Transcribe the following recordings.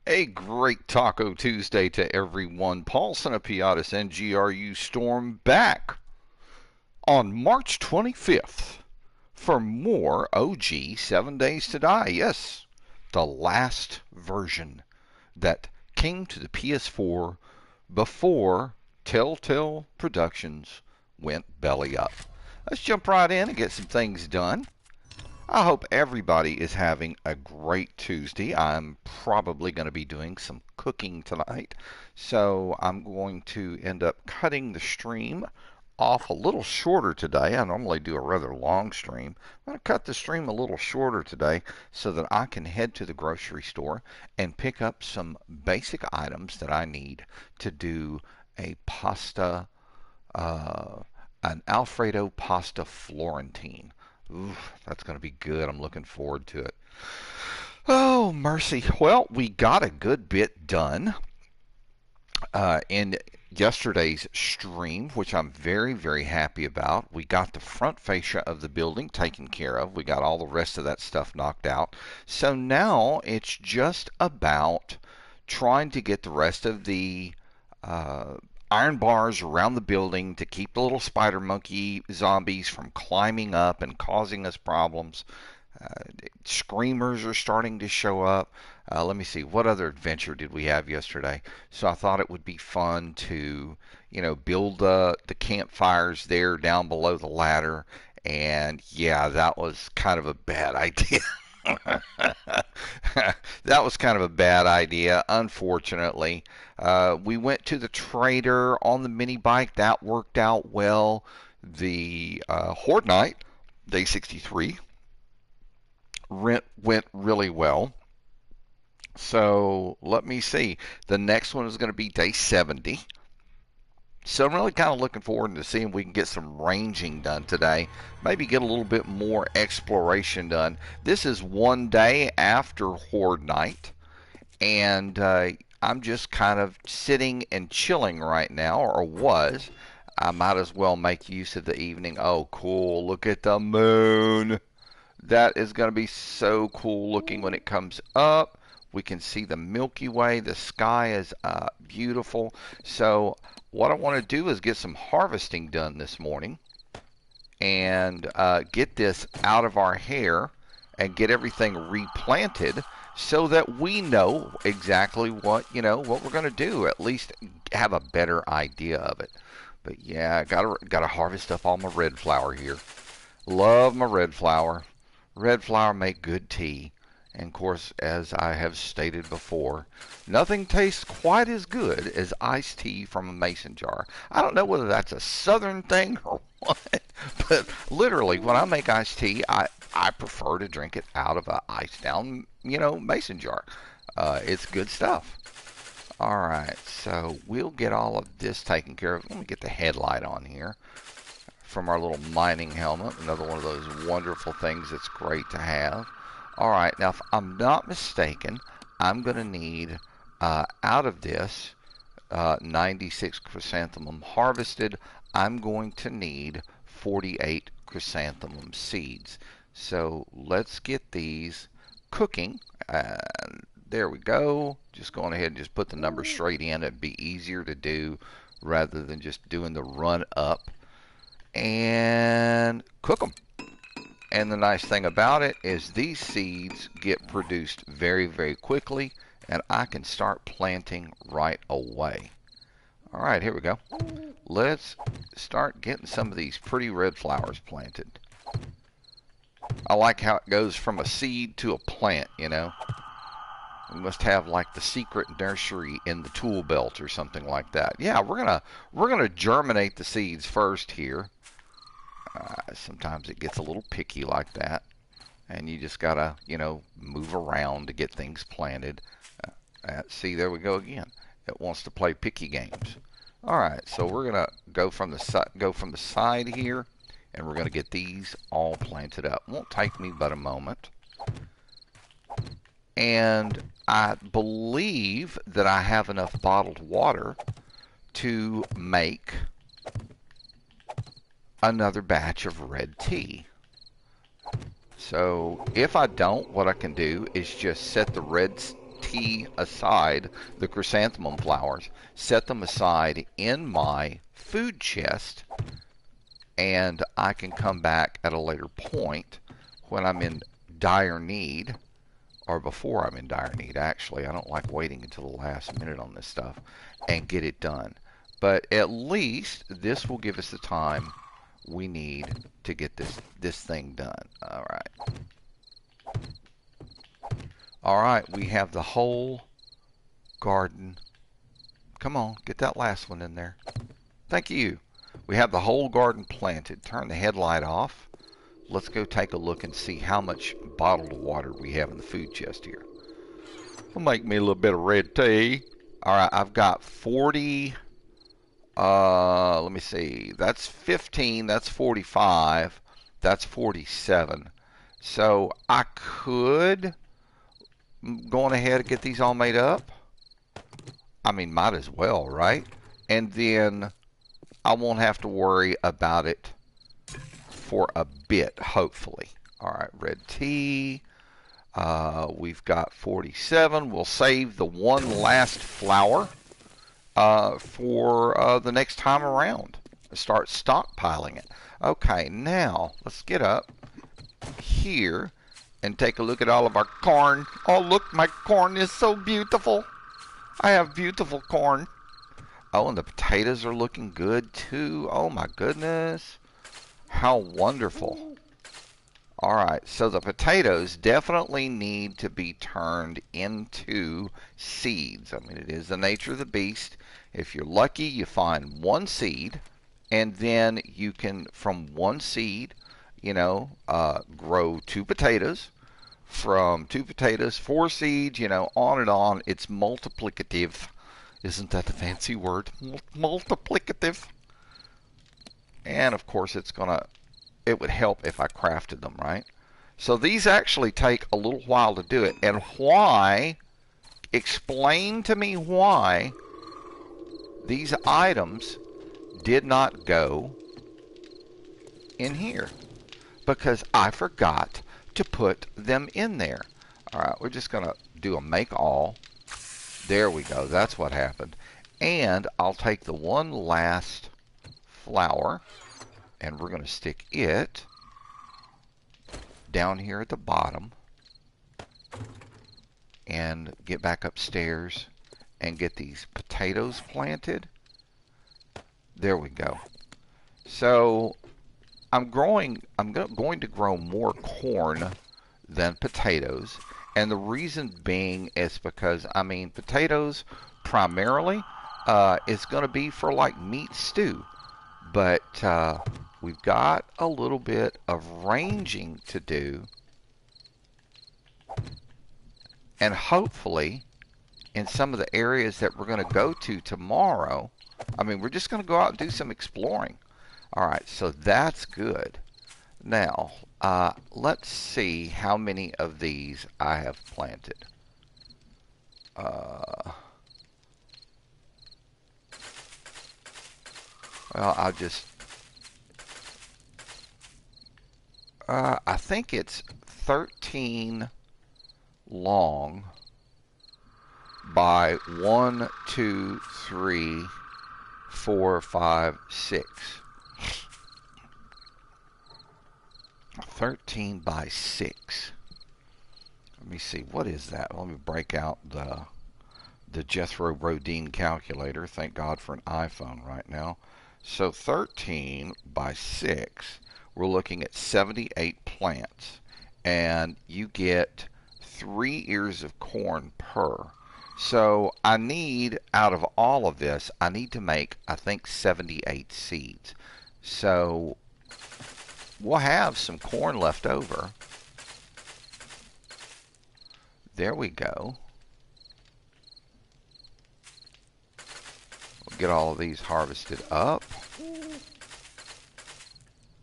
A great Taco Tuesday to everyone. Paul Piatis and GRU Storm back on March 25th for more OG 7 Days to Die. Yes, the last version that came to the PS4 before Telltale Productions went belly up. Let's jump right in and get some things done. I hope everybody is having a great Tuesday. I'm probably going to be doing some cooking tonight, so I'm going to end up cutting the stream off a little shorter today. I normally do a rather long stream. I'm going to cut the stream a little shorter today so that I can head to the grocery store and pick up some basic items that I need to do a pasta, an Alfredo pasta Florentine. Ooh, that's going to be good. I'm looking forward to it. Oh, mercy. Well, we got a good bit done in yesterday's stream, which I'm very, very happy about. We got the front fascia of the building taken care of. We got all the rest of that stuff knocked out. So now it's just about trying to get the rest of the iron bars around the building to keep the little spider monkey zombies from climbing up and causing us problems. Screamers are starting to show up. Let me see, what other adventure did we have yesterday? So I thought it would be fun to, build the campfires there down below the ladder. And yeah, that was kind of a bad idea. That was kind of a bad idea, unfortunately. We went to the trader on the mini bike. That worked out well. The Horde Night, day 63, went really well. So let me see. The next one is going to be day 70. So I'm really kind of looking forward to seeing if we can get some ranging done today. Maybe get a little bit more exploration done. This is one day after Horde Night, and I'm just kind of sitting and chilling right now, or was. I might as well make use of the evening. Oh, cool. Look at the moon. That is going to be so cool looking when it comes up. We can see the Milky Way. The sky is beautiful. So what I want to do is get some harvesting done this morning and get this out of our hair and get everything replanted so that we know exactly what we're going to do. At least have a better idea of it. But yeah, gotta harvest up all my red flower here. Love my red flower. Red flower make good tea. And of course, as I have stated before, nothing tastes quite as good as iced tea from a mason jar. I don't know whether that's a southern thing or what, but literally, when I make iced tea, I prefer to drink it out of a iced down, mason jar. It's good stuff. All right, so we'll get all of this taken care of. Let me get the headlight on here from our little mining helmet. Another one of those wonderful things that's great to have. All right, now if I'm not mistaken, I'm going to need, out of this 96 chrysanthemum harvested, I'm going to need 48 chrysanthemum seeds. So let's get these cooking. There we go. Just going ahead and just put the number straight in. It'd be easier to do rather than just doing the run up. And cook them. And the nice thing about it is these seeds get produced very, very quickly, and I can start planting right away. All right, here we go. Let's start getting some of these pretty red flowers planted. I like how it goes from a seed to a plant, We must have like the secret nursery in the tool belt or something like that. Yeah, we're gonna germinate the seeds first here. Sometimes it gets a little picky like that, and you just gotta, move around to get things planted. See, there we go again. It wants to play picky games. All right, so we're gonna go from the side here, and we're gonna get these all planted up. Won't take me but a moment. And I believe that I have enough bottled water to make another batch of red tea. So if I don't, what I can do is just set the red aside, the chrysanthemum flowers, set them aside in my food chest, and I can come back at a later point when I'm in dire need, or before I'm in dire need, actually. I don't like waiting until the last minute on this stuff, and get it done. But at least this will give us the time we need to get this thing done. All right. All right, we have the whole garden. Come on, get that last one in there. Thank you. We have the whole garden planted. Turn the headlight off. Let's go take a look and see how much bottled water we have in the food chest here. We'll make me a little bit of red tea. All right, I've got 40. Let me see. That's 15. That's 45. That's 47. So I could go on ahead and get these all made up. I mean, might as well, right? And then I won't have to worry about it for a bit, hopefully. All right, red tea. We've got 47. We'll save the one last flower for the next time around. Start stockpiling it. Okay, now let's get up here and take a look at all of our corn. Oh, look, my corn is so beautiful. I have beautiful corn. Oh, and the potatoes are looking good too. Oh my goodness. How wonderful. Alright, so the potatoes definitely need to be turned into seeds. I mean, it is the nature of the beast. If you're lucky, you find one seed, and then you can, from one seed, grow two potatoes. From two potatoes, four seeds, on and on. It's multiplicative. Isn't that the fancy word? Multiplicative. And of course, it would help if I crafted them, right? So these actually take a little while to do it. And why? Explain to me why these items did not go in here. Because I forgot to put them in there. All right, we're just going to do a make all. There we go. That's what happened. And I'll take the one last flower, and we're going to stick it down here at the bottom, and get back upstairs and get these potatoes planted. There we go. So I'm going to grow more corn than potatoes, and the reason being is because, I mean, potatoes primarily is going to be for like meat stew, but we've got a little bit of ranging to do, and hopefully in some of the areas that we're going to go to tomorrow, I mean, we're just going to go out and do some exploring. All right, so that's good. Now, let's see how many of these I have planted. Well, I'll just... I think it's 13 long by 1, 2, 3, 4, 5, 6. 13 by 6. Let me see, what is that? Let me break out the Jethro Rodin calculator. Thank God for an iPhone right now. So 13 by 6, we're looking at 78 plants. And you get 3 ears of corn per. So I need, out of all of this, I need to make, I think, 78 seeds. So we'll have some corn left over. There we go. We'll get all of these harvested up.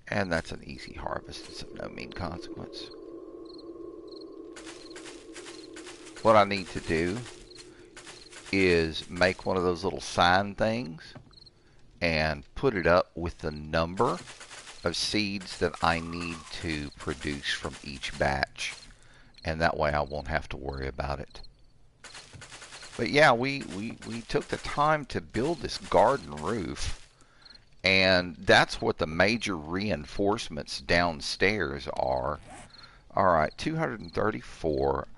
And that's an easy harvest. It's of no mean consequence. What I need to do is make one of those little sign things and put it up with the number of seeds that I need to produce from each batch, and that way I won't have to worry about it. But yeah, we took the time to build this garden roof, and that's what the major reinforcements downstairs are. All right, 234.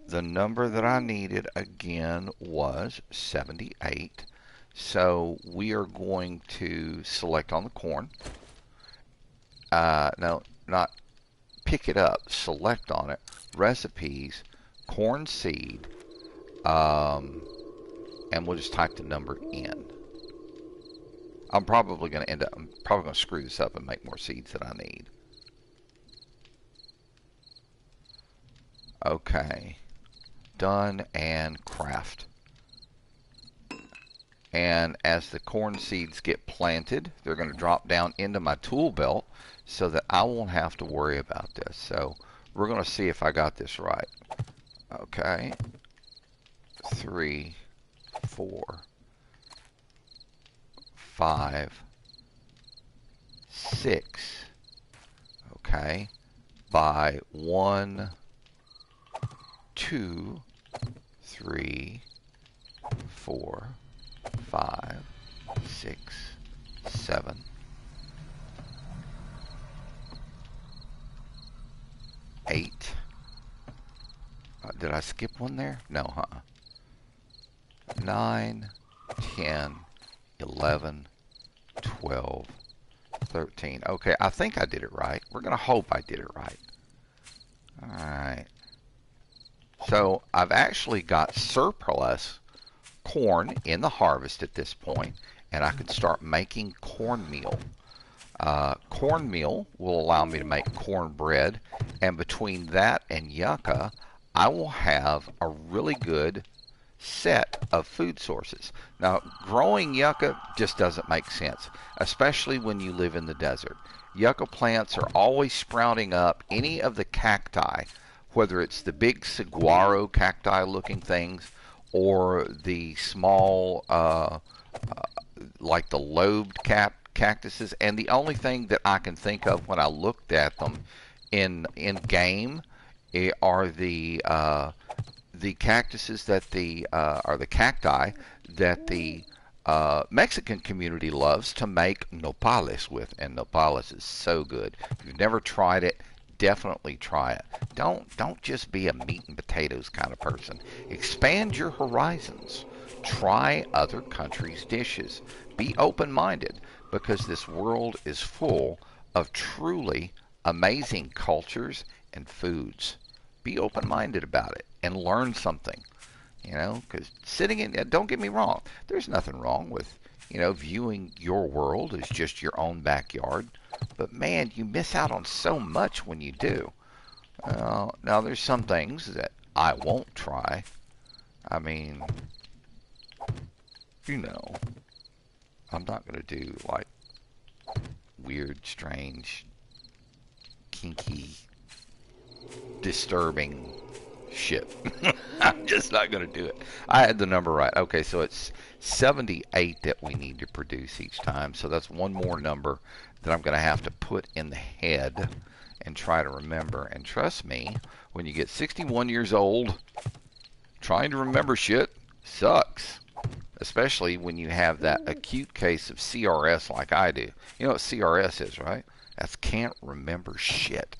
The number that I needed again was 78. So we are going to select on the corn. No, not pick it up, select on it. Recipes, corn seed, and we'll just type the number in. I'm probably going to screw this up and make more seeds than I need. Okay. Done and craft. And as the corn seeds get planted, they're going to drop down into my tool belt so that I won't have to worry about this. So we're going to see if I got this right. Okay. 3, 4, 5, 6. Okay. By 1, 2, 3, 4, 5, 6, 7, 8. Did I skip one there? No, huh? 9, 10, 11, 12, 13. Okay, I think I did it right. We're going to hope I did it right. All right. So I've actually got surplus corn in the harvest at this point, and I can start making cornmeal. Cornmeal will allow me to make cornbread, and between that and yucca, I will have a really good set of food sources. Now, growing yucca just doesn't make sense, especially when you live in the desert. Yucca plants are always sprouting up. Any of the cacti, whether it's the big saguaro cacti looking things or the small, like the lobed cactuses, and the only thing that I can think of when I looked at them in game are the cactuses that are the cacti that the Mexican community loves to make nopales with, and nopales is so good. If you've never tried it, definitely try it. Don't just be a meat and potatoes kind of person. Expand your horizons. Try other countries' dishes. Be open-minded, because this world is full of truly amazing cultures and foods. Be open-minded about it and learn something. Because sitting in, don't get me wrong, there's nothing wrong with, viewing your world as just your own backyard. But man, you miss out on so much when you do. Now, there's some things that I won't try. I mean, I'm not going to do like weird, strange, kinky, disturbing shit. I'm just not going to do it. I had the number right. Okay, so it's 78 that we need to produce each time. So that's one more number that I'm going to have to put in the head and try to remember. And trust me, when you get 61 years old, trying to remember shit sucks. Especially when you have that acute case of CRS like I do. You know what CRS is, right? That's can't remember shit.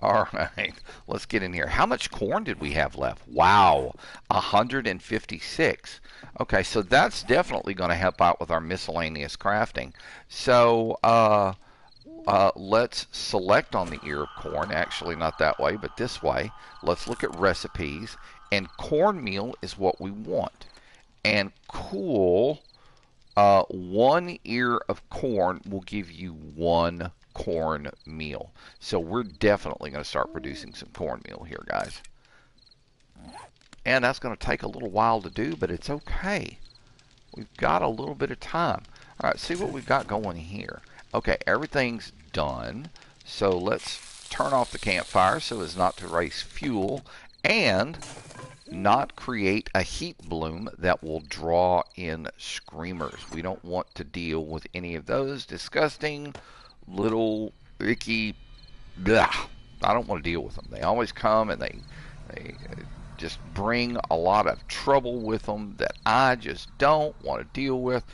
All right, let's get in here. How much corn did we have left? Wow, 156. Okay, so that's definitely going to help out with our miscellaneous crafting. So let's select on the ear of corn. Actually, not that way, but this way. Let's look at recipes. And cornmeal is what we want. And cool, 1 ear of corn will give you 1 cornmeal. So we're definitely going to start producing some cornmeal here, guys. And that's going to take a little while to do, but it's okay. We've got a little bit of time. All right, see what we've got going here. Okay, everything's done. So let's turn off the campfire so as not to waste fuel and not create a heat bloom that will draw in screamers. We don't want to deal with any of those disgusting little icky, blah. I don't want to deal with them. They always come and they just bring a lot of trouble with them that I just don't want to deal with.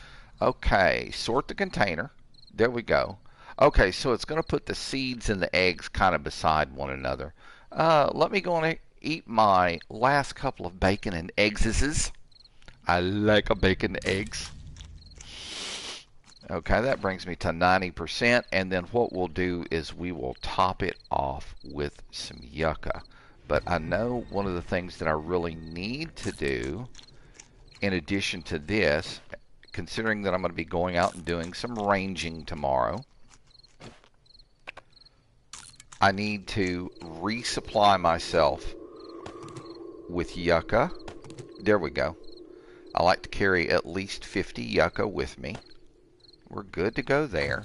Okay, sort the container. There we go. Okay, so it's going to put the seeds and the eggs kind of beside one another. Let me go and eat my last couple of bacon and eggs. I like a bacon and eggs. Okay, that brings me to 90%, and then what we'll do is we will top it off with some yucca. But I know one of the things that I really need to do, in addition to this, considering that I'm going to be going out and doing some ranging tomorrow, I need to resupply myself with yucca. There we go. I like to carry at least 50 yucca with me. We're good to go there.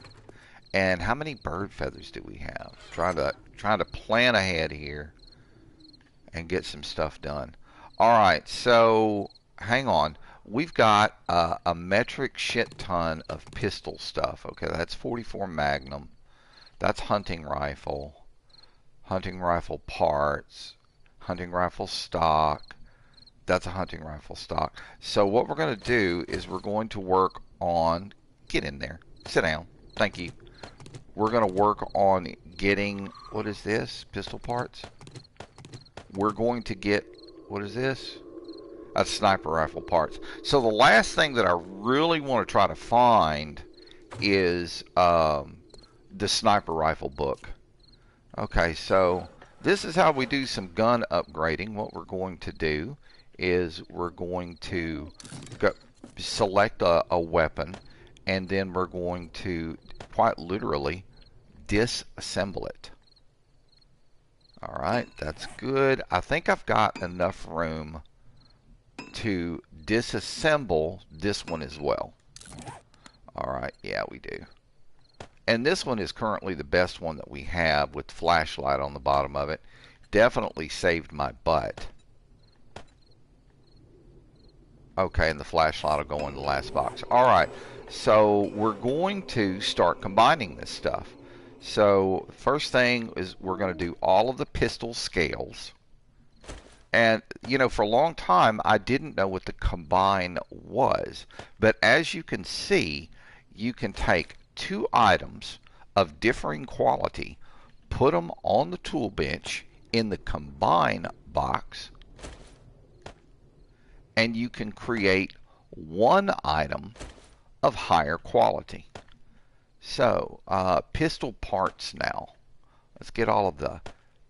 And how many bird feathers do we have? Trying to plan ahead here and get some stuff done. All right, so hang on. We've got a metric shit ton of pistol stuff. Okay, that's 44 Magnum. That's hunting rifle parts, hunting rifle stock. That's a hunting rifle stock. So what we're going to do is we're going to work on, get in there, sit down, thank you. We're going to work on getting, what is this? Pistol parts? We're going to get, what is this? That's sniper rifle parts. So the last thing that I really want to try to find is the sniper rifle book. Okay, so this is how we do some gun upgrading. What we're going to do is we're going to select a weapon, and then we're going to quite literally disassemble it. Alright, that's good. I think I've got enough room to disassemble this one as well. Alright, yeah, we do. And this one is currently the best one that we have with flashlight on the bottom of it. Definitely saved my butt. Okay, and the flashlight will go in the last box. Alright, so we're going to start combining this stuff. So first thing is we're going to do all of the pistol scales. And, you know, for a long time I didn't know what the combine was. But as you can see, you can take two items of differing quality, put them on the tool bench in the combine box, and you can create one item of higher quality. So, pistol parts now. Let's get all of the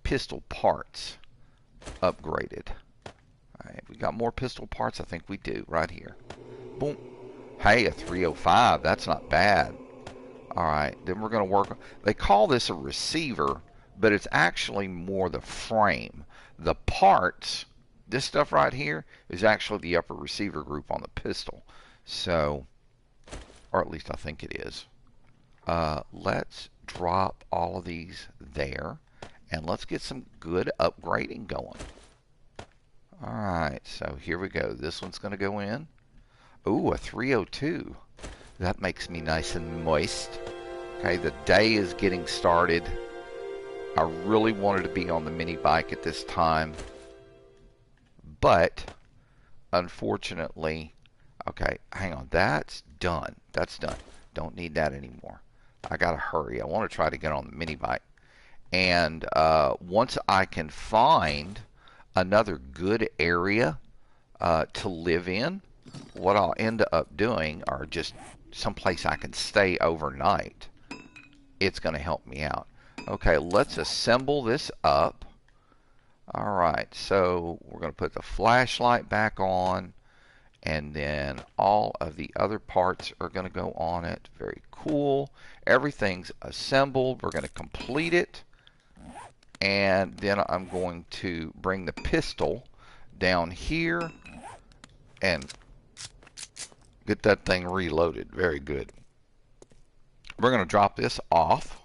pistol parts upgraded. All right, we got more pistol parts? I think we do, right here. Boom. Hey, a 305. That's not bad. All right, then we're going to work. They call this a receiver, but it's actually more the frame. The parts, this stuff right here, is actually the upper receiver group on the pistol. So, or at least I think it is. Let's drop all of these there, and let's get some good upgrading going. All right, so here we go. This one's going to go in. Ooh, a 302. That makes me nice and moist. Okay, the day is getting started. I really wanted to be on the mini bike at this time, but unfortunately, okay, hang on. That's done. That's done. Don't need that anymore. I gotta hurry. I want to try to get on the mini bike. And once I can find another good area to live in, what I'll end up doing, or just someplace I can stay overnight, it's going to help me out. Okay, let's assemble this up. Alright, so we're going to put the flashlight back on, and then all of the other parts are going to go on it. Very cool. Everything's assembled. We're going to complete it, and then I'm going to bring the pistol down here and get that thing reloaded. Very good. We're going to drop this off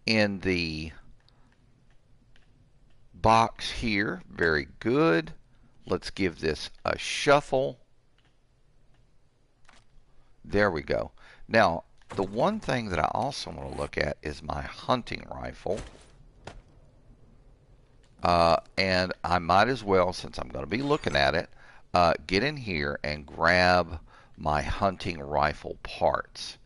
in the box here. Very good. Let's give this a shuffle. There we go. Now, the one thing that I also want to look at is my hunting rifle. And I might as well, since I'm going to be looking at it, get in here and grab my hunting rifle parts.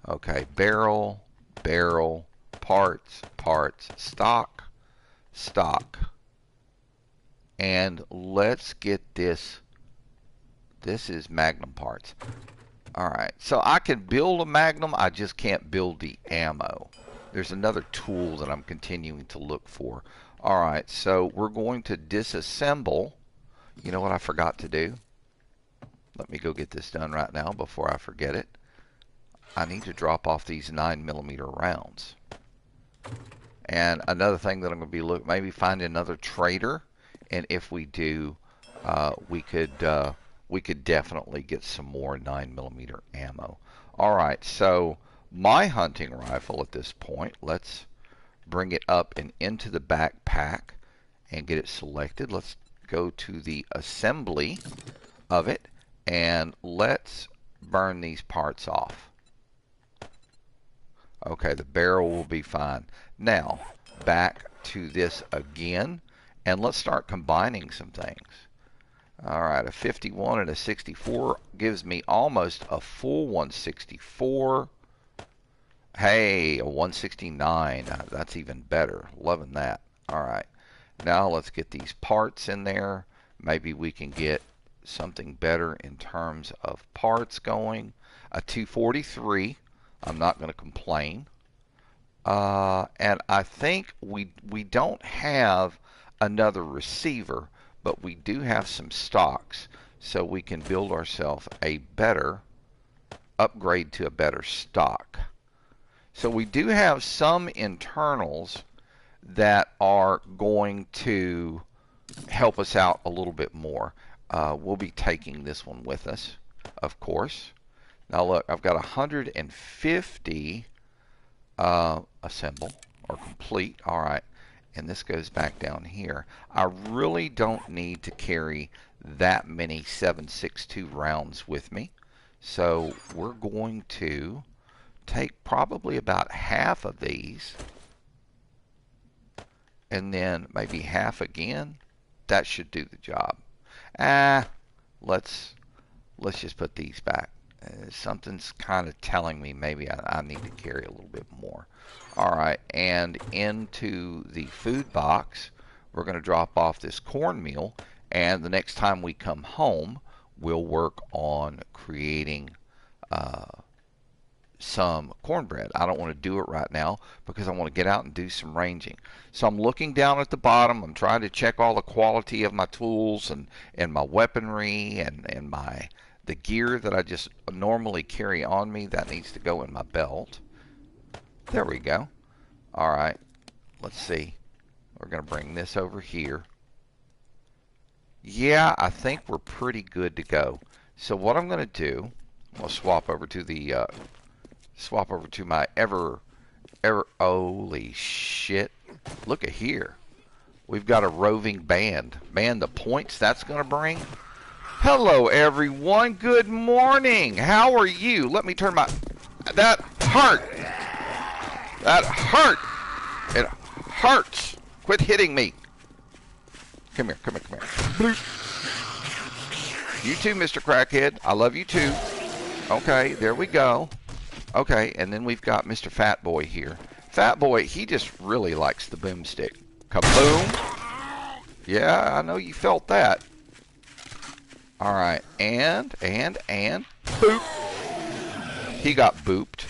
Okay, barrel, barrel, parts, parts, stock, stock. And let's get this. This is Magnum parts. Alright, so I can build a Magnum, I just can't build the ammo. There's another tool that I'm continuing to look for. Alright, so we're going to disassemble. You know what I forgot to do? Let me go get this done right now before I forget it. I need to drop off these 9mm rounds. And another thing that I'm going to be maybe find another trader, and if we do, we could definitely get some more 9mm ammo. All right, so my hunting rifle at this point, let's bring it up and into the backpack and get it selected. Let's go to the assembly of it and let's burn these parts off. Okay, the barrel will be fine. Now, back to this again, and let's start combining some things. Alright, a 51 and a 64 gives me almost a full 164. Hey, a 169. That's even better. Loving that. Alright, now let's get these parts in there. Maybe we can get something better in terms of parts going. A 243. I'm not going to complain. And I think we don't have another receiver, but we do have some stocks, so we can build ourselves a better upgrade to a better stock. So we do have some internals that are going to help us out a little bit more. We'll be taking this one with us, of course. Now look, I've got 150 assemble or complete. All right, and this goes back down here. I really don't need to carry that many 7.62 rounds with me, so we're going to take probably about half of these, and then maybe half again. That should do the job. Let's just put these back. Something's kind of telling me maybe I need to carry a little bit more. Alright, and into the food box, we're going to drop off this cornmeal, and the next time we come home, we'll work on creating some cornbread. I don't want to do it right now because I want to get out and do some ranging. So I'm looking down at the bottom. I'm trying to check all the quality of my tools and my weaponry and the gear that I just normally carry on me. That needs to go in my belt. There we go. Alright, let's see. We're going to bring this over here. Yeah, I think we're pretty good to go. So what I'm going to do, I'll swap over to my holy shit. Look at here. We've got a roving band. Man, the points that's going to bring. Hello, everyone. Good morning. How are you? Let me turn my... That hurt. That hurt. It hurts. Quit hitting me. Come here, come here, come here. You too, Mr. Crackhead. I love you too. Okay, there we go. Okay, and then we've got Mr. Fat Boy here. Fat Boy, he just really likes the boomstick. Kaboom. Yeah, I know you felt that. Alright, and boop. He got booped.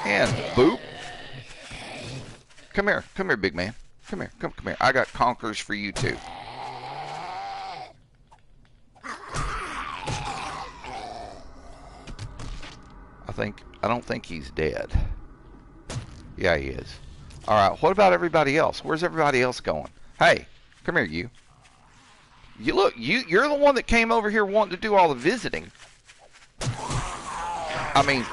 And boop. Come here, big man. Come here, come here. I got conkers for you too. I don't think he's dead. Yeah, he is. Alright, what about everybody else? Where's everybody else going? Hey, come here, you. You look, you're the one that came over here wanting to do all the visiting. I mean,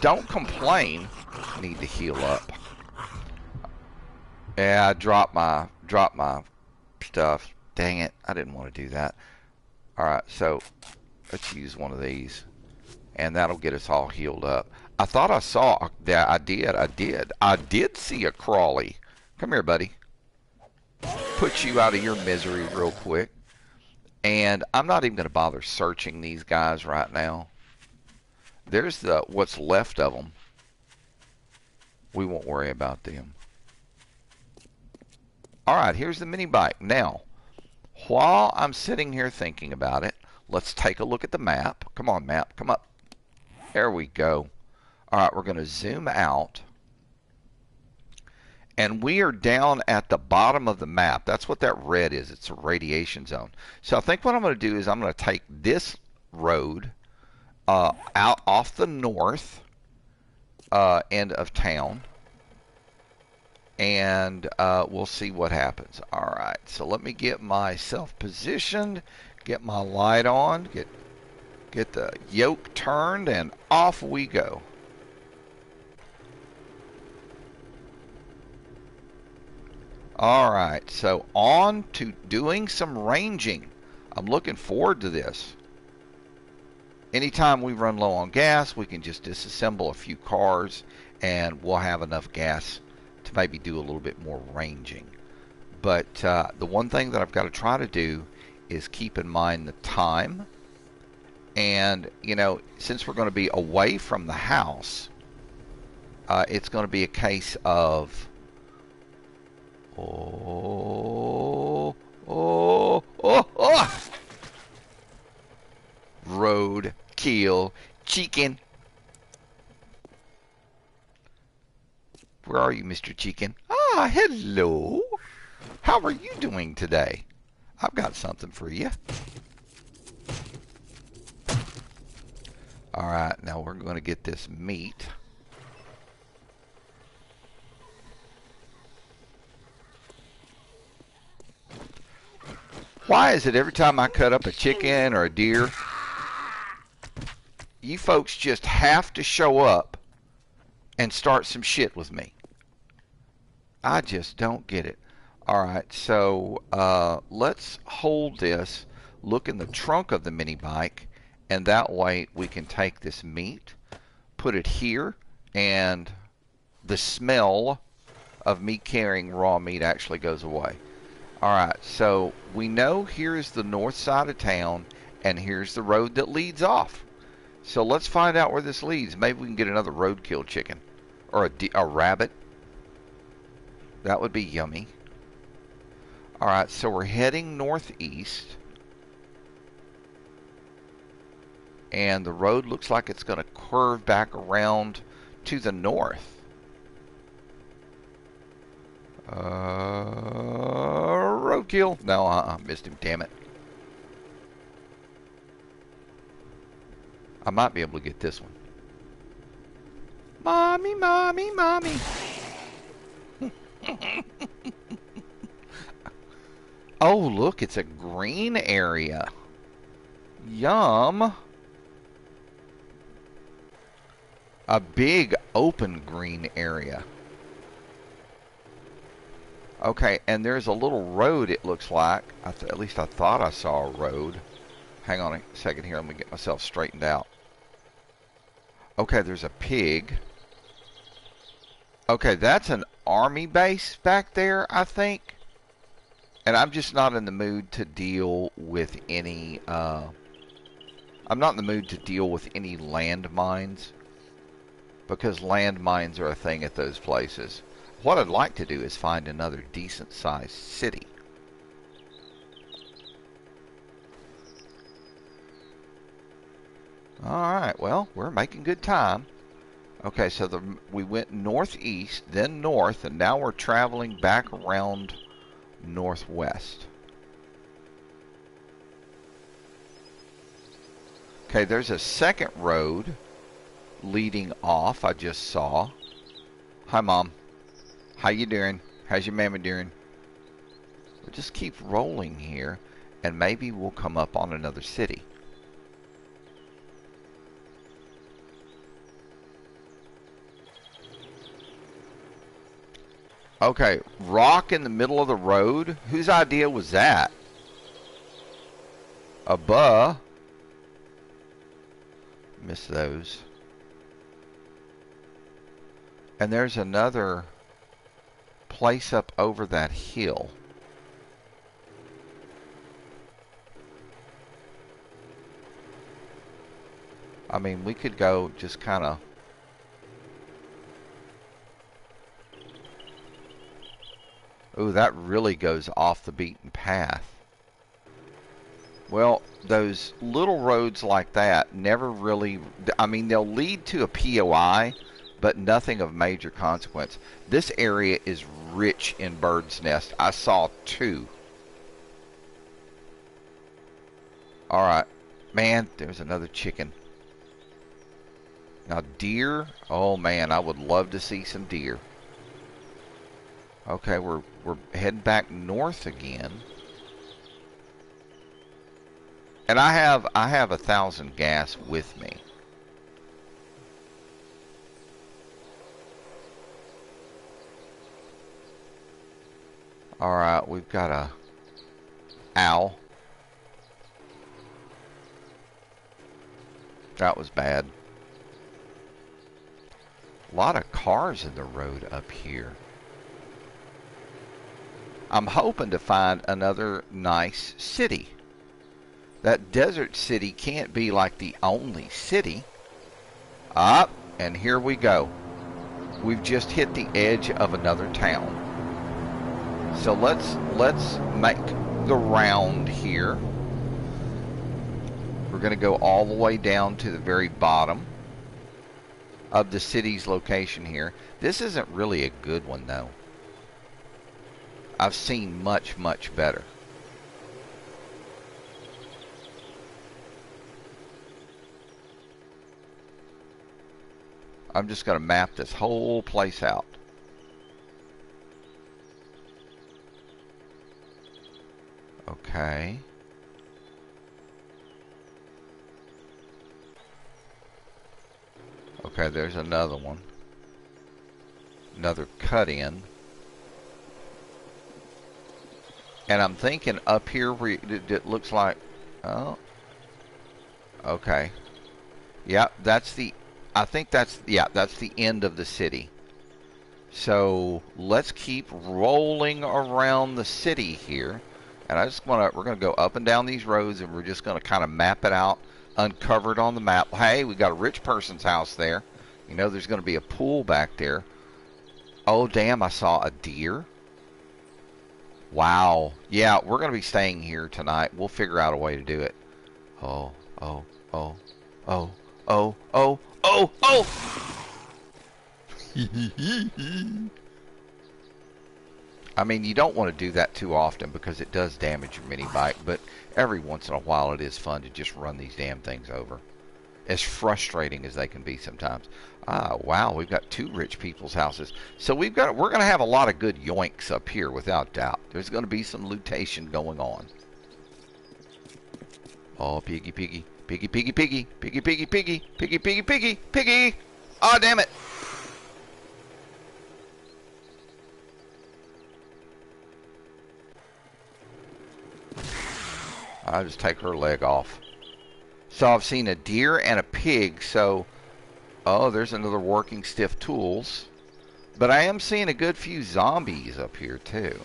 don't complain. I need to heal up. Yeah, I dropped my stuff. Dang it, I didn't want to do that. Alright, so let's use one of these. And that'll get us all healed up. I thought I saw that. I did see a crawly. Come here, buddy. Put you out of your misery real quick. And I'm not even going to bother searching these guys right now. There's the what's left of them. We won't worry about them. All right, here's the mini bike. Now, while I'm sitting here thinking about it, let's take a look at the map. Come on, map. Come up. There we go. All right, we're going to zoom out. And we are down at the bottom of the map. That's what that red is. It's a radiation zone. So I think what I'm going to do is I'm going to take this road out off the north end of town. And we'll see what happens. All right, so let me get myself positioned, get my light on, get the yoke turned, and off we go. All right, so on to doing some ranging. I'm looking forward to this. Anytime we run low on gas, we can just disassemble a few cars, and we'll have enough gas to maybe do a little bit more ranging. But the one thing that I've got to try to do is keep in mind the time. And, you know, since we're going to be away from the house, it's going to be a case of road kill chicken. Where are you, Mr. Chicken? Ah, hello. How are you doing today? I've got something for you. All right, now we're going to get this meat. Why is it every time I cut up a chicken or a deer, you folks just have to show up and start some shit with me? I just don't get it. All right, so let's hold this, look in the trunk of the mini bike, and that way we can take this meat, put it here, and the smell of me carrying raw meat actually goes away. All right, so we know here's the north side of town, and here's the road that leads off. So let's find out where this leads. Maybe we can get another roadkill chicken or a rabbit. That would be yummy. All right, so we're heading northeast. And the road looks like it's going to curve back around to the north. Roadkill. No, missed him, damn it. I might be able to get this one. Mommy, mommy, mommy. Oh, look, it's a green area. Yum. A big open green area. Okay, and there's a little road, it looks like. At least I thought I saw a road. Hang on a second here. Let me get myself straightened out. Okay, there's a pig. Okay, that's an army base back there, I think. And I'm just not in the mood to deal with any... I'm not in the mood to deal with any landmines. Because landmines are a thing at those places. What I'd like to do is find another decent-sized city. Alright, well, we're making good time. Okay, so we went northeast, then north, and now we're traveling back around northwest. Okay, there's a second road leading off I just saw. Hi, Mom. How you doing? How's your mama doing? We'll just keep rolling here, and maybe we'll come up on another city. Okay, rock in the middle of the road? Whose idea was that? Miss those. And there's another place up over that hill. I mean, we could go just kind of... Ooh, that really goes off the beaten path. Well, those little roads like that never really... I mean, they'll lead to a POI, but nothing of major consequence. This area is rich in birds' nests. I saw 2. Alright. Man, there's another chicken. Now, deer. Oh, man, I would love to see some deer. Okay, we're heading back north again. And I have 1,000 gas with me. Alright, we've got a owl. That was bad. A lot of cars in the road up here. I'm hoping to find another nice city. That desert city can't be like the only city. Up, and here we go. We've just hit the edge of another town. So let's make the round here. We're going to go all the way down to the very bottom of the city's location here. This isn't really a good one, though. I've seen much, much better. I'm just going to map this whole place out. Okay. Okay, there's another one. Another cut-in. And I'm thinking up here where it looks like... Oh. Okay. Yeah, that's the... I think that's... Yeah, that's the end of the city. So, let's keep rolling around the city here. And I just want to... We're going to go up and down these roads, and we're just going to kind of map it out. Uncovered on the map. Hey, we got a rich person's house there. You know, there's going to be a pool back there. Oh, damn, I saw a deer. Wow. Yeah, we're going to be staying here tonight. We'll figure out a way to do it. Oh, oh, oh, oh, oh, oh, oh, oh! I mean, you don't want to do that too often because it does damage your mini bike, but every once in a while it is fun to just run these damn things over. As frustrating as they can be sometimes. Ah, wow, we've got 2 rich people's houses. So we're going to have a lot of good yoinks up here, without doubt. There's going to be some lootation going on. Oh, piggy, piggy, piggy, piggy, piggy, piggy, piggy, piggy, piggy, piggy, piggy, piggy. Ah, damn it. I'll just take her leg off. So I've seen a deer and a pig, so... Oh, there's another working stiff tools. But I am seeing a good few zombies up here, too.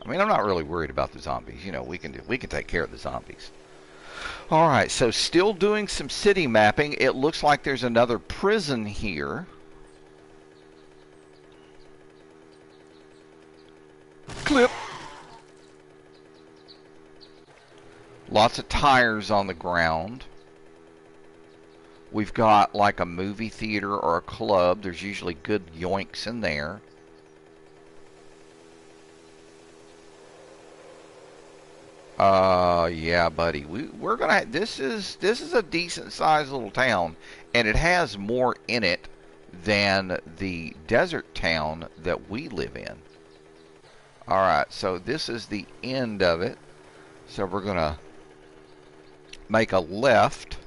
I mean, I'm not really worried about the zombies. You know, we can take care of the zombies. Alright, so still doing some city mapping. It looks like there's another prison here. Clip! Lots of tires on the ground. We've got like a movie theater or a club. There's usually good yoinks in there. Yeah, buddy. We're gonna. This is a decent sized little town, and it has more in it than the desert town that we live in. All right, so this is the end of it. So we're gonna make a left.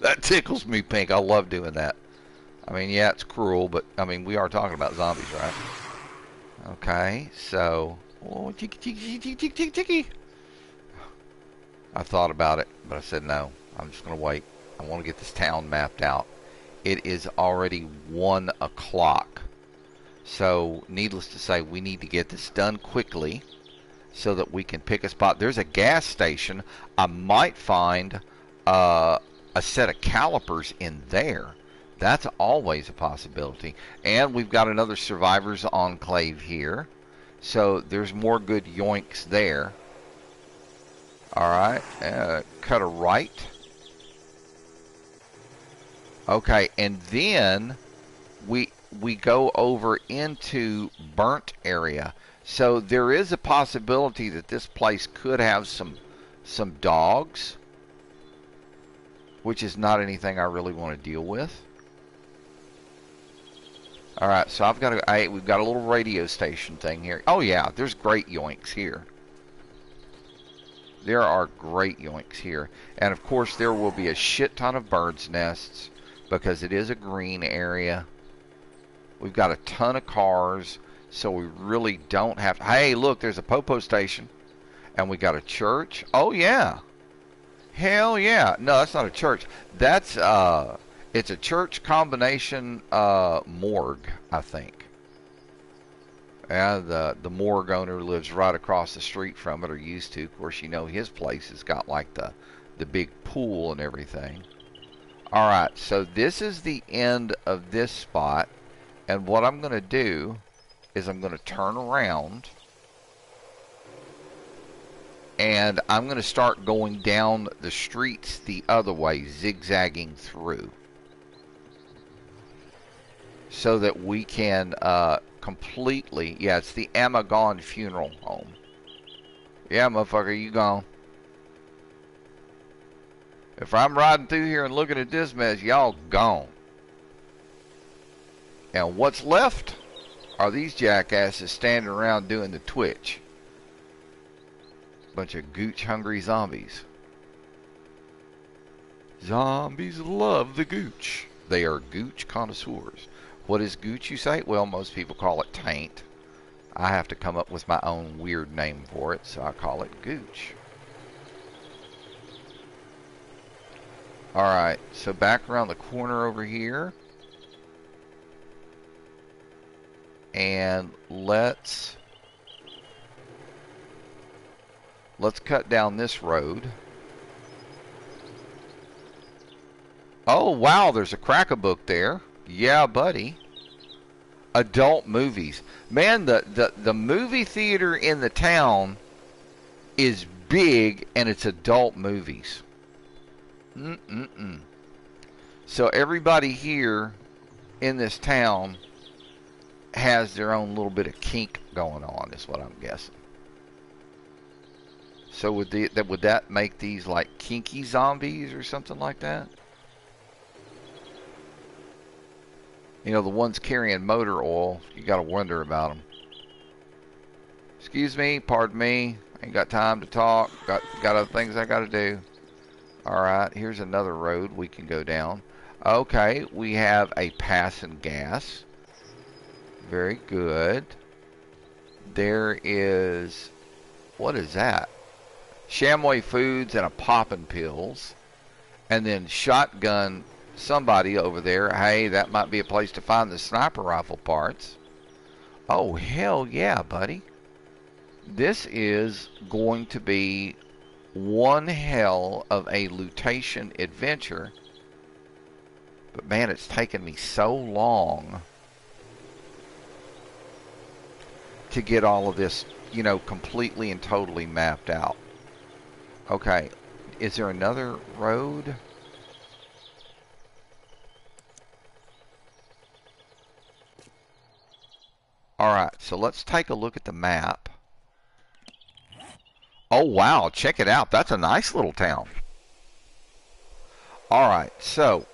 That tickles me pink. I love doing that. I mean, yeah, it's cruel, but I mean, we are talking about zombies, right? Okay, so... Oh, chicky, chicky, chicky, chicky, chicky, chicky. I thought about it, but I said no. I'm just going to wait. I want to get this town mapped out. It is already 1 o'clock. So, needless to say, we need to get this done quickly so that we can pick a spot. There's a gas station. I might find a set of calipers in there. That's always a possibility. And we've got another Survivors Enclave here. So, there's more good yoinks there. Alright, cut a right. Okay, and then we go over into burnt area. So there is a possibility that this place could have some dogs, which is not anything I really want to deal with. All right, so we've got a little radio station thing here. Oh yeah, there's great yoinks here. There are great yoinks here, and of course there will be a shit ton of birds' nests because it is a green area. We've got a ton of cars, so we really don't have to... Hey, look, there's a popo station. And we got a church. Oh, yeah. Hell, yeah. No, that's not a church. That's, it's a church combination morgue, I think. Yeah, the morgue owner lives right across the street from it, or used to. Of course, you know, his place has got, like, the big pool and everything. All right, so this is the end of this spot. And what I'm going to do is I'm going to turn around and I'm going to start going down the streets the other way, zigzagging through, so that we can completely... Yeah, it's the Amagon Funeral Home. Yeah, motherfucker, you gone. If I'm riding through here and looking at this mess, y'all gone. And what's left are these jackasses standing around doing the Twitch. Bunch of gooch-hungry zombies. Zombies love the gooch. They are gooch connoisseurs. What is gooch, you say? Well, most people call it taint. I have to come up with my own weird name for it, so I call it gooch. Alright, so back around the corner over here. And let's cut down this road. Oh, wow, there's a crack-a-book there. Yeah, buddy. Adult movies. Man, the movie theater in the town is big, and it's adult movies. So everybody here in this town has their own little bit of kink going on, is what I'm guessing. So would that make these like kinky zombies or something like that? You know, the ones carrying motor oil, you got to wonder about them. Excuse me, pardon me, ain't got time to talk. Got other things I got to do. All right, here's another road we can go down. Okay, we have a passing gas. Very good. There is... What is that? Chamois Foods and a Poppin' Pills. And then shotgun somebody over there. Hey, that might be a place to find the sniper rifle parts. Oh, hell yeah, buddy. This is going to be one hell of a lootation adventure. But man, it's taken me so long to get all of this, you know, completely and totally mapped out. Okay, is there another road? Alright, so let's take a look at the map. Oh wow, check it out. That's a nice little town. Alright, so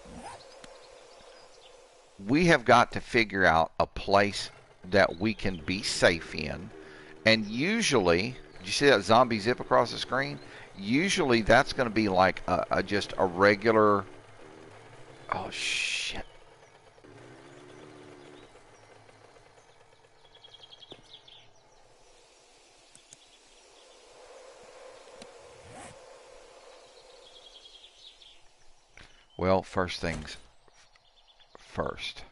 we have got to figure out a place that we can be safe in. And usually, did you see that zombie zip across the screen? Usually that's going to be like just a regular... Oh, shit. Well, first things first.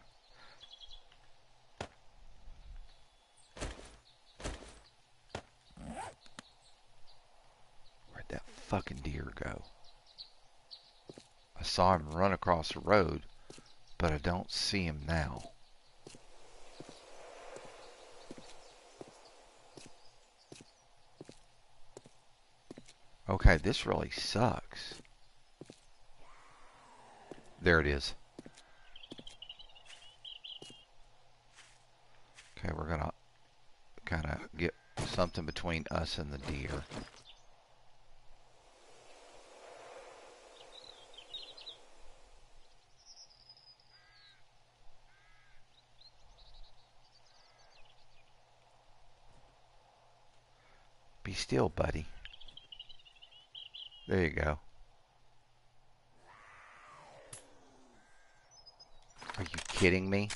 Where'd that fucking deer go? I saw him run across the road, but I don't see him now. Okay, this really sucks. There it is. Okay, we're gonna kind of get something between us and the deer. Be still, buddy. There you go. Are you kidding me?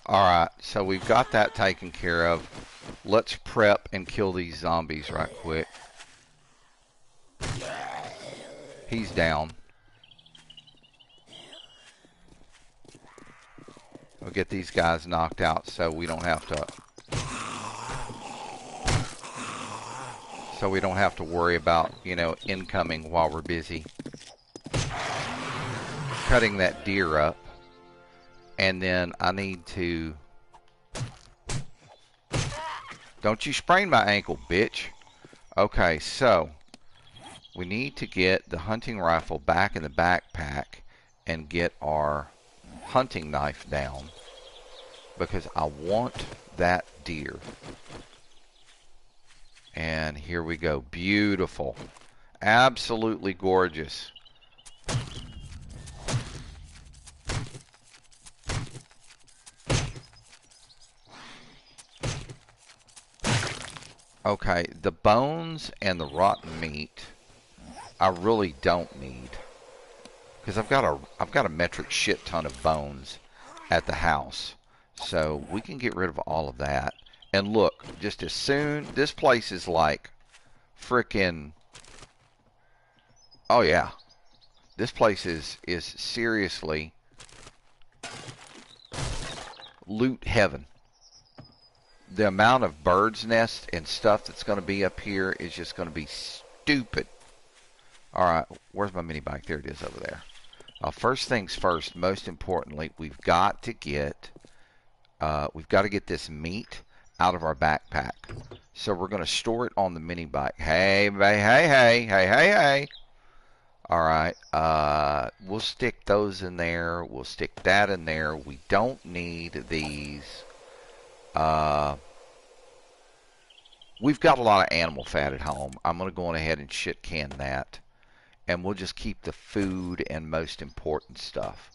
Alright, so we've got that taken care of. Let's prep and kill these zombies right quick. He's down. We'll get these guys knocked out so we don't have to worry about, you know, incoming while we're busy cutting that deer up. And then I need to... Don't you sprain my ankle, bitch. Okay, so we need to get the hunting rifle back in the backpack and get our hunting knife down because I want that deer. And here we go. Beautiful. Absolutely gorgeous. Okay, the bones and the rotten meat I really don't need because I've got a metric shit ton of bones at the house, so we can get rid of all of that. And look, just as soon this place is like frickin', oh yeah, this place is seriously loot heaven. The amount of birds' nests and stuff that's going to be up here is just going to be stupid. Alright, where's my mini bike? There it is over there. First things first, most importantly, we've got to get this meat out of our backpack. So we're going to store it on the mini bike. Hey. Alright, we'll stick those in there. We'll stick that in there. We don't need these. We've got a lot of animal fat at home. I'm going to go on ahead and shit can that. And we'll just keep the food and most important stuff.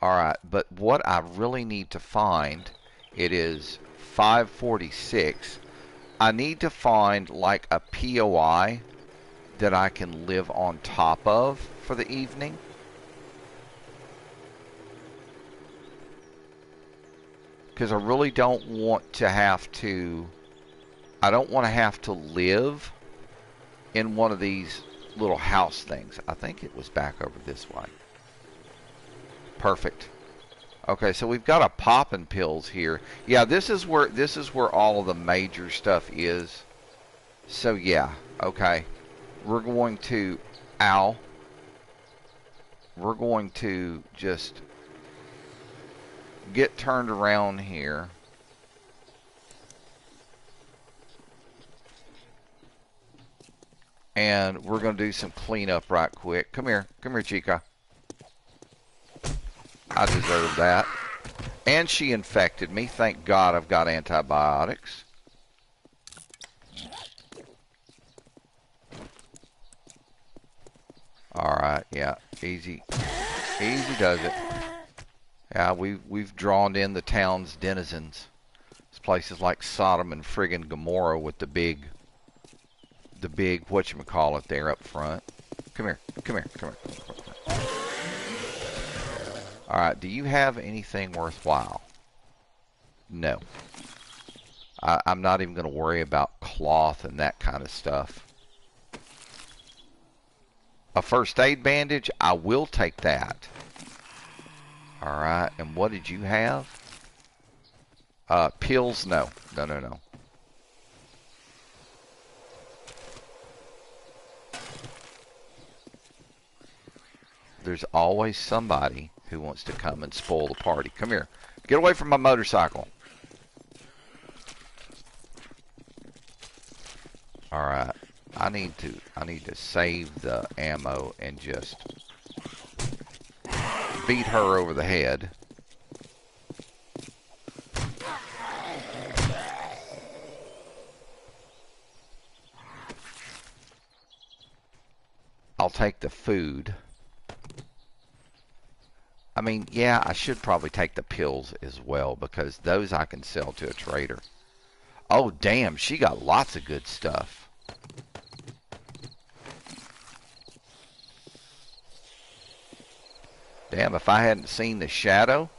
Alright, but what I really need to find, it is 5:46. I need to find like a POI that I can live on top of for the evening. Because I really don't want to have to... I don't want to have to live in one of these little house things. I think it was back over this way. Perfect. Okay, so we've got a poppin' pills here. Yeah, this is where all of the major stuff is. So yeah, okay. We're going to we're going to just get turned around here. And we're going to do some cleanup right quick. Come here, Chica. I deserve that. And she infected me. Thank God I've got antibiotics. Alright, yeah. Easy does it. Yeah, we've drawn in the town's denizens. This place is like Sodom and friggin' Gomorrah with the big whatchamacallit there up front. Come here. Alright, do you have anything worthwhile? No. I'm not even going to worry about cloth and that kind of stuff. A first aid bandage, I will take that. Alright, and what did you have? Pills? No. No, no, no. There's always somebody who wants to come and spoil the party. Come here. Get away from my motorcycle. Alright. I need to save the ammo and just beat her over the head. I'll take the food. I mean, yeah, I should probably take the pills as well, because those I can sell to a trader. Oh, damn, she got lots of good stuff. Damn, if I hadn't seen the shadow.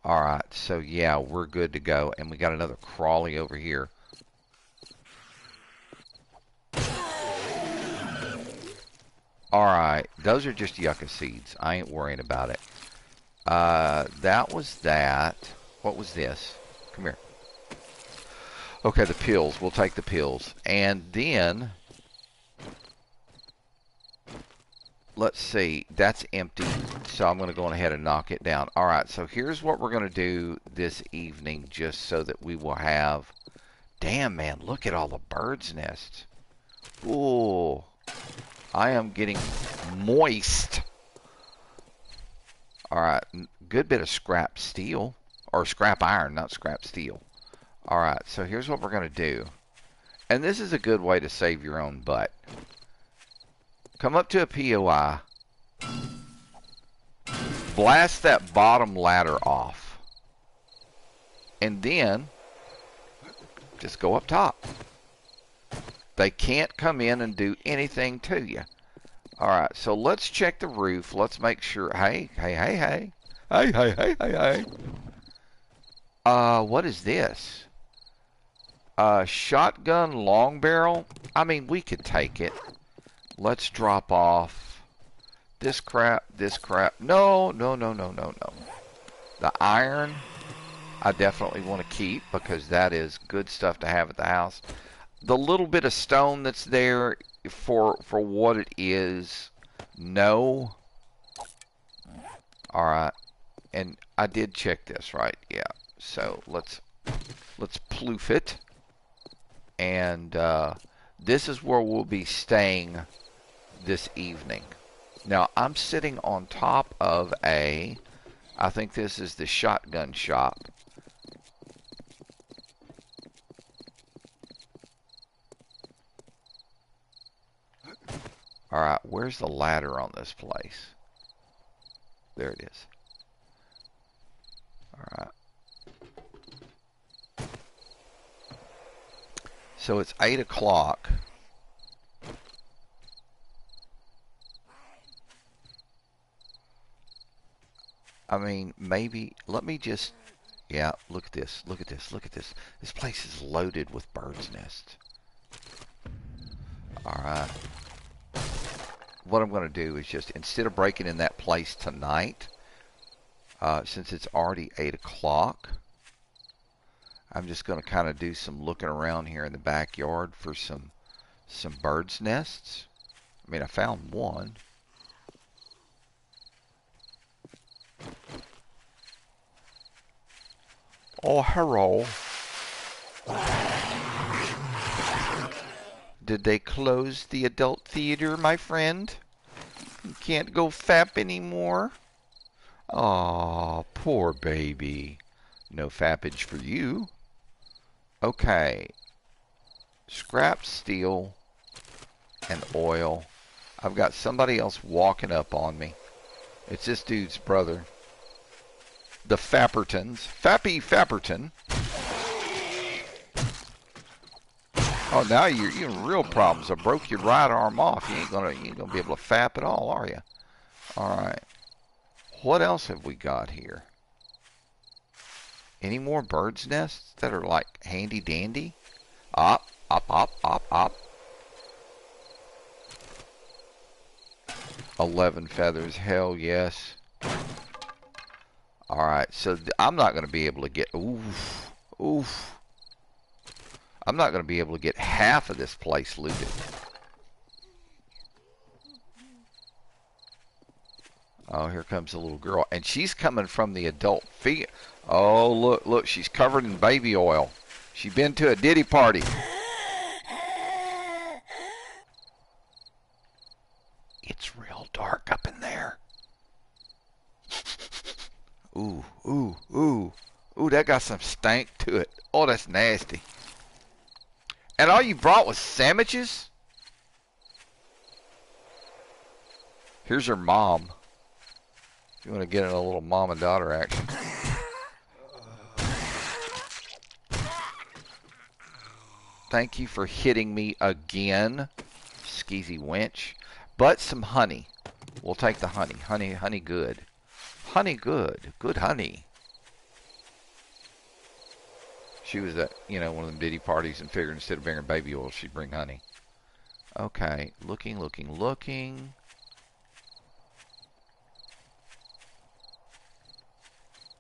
Alright, so yeah, we're good to go. And we got another crawly over here. Alright, those are just yucca seeds. I ain't worrying about it. That was that. What was this? Come here. Okay, the pills. We'll take the pills. And then, let's see. That's empty. So I'm going to go ahead and knock it down. Alright, so here's what we're going to do this evening, just so that we will have... Damn, man, look at all the birds' nests. Ooh. I am getting moist. Alright, good bit of scrap steel. Or scrap iron, not scrap steel. Alright, so here's what we're going to do. And this is a good way to save your own butt. Come up to a POI. Blast that bottom ladder off. And then, just go up top. They can't come in and do anything to you. Alright, so let's check the roof. Let's make sure. Hey, hey, hey, hey. Hey, hey, hey, hey, hey. What is this? Shotgun long barrel? I mean, we could take it. Let's drop off this crap, this crap. No, no, no, no, no, no. The iron, I definitely want to keep, because that is good stuff to have at the house. The little bit of stone that's there, for what it is, no. Alright. And I did check this, right? Yeah. So let's ploof it. And this is where we'll be staying this evening. Now, I'm sitting on top of I think this is the shotgun shop. Alright, where's the ladder on this place? There it is. Alright. So it's 8 o'clock. I mean, maybe, let me just, yeah, look at this, look at this, look at this. This place is loaded with birds' nests. Alright. What I'm going to do is just, instead of breaking in that place tonight, since it's already 8 o'clock, I'm just going to kind of do some looking around here in the backyard for some birds' nests. I mean, I found one. Oh, hello. Did they close the adult theater, my friend? You can't go fap anymore? Aw, poor baby. No fappage for you. Okay. Scrap steel and oil. I've got somebody else walking up on me. It's this dude's brother. The Fappertons. Fappy Fapperton. Oh, now you're in real problems. I broke your right arm off. You ain't gonna be able to fap at all, are you? All right. What else have we got here? Any more bird's nests that are like handy dandy? Op, op, op, op, op. 11 feathers, hell yes. Alright, so I'm not going to be able to get, oof, oof. I'm not going to be able to get half of this place looted. Oh, here comes a little girl. And she's coming from the adult feed. Oh, look, look, she's covered in baby oil. She's been to a Diddy party. It's real dark up in there. Ooh, ooh, ooh. Ooh, that got some stank to it. Oh, that's nasty. And all you brought was sandwiches? Here's her mom. If you want to get in a little mom and daughter action. Thank you for hitting me again, skeezy wench. But some honey. We'll take the honey. Honey, honey good. Honey good. Good honey. She was at, you know, one of them Diddy parties and figured instead of bringing baby oil, she'd bring honey. Okay, looking, looking, looking.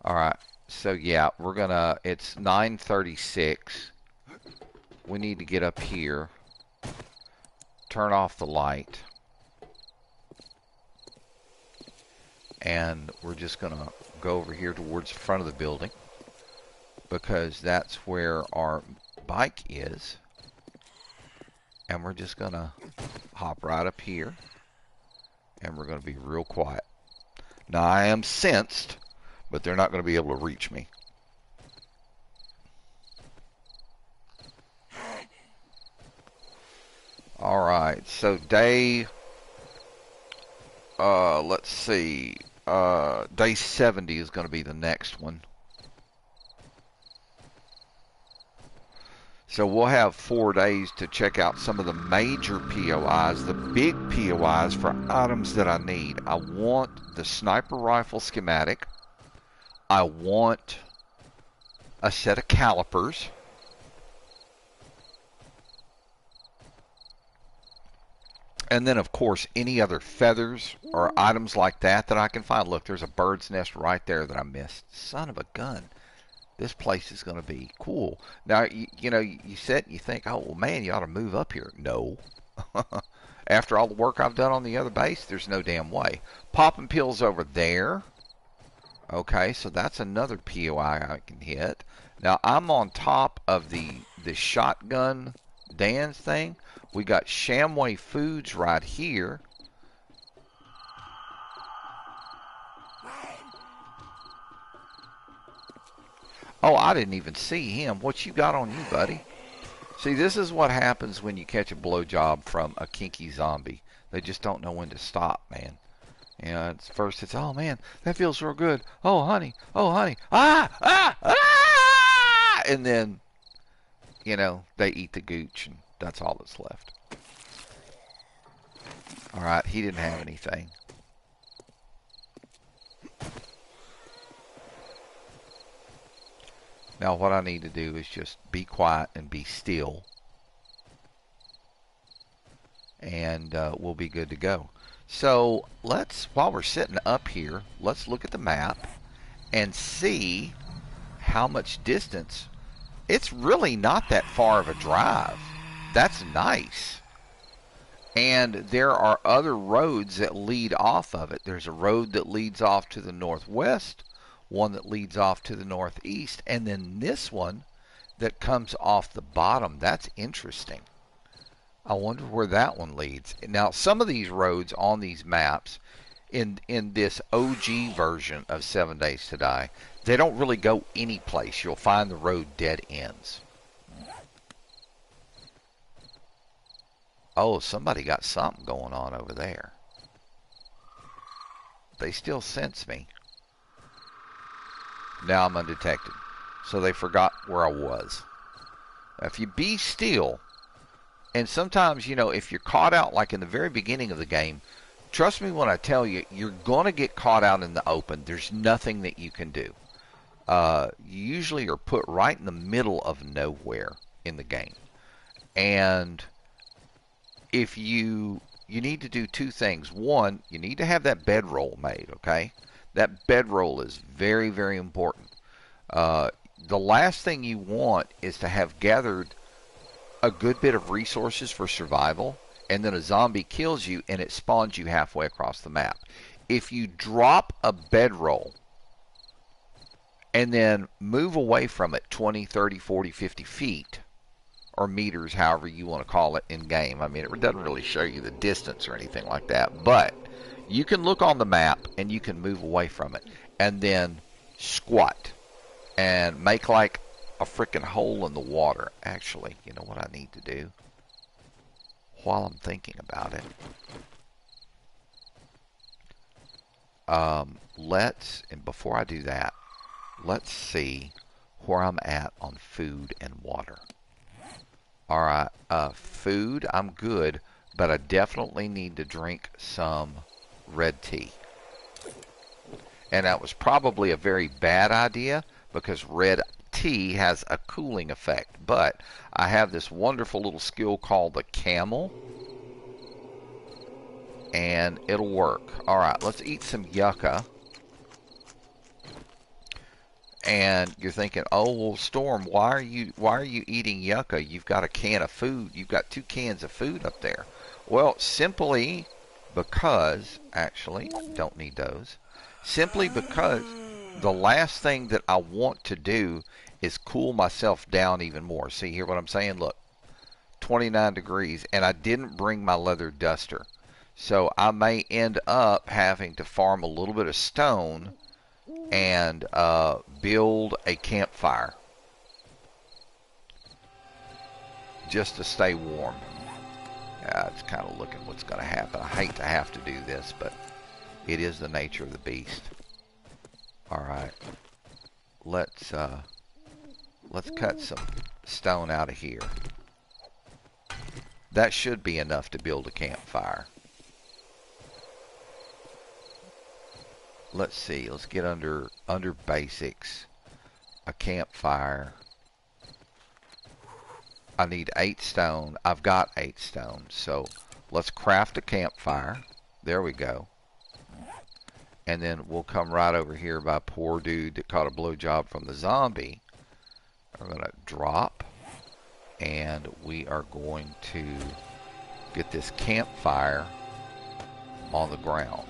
Alright, so yeah, we're gonna, it's 9:36. We need to get up here. Turn off the light. And we're just gonna go over here towards the front of the building, because that's where our bike is. And we're just gonna hop right up here, and we're gonna be real quiet. Now I am sensed, but they're not gonna be able to reach me. Alright, so day, let's see, day 70 is gonna be the next one. So we'll have 4 days to check out some of the major POIs, the big POIs for items that I need. I want the sniper rifle schematic. I want a set of calipers. And then, of course, any other feathers or items like that that I can find. Look, there's a bird's nest right there that I missed. Son of a gun. This place is going to be cool. Now, you know, you sit and you think, oh, well, man, you ought to move up here. No. After all the work I've done on the other base, there's no damn way. Popping pills over there. Okay, so that's another POI I can hit. Now, I'm on top of the shotgun Dan's thing. We got Shamway Foods right here. Oh, I didn't even see him. What you got on you, buddy? See, this is what happens when you catch a blowjob from a kinky zombie. They just don't know when to stop, man. You know, first it's, oh, man, that feels real good. Oh, honey. Oh, honey. Ah! Ah! Ah! And then, you know, they eat the gooch, and that's all that's left. All right, he didn't have anything. Now what I need to do is just be quiet and be still. And we'll be good to go. So let's, while we're sitting up here, let's look at the map and see how much distance. It's really not that far of a drive. That's nice. And there are other roads that lead off of it. There's a road that leads off to the northwest, one that leads off to the northeast, and then this one that comes off the bottom. That's interesting. I wonder where that one leads. Now, some of these roads on these maps, in this OG version of 7 Days to Die, they don't really go any place. You'll find the road dead ends. Oh, somebody got something going on over there. They still sense me. Now I'm undetected. So they forgot where I was. If you be still, and sometimes, you know, if you're caught out, like in the very beginning of the game, trust me when I tell you, you're going to get caught out in the open. There's nothing that you can do. You usually are put right in the middle of nowhere in the game. And if you need to do two things. One, you need to have that bedroll made, okay? That bedroll is very, very important. The last thing you want is to have gathered a good bit of resources for survival, and then a zombie kills you and it spawns you halfway across the map. If you drop a bedroll and then move away from it 20, 30, 40, 50 feet, or meters, however you want to call it in game. I mean, it doesn't really show you the distance or anything like that, but you can look on the map and you can move away from it and then squat and make like a freaking hole in the water. Actually, you know what I need to do while I'm thinking about it? And before I do that, let's see where I'm at on food and water. Alright, food, I'm good, but I definitely need to drink some red tea. And that was probably a very bad idea because red tea has a cooling effect. But I have this wonderful little skill called the camel, and it'll work. Alright, let's eat some yucca. And you're thinking, oh well, Storm, why are you eating yucca? You've got a can of food. You've got 2 cans of food up there. Well, simply because, actually, don't need those. Simply because the last thing that I want to do is cool myself down even more. See here what I'm saying? Look, 29 degrees, and I didn't bring my leather duster. So I may end up having to farm a little bit of stone and build a campfire just to stay warm. It's kind of looking what's going to happen. I hate to have to do this, but it is the nature of the beast. All right, let's cut some stone out of here. That should be enough to build a campfire. Let's see. Let's get under basics. A campfire. I need 8 stone. I've got 8 stone. So let's craft a campfire. There we go. And then we'll come right over here by poor dude that caught a blowjob from the zombie. We're going to drop. And we are going to get this campfire on the ground.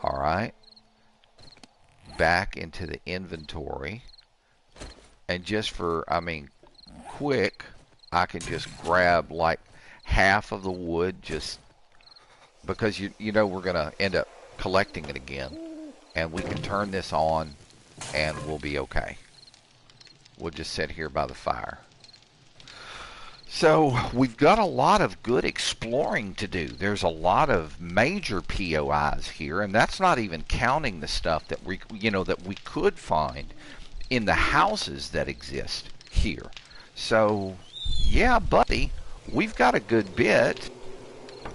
Alright, back into the inventory, and just for, quick, I can just grab like half of the wood, just because you know we're going to end up collecting it again, and we can turn this on and we'll be okay. We'll just sit here by the fire. So we've got a lot of good exploring to do. There's a lot of major POIs here, and that's not even counting the stuff that we could find in the houses that exist here. So yeah, buddy, we've got a good bit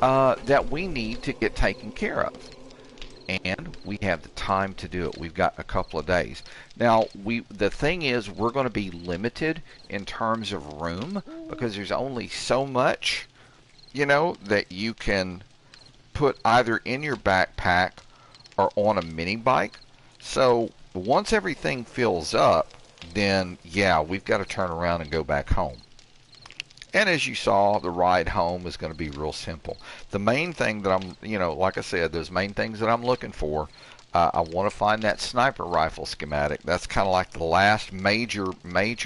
that we need to get taken care of. And we have the time to do it. We've got a couple of days. Now, the thing is, we're going to be limited in terms of room because there's only so much, that you can put either in your backpack or on a mini bike. So once everything fills up, then yeah, we've got to turn around and go back home. And as you saw, the ride home is going to be real simple. The main thing that I'm, like I said, those main things that I'm looking for, I want to find that sniper rifle schematic. That's kind of like the last major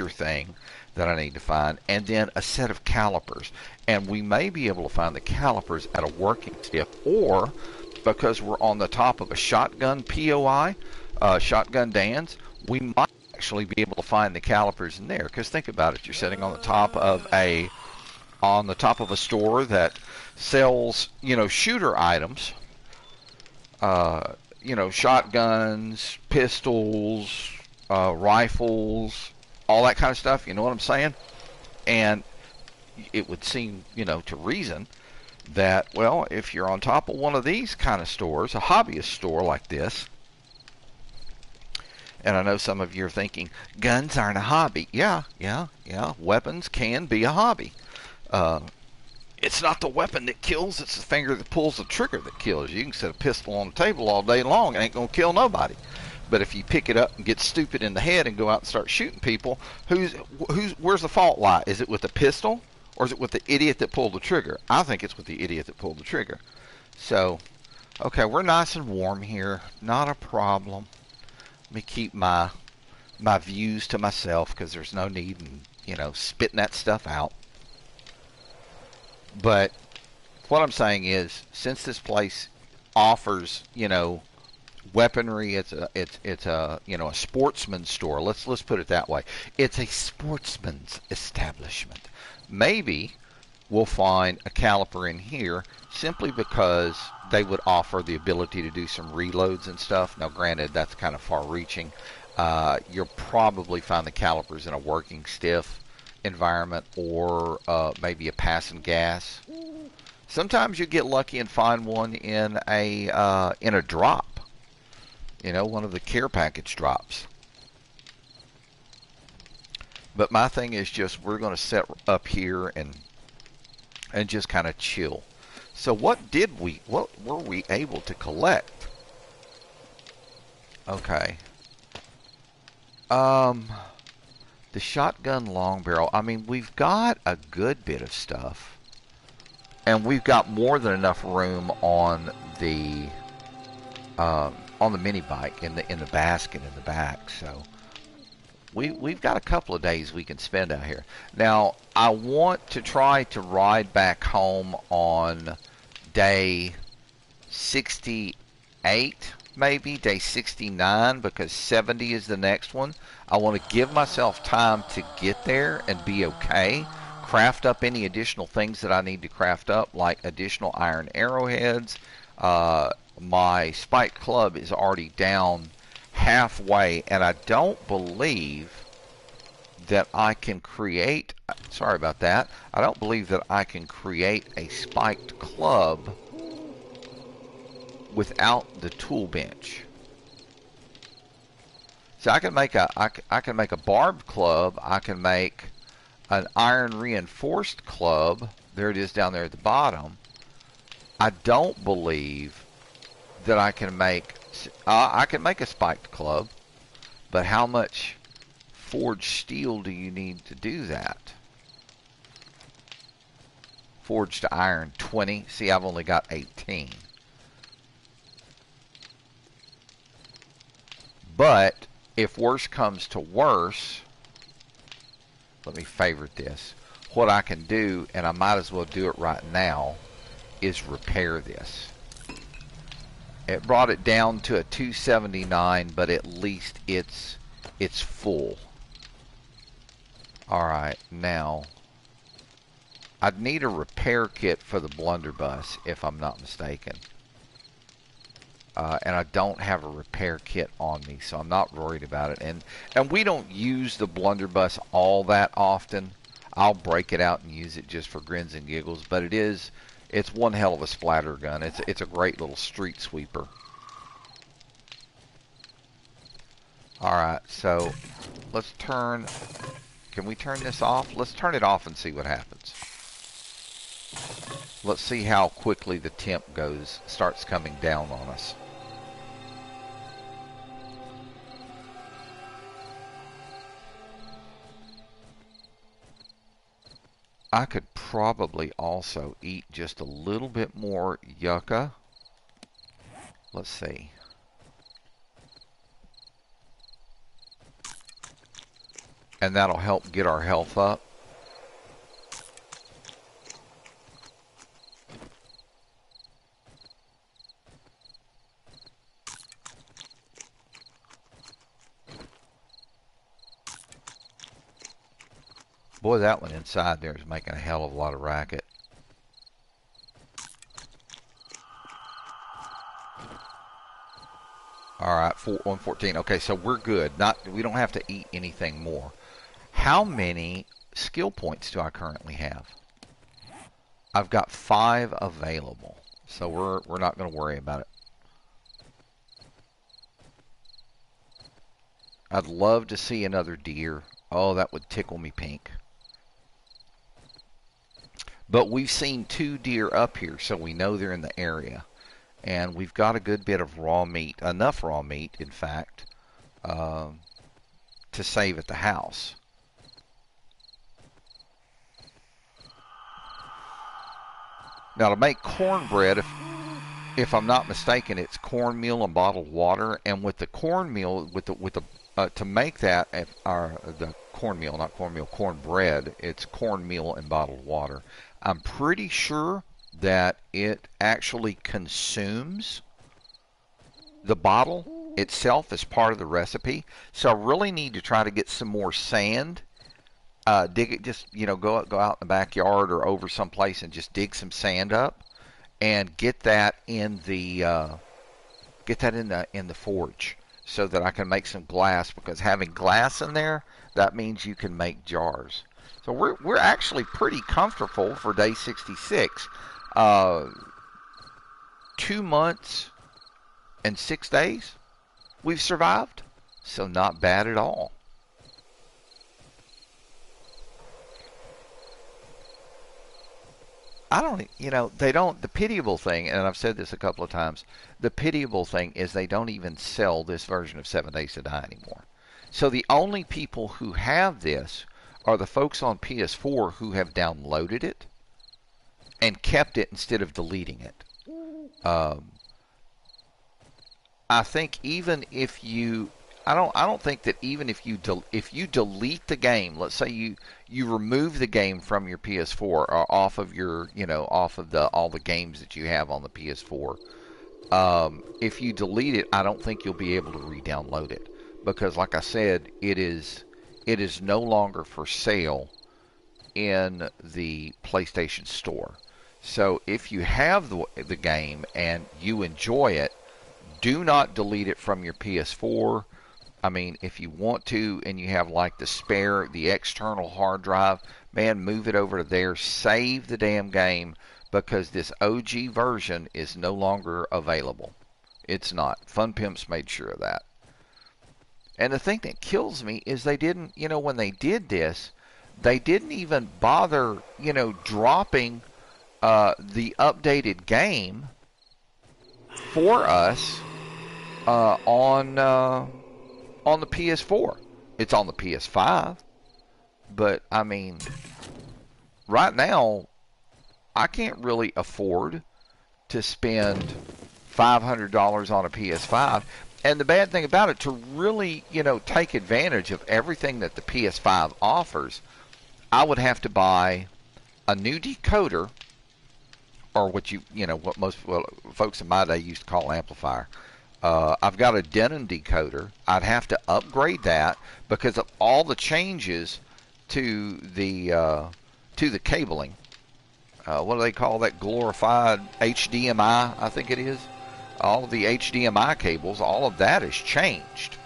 thing that I need to find. And then a set of calipers. And we may be able to find the calipers at a working stiff, or because we're on the top of a shotgun POI, shotgun Dan's, we might actually be able to find the calipers in there. Because think about it, you're sitting on the top of a store that sells shooter items, shotguns, pistols, rifles, all that kind of stuff. You know what I'm saying? And it would seem to reason that, well, if you're on top of one of these kind of stores, a hobbyist store like this, and I know some of you are thinking, guns aren't a hobby. Yeah. Weapons can be a hobby. Uh, it's not the weapon that kills, it's the finger that pulls the trigger that kills. You can set a pistol on the table all day long, it ain't going to kill nobody. But if you pick it up and get stupid in the head and go out and start shooting people, where's the fault lie? Is it with the pistol or is it with the idiot that pulled the trigger? I think it's with the idiot that pulled the trigger. So, okay, we're nice and warm here. Not a problem. Let me keep my views to myself because there's no need in, spitting that stuff out. But what I'm saying is, since this place offers, weaponry, it's a a sportsman's store. Let's put it that way. It's a sportsman's establishment. Maybe we'll find a caliper in here simply because they would offer the ability to do some reloads and stuff. Now, granted, that's kind of far-reaching. You'll probably find the calipers in a working stiff environment or maybe a passing gas. Sometimes you get lucky and find one in a drop. One of the care package drops. But my thing is just we're going to set up here and just kind of chill. So what were we able to collect? Okay. The shotgun long barrel. I mean, we've got a good bit of stuff. And we've got more than enough room on the mini bike in the basket in the back. So we've got a couple of days we can spend out here. Now, I want to try to ride back home on day 68, maybe day 69, because 70 is the next one. I want to give myself time to get there and be okay. Craft up any additional things that I need to craft up, like additional iron arrowheads. My spike club is already down halfway, and I don't believe that I can create, sorry about that, I don't believe that I can create a spiked club without the tool bench. So I can make a barbed club, I can make an iron reinforced club. There it is down there at the bottom. I don't believe that I can make a spiked club, but how much forged steel do you need to do that? Forged iron 20. See, I've only got 18. But if worse comes to worse, let me favorite this. What I can do, and I might as well do it right now, is repair this. It brought it down to a 279, but at least it's full. Alright, now I'd need a repair kit for the blunderbuss, if I'm not mistaken. And I don't have a repair kit on me, so I'm not worried about it. And we don't use the blunderbuss all that often. I'll break it out and use it just for grins and giggles, but it's one hell of a splatter gun. It's a great little street sweeper. Alright, so let's turn... Can we turn this off? Let's turn it off and see what happens. Let's see how quickly the temp starts coming down on us. I could probably also eat just a little bit more yucca. Let's see. And that'll help get our health up. Boy, that one inside there is making a hell of a lot of racket. Alright, 114. Okay, so we're good. We don't have to eat anything more. How many skill points do I currently have? I've got 5 available, so we're not going to worry about it. I'd love to see another deer. Oh, that would tickle me pink. But we've seen 2 deer up here, so we know they're in the area. And we've got a good bit of raw meat, enough raw meat, in fact, to save at the house. Now, to make cornbread, if I'm not mistaken, it's cornmeal and bottled water. And with the cornmeal, to make that, the cornmeal, not cornmeal, cornbread, it's cornmeal and bottled water. I'm pretty sure that it actually consumes the bottle itself as part of the recipe. So I really need to try to get some more sand. Dig it, just go out in the backyard or over someplace and just dig some sand up and get that in the forge so that I can make some glass, because having glass in there, that means you can make jars. So we're actually pretty comfortable for day 66. 2 months and 6 days we've survived, so not bad at all. The pitiable thing, and I've said this a couple of times, the pitiable thing is they don't even sell this version of 7 Days to Die anymore. So the only people who have this are the folks on PS4 who have downloaded it and kept it instead of deleting it. I think even if you, I don't think that even if you delete the game, let's say you remove the game from your PS4 or off of your off of all the games that you have on the PS4, if you delete it, I don't think you'll be able to re-download it, because like I said, it is no longer for sale in the PlayStation Store. So if you have the game and you enjoy it, do not delete it from your PS4. I mean, if you want to and you have like the external hard drive, man, move it over to there. Save the damn game, because this OG version is no longer available. It's not. Fun Pimps made sure of that. And the thing that kills me is they didn't, when they did this, they didn't even bother, dropping the updated game for us on the PS4. It's on the PS5, but I mean, right now, I can't really afford to spend $500 on a PS5. And the bad thing about it, to really, take advantage of everything that the PS5 offers, I would have to buy a new decoder, or what most folks in my day used to call amplifier. I've got a Denon decoder. I'd have to upgrade that because of all the changes to the cabling. What do they call that? Glorified HDMI, I think it is. All of the HDMI cables, all of that has changed.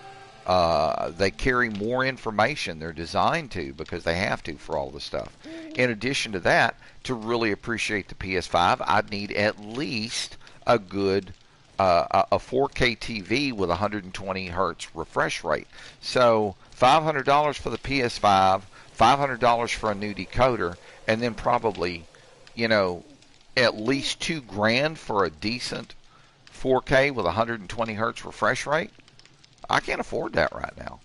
They carry more information. They're designed to, because they have to, for all the stuff. In addition to that, to really appreciate the PS5, I'd need at least a good a 4K TV with 120 hertz refresh rate. So $500 for the PS5, $500 for a new decoder, and then probably, at least $2,000 for a decent 4K with 120 hertz refresh rate. I can't afford that right now.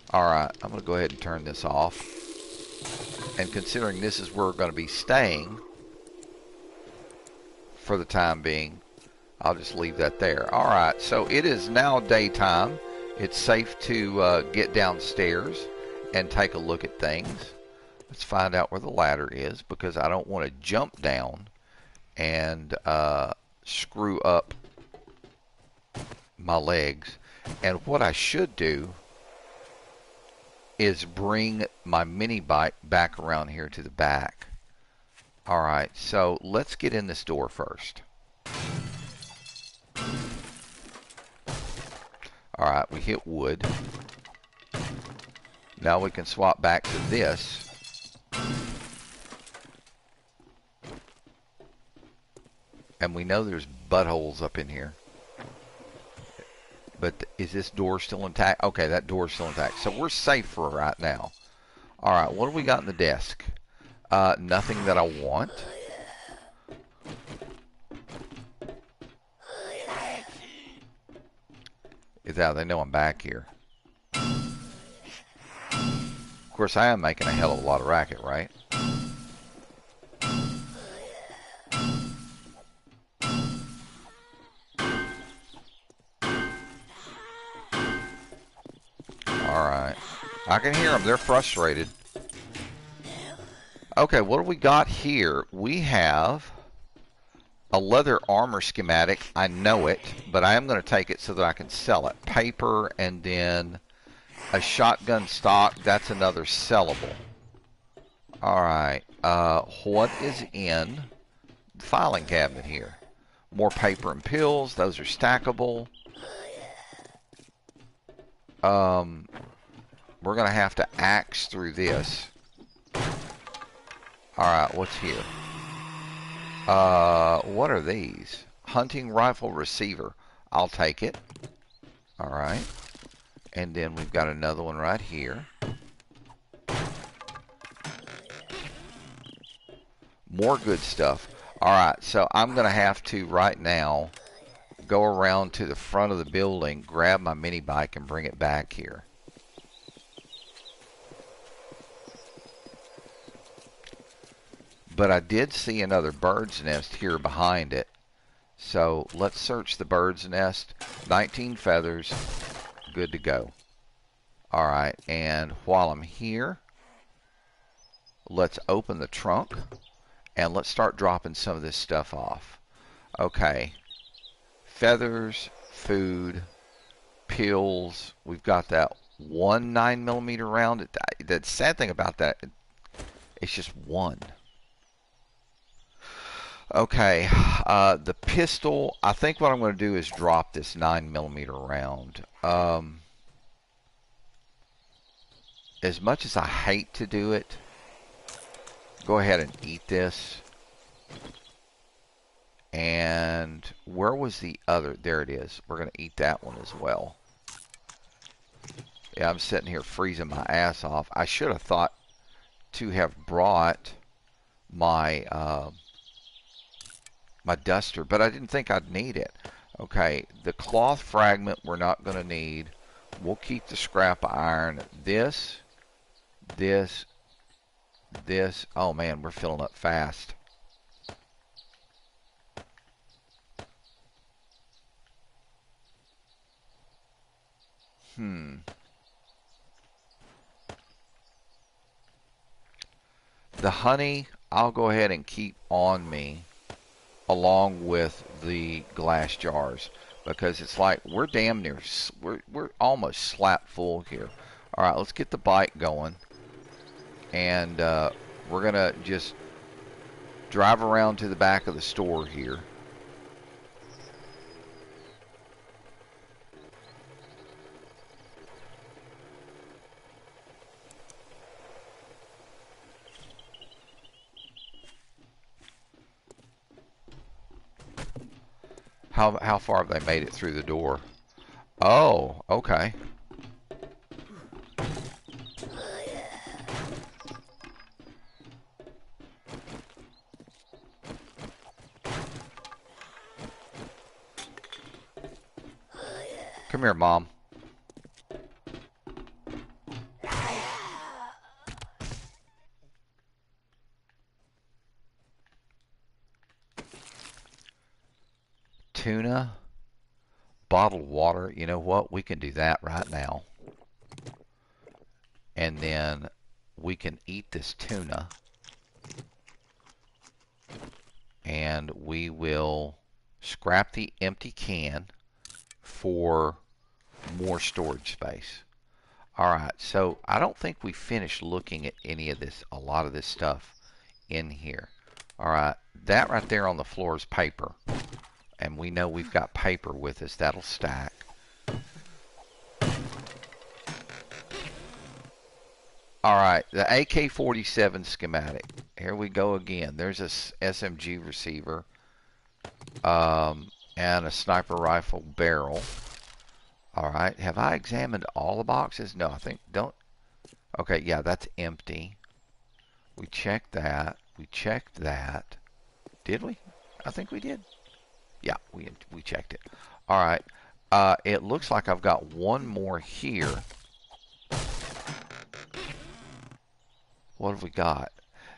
All right, I'm going to go ahead and turn this off. And considering this is where we're going to be staying for the time being, I'll just leave that there. All right, so it is now daytime. It's safe to get downstairs and take a look at things. Let's find out where the ladder is, because I don't want to jump down and screw up my legs. And what I should do is bring my mini bike back around here to the back. Alright, so let's get in this door first. Alright, we hit wood. Now we can swap back to this. And we know there's buttholes up in here. But is this door still intact? Okay, that door's still intact. So we're safe for right now. All right, what do we got in the desk? Nothing that I want. Is that they know I'm back here. Of course, I am making a hell of a lot of racket, right? Alright. I can hear them. They're frustrated. Okay, what do we got here? We have a leather armor schematic. I know it, but I am going to take it so that I can sell it. Paper and then a shotgun stock. That's another sellable. Alright. What is in the filing cabinet here? More paper and pills. Those are stackable. We're going to have to axe through this. Alright, what's here? What are these? Hunting rifle receiver. I'll take it. Alright. And then we've got another one right here. More good stuff. Alright, so I'm going to have to, right now, go around to the front of the building, grab my mini bike, and bring it back here. But I did see another bird's nest here behind it. So let's search the bird's nest. 19 feathers. Good to go. Alright, and while I'm here, let's open the trunk. And let's start dropping some of this stuff off. Okay. Feathers, food, pills. We've got that one 9mm round. The sad thing about that, it's just one. Okay, the pistol, I think what I'm going to do is drop this 9mm round. As much as I hate to do it, go ahead and eat this. And where was the other? There it is. We're going to eat that one as well. Yeah, I'm sitting here freezing my ass off. I should have thought to have brought my my duster, but I didn't think I'd need it. Okay, the cloth fragment we're not going to need. We'll keep the scrap iron. This. Oh man, we're filling up fast. The honey, I'll go ahead and keep on me, along with the glass jars, because it's like we're damn near, we're almost slap full here. All right, let's get the bike going, and we're gonna just drive around to the back of the store here. How far have they made it through the door? Oh, okay. Come here, Mom. Tuna, bottled water. You know what? We can do that right now. And then we can eat this tuna. And we will scrap the empty can for more storage space. Alright, so I don't think we finished looking at any of this, a lot of this stuff in here. Alright, that right there on the floor is paper. And we know we've got paper with us. That'll stack. All right, the AK-47 schematic. Here we go again. There's a SMG receiver, and a sniper rifle barrel. All right, have I examined all the boxes? No, I think don't. Okay, yeah, that's empty. We checked that. We checked that. Did we? I think we did. Yeah, we checked it. All right. It looks like I've got one more here. What have we got?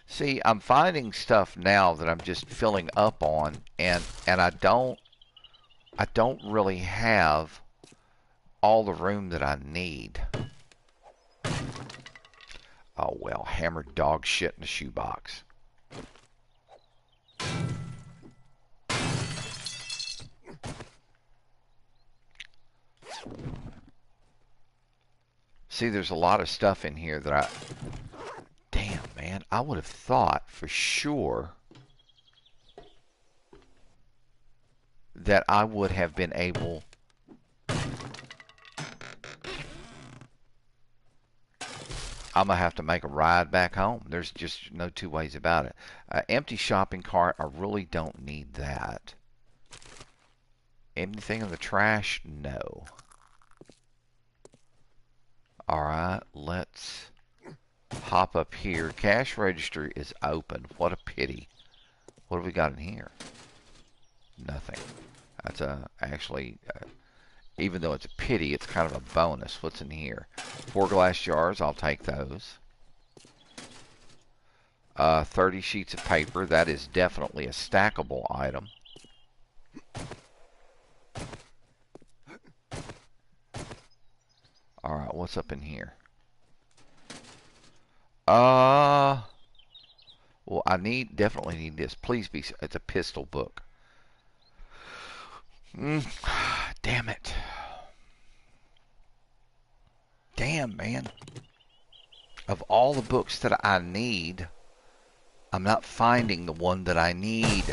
See, I'm finding stuff now that I'm just filling up on, and I don't really have all the room that I need. Oh well, hammered dog shit in a shoebox. See, there's a lot of stuff in here that I... Damn, man, I would have thought for sure that I would have been able... I'm going to have to make a ride back home. There's just no two ways about it. Empty shopping cart, I really don't need that. Anything in the trash? No. Alright, let's hop up here. Cash register is open. What a pity. What have we got in here? Nothing. That's actually... even though it's a pity, it's kind of a bonus. What's in here? 4 glass jars, I'll take those. 30 sheets of paper, that is definitely a stackable item. Alright, what's up in here? Well, definitely need this. Please be, it's a pistol book. Damn it. Damn, man. Of all the books that I need, I'm not finding the one that I need.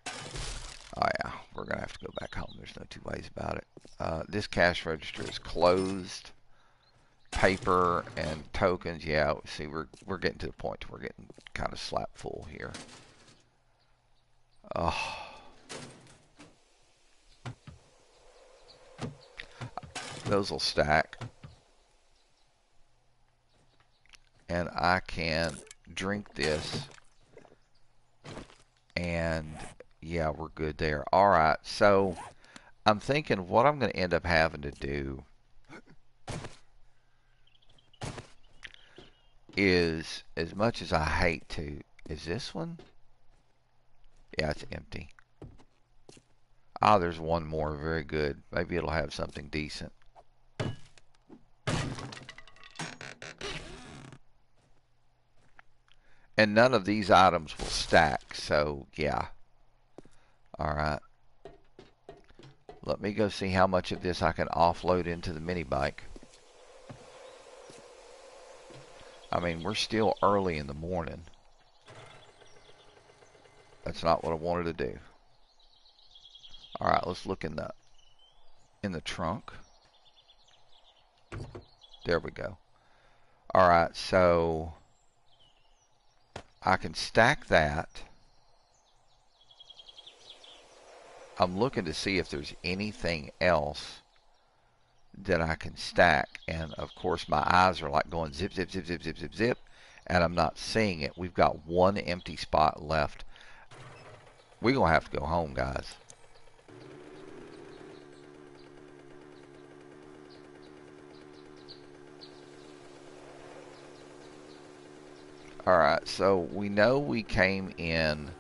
Oh yeah, we're going to have to go back home. There's no two ways about it. This cash register is closed. Paper and tokens, yeah, see, we're getting to the point where we're getting kind of slap full here. Oh. Those will stack. And I can drink this. And yeah, we're good there. Alright, so I'm thinking what I'm going to end up having to do is, as much as I hate to, is this one? Yeah, it's empty. Ah, there's one more. Very good. Maybe it'll have something decent. And none of these items will stack, so yeah. Alright. Let me go see how much of this I can offload into the mini bike. I mean, we're still early in the morning. That's not what I wanted to do. Alright, let's look in the trunk. There we go. Alright, so I can stack that. I'm looking to see if there's anything else that I can stack. And of course my eyes are like going zip, zip, zip, zip, zip, zip, zip. And I'm not seeing it. We've got one empty spot left. We're going to have to go home, guys. Alright, so we know we came in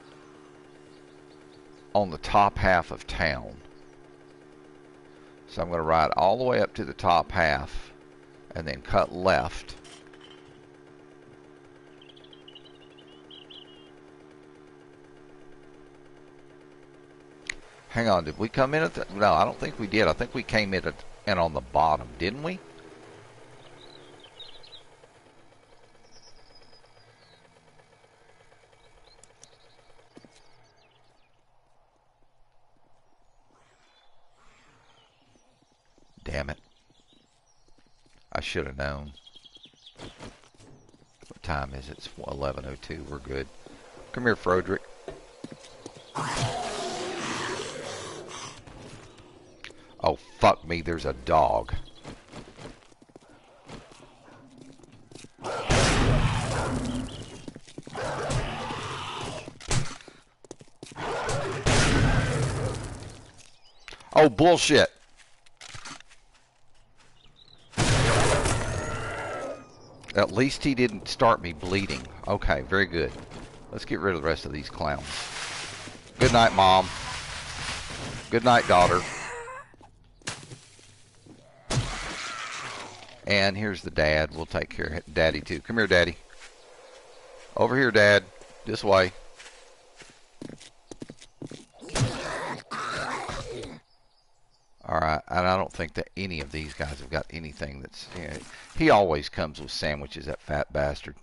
on the top half of town. So I'm going to ride all the way up to the top half and then cut left. Hang on, did we come in at the... No, I don't think we did. I think we came in on the bottom, didn't we? Damn it. should have known. What time is it? It's 11:02. We're good. Come here, Frederick. Oh, fuck me. There's a dog. Oh, bullshit. At least he didn't start me bleeding. Okay, very good. Let's get rid of the rest of these clowns. Good night, Mom. Good night, daughter. And here's the dad. We'll take care of Daddy, too. Come here, Daddy. Over here, Dad. This way. Alright, and I don't think that any of these guys have got anything that's... You know, he always comes with sandwiches, that fat bastard.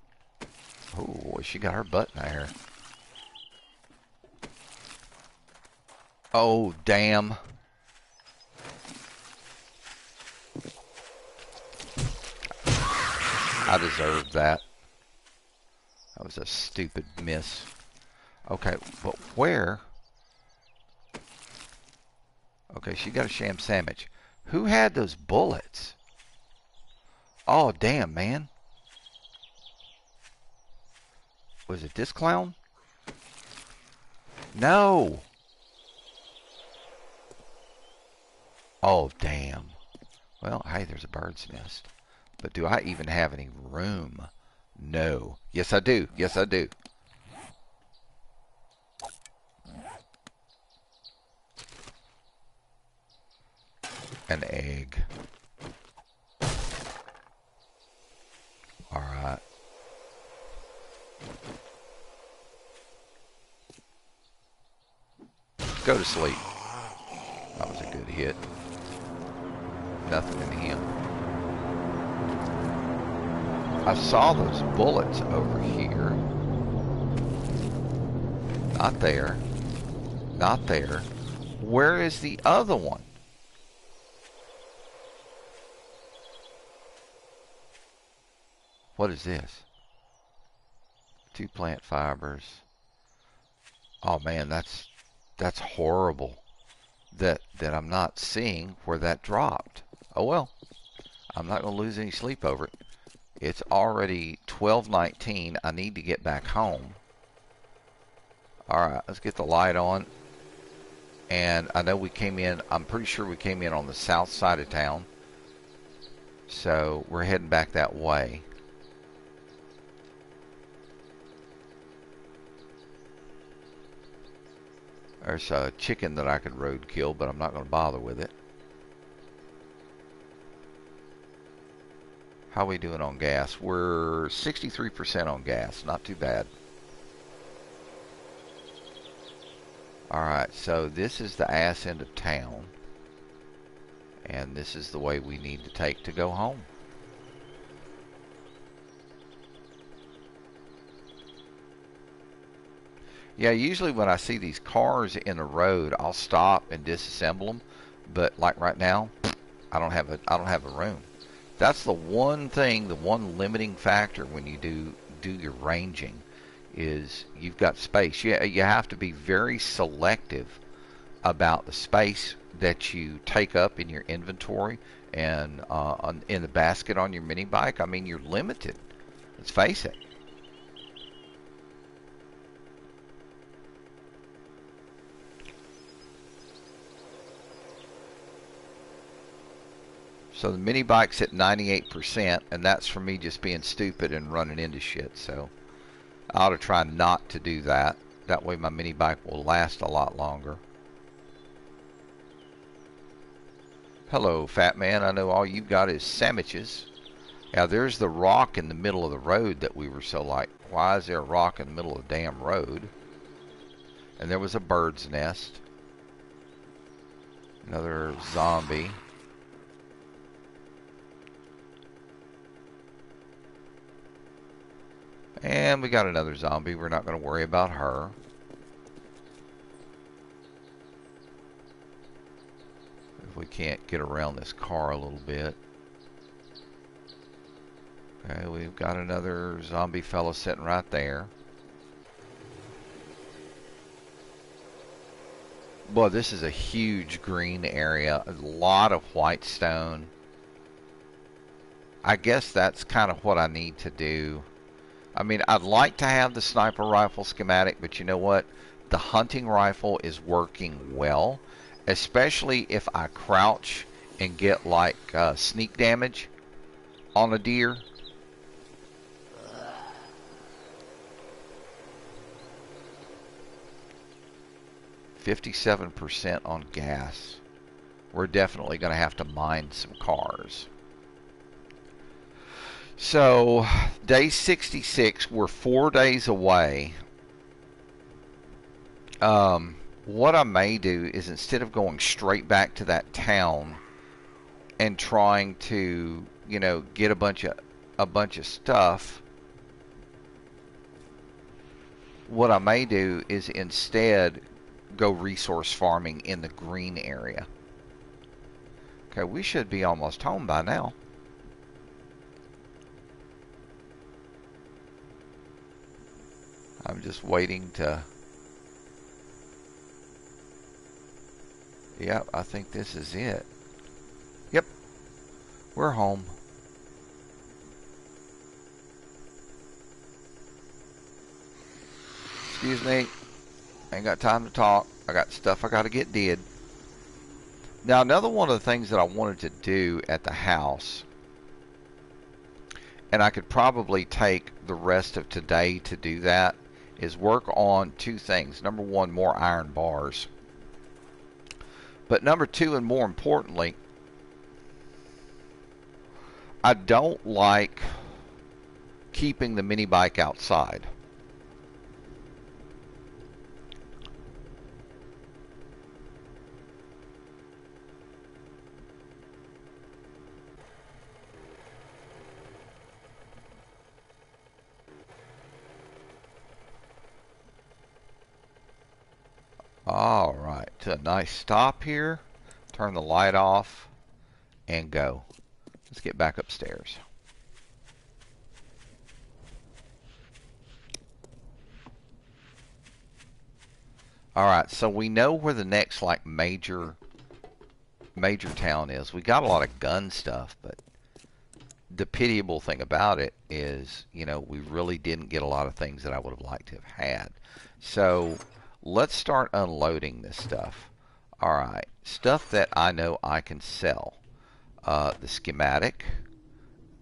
Oh, boy, she got her butt in there. Oh, damn. I deserved that. That was a stupid miss. Okay, but where... Okay, she got a sham sandwich. Who had those bullets? Oh, damn, man. Was it this clown? No. Oh, damn. Well, hey, there's a bird's nest. But do I even have any room? No. Yes, I do. Yes, I do. An egg. Alright. Go to sleep. That was a good hit. Nothing in him. I saw those bullets over here. Not there. Not there. Where is the other one? What is this? 2 plant fibers. Oh man, that's horrible. That I'm not seeing where that dropped. Oh well. I'm not going to lose any sleep over it. It's already 12:19. I need to get back home. Alright, let's get the light on. And I know we came in, I'm pretty sure we came in on the south side of town. So we're heading back that way. There's a chicken that I could roadkill, but I'm not going to bother with it. How are we doing on gas? We're 63% on gas. Not too bad. Alright, so this is the ass end of town. And this is the way we need to take to go home. Yeah, usually when I see these cars in the road, I'll stop and disassemble them. But like right now, I don't have a room. That's the one thing, the one limiting factor when you do your ranging, is you've got space. You have to be very selective about the space that you take up in your inventory and in the basket on your mini bike. I mean, you're limited. Let's face it. So the mini bike's at 98%, and that's for me just being stupid and running into shit. So I ought to try not to do that. That way my mini bike will last a lot longer. Hello, fat man. I know all you've got is sandwiches. Now there's the rock in the middle of the road that we were so like, why is there a rock in the middle of the damn road? And there was a bird's nest. Another zombie. And we got another zombie. We're not going to worry about her. If we can't get around this car a little bit. Okay, we've got another zombie fellow sitting right there. Boy, this is a huge green area. A lot of white stone. I guess that's kind of what I need to do. I mean, I'd like to have the sniper rifle schematic, but you know what? The hunting rifle is working well, especially if I crouch and get like sneak damage on a deer. $57% on gas. We're definitely going to have to mine some cars. So, day 66, we're 4 days away. What I may do is instead of going straight back to that town and trying to, you know, get a bunch of stuff, what I may do is instead go resource farming in the green area. Okay, we should be almost home by now. I'm just waiting to... Yep, I think this is it. Yep, we're home. Excuse me. Ain't got time to talk. I got stuff I got to get did. Now, another one of the things that I wanted to do at the house, and I could probably take the rest of today to do that, is work on two things. Number one, more iron bars. But number two, and more importantly, I don't like keeping the mini bike outside. All right, to a nice stop here. Turn the light off and go. Let's get back upstairs. All right, so we know where the next like major town is. We got a lot of gun stuff, but the pitiable thing about it is, you know, we really didn't get a lot of things that I would have liked to have had. So let's start unloading this stuff. All right, stuff that I know I can sell. The schematic,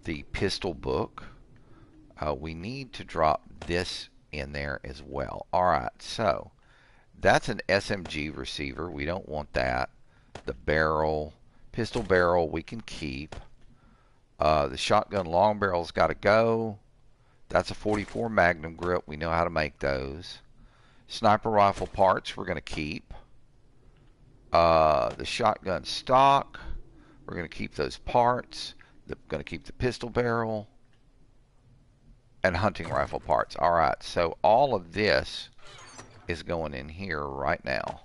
the pistol book. We need to drop this in there as well. All right, so that's an SMG receiver. We don't want that. The barrel, pistol barrel, we can keep. The shotgun long barrel's got to go. That's a 44 Magnum grip. We know how to make those. Sniper rifle parts we're going to keep. The shotgun stock, we're going to keep those parts. We're going to keep the pistol barrel. And hunting rifle parts. All right, so all of this is going in here right now.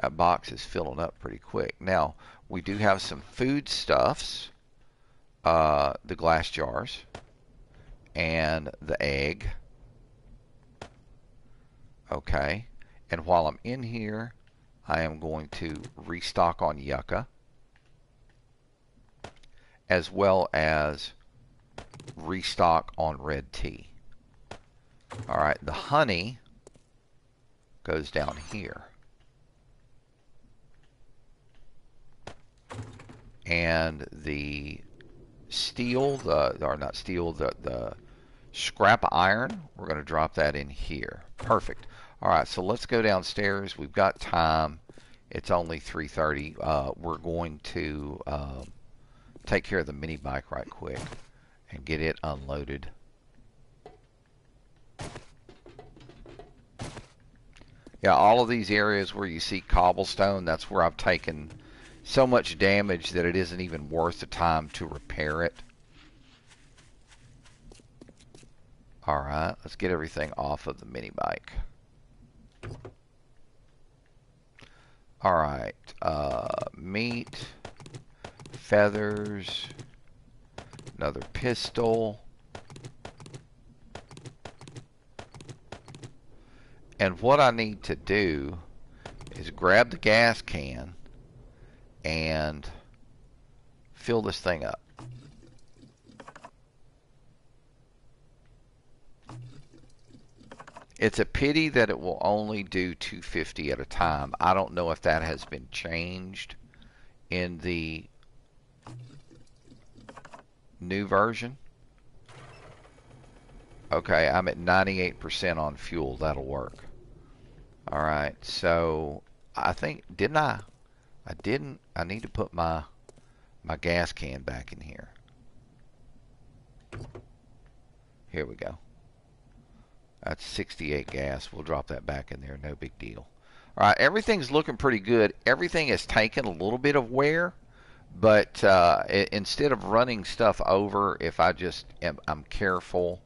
That box is filling up pretty quick. Now, we do have some foodstuffs, the glass jars, and the egg. Okay, and while I'm in here, I am going to restock on yucca, as well as restock on red tea. All right, the honey goes down here. And the steel, the scrap iron, we're going to drop that in here. Perfect. All right, so let's go downstairs. We've got time. It's only 3:30. We're going to take care of the mini bike right quick and get it unloaded. Yeah, all of these areas where you see cobblestone, that's where I've taken so much damage that it isn't even worth the time to repair it. Alright, let's get everything off of the mini bike. All right. Meat, feathers, another pistol. And what I need to do is grab the gas can and fill this thing up. It's a pity that it will only do 250 at a time. I don't know if that has been changed in the new version. Okay, I'm at 98% on fuel. That'll work. All right, so I think, didn't I? I didn't. I need to put my gas can back in here. Here we go. That's 68 gas. We'll drop that back in there. No big deal. All right, everything's looking pretty good. Everything has taken a little bit of wear, but instead of running stuff over, if I just I'm careful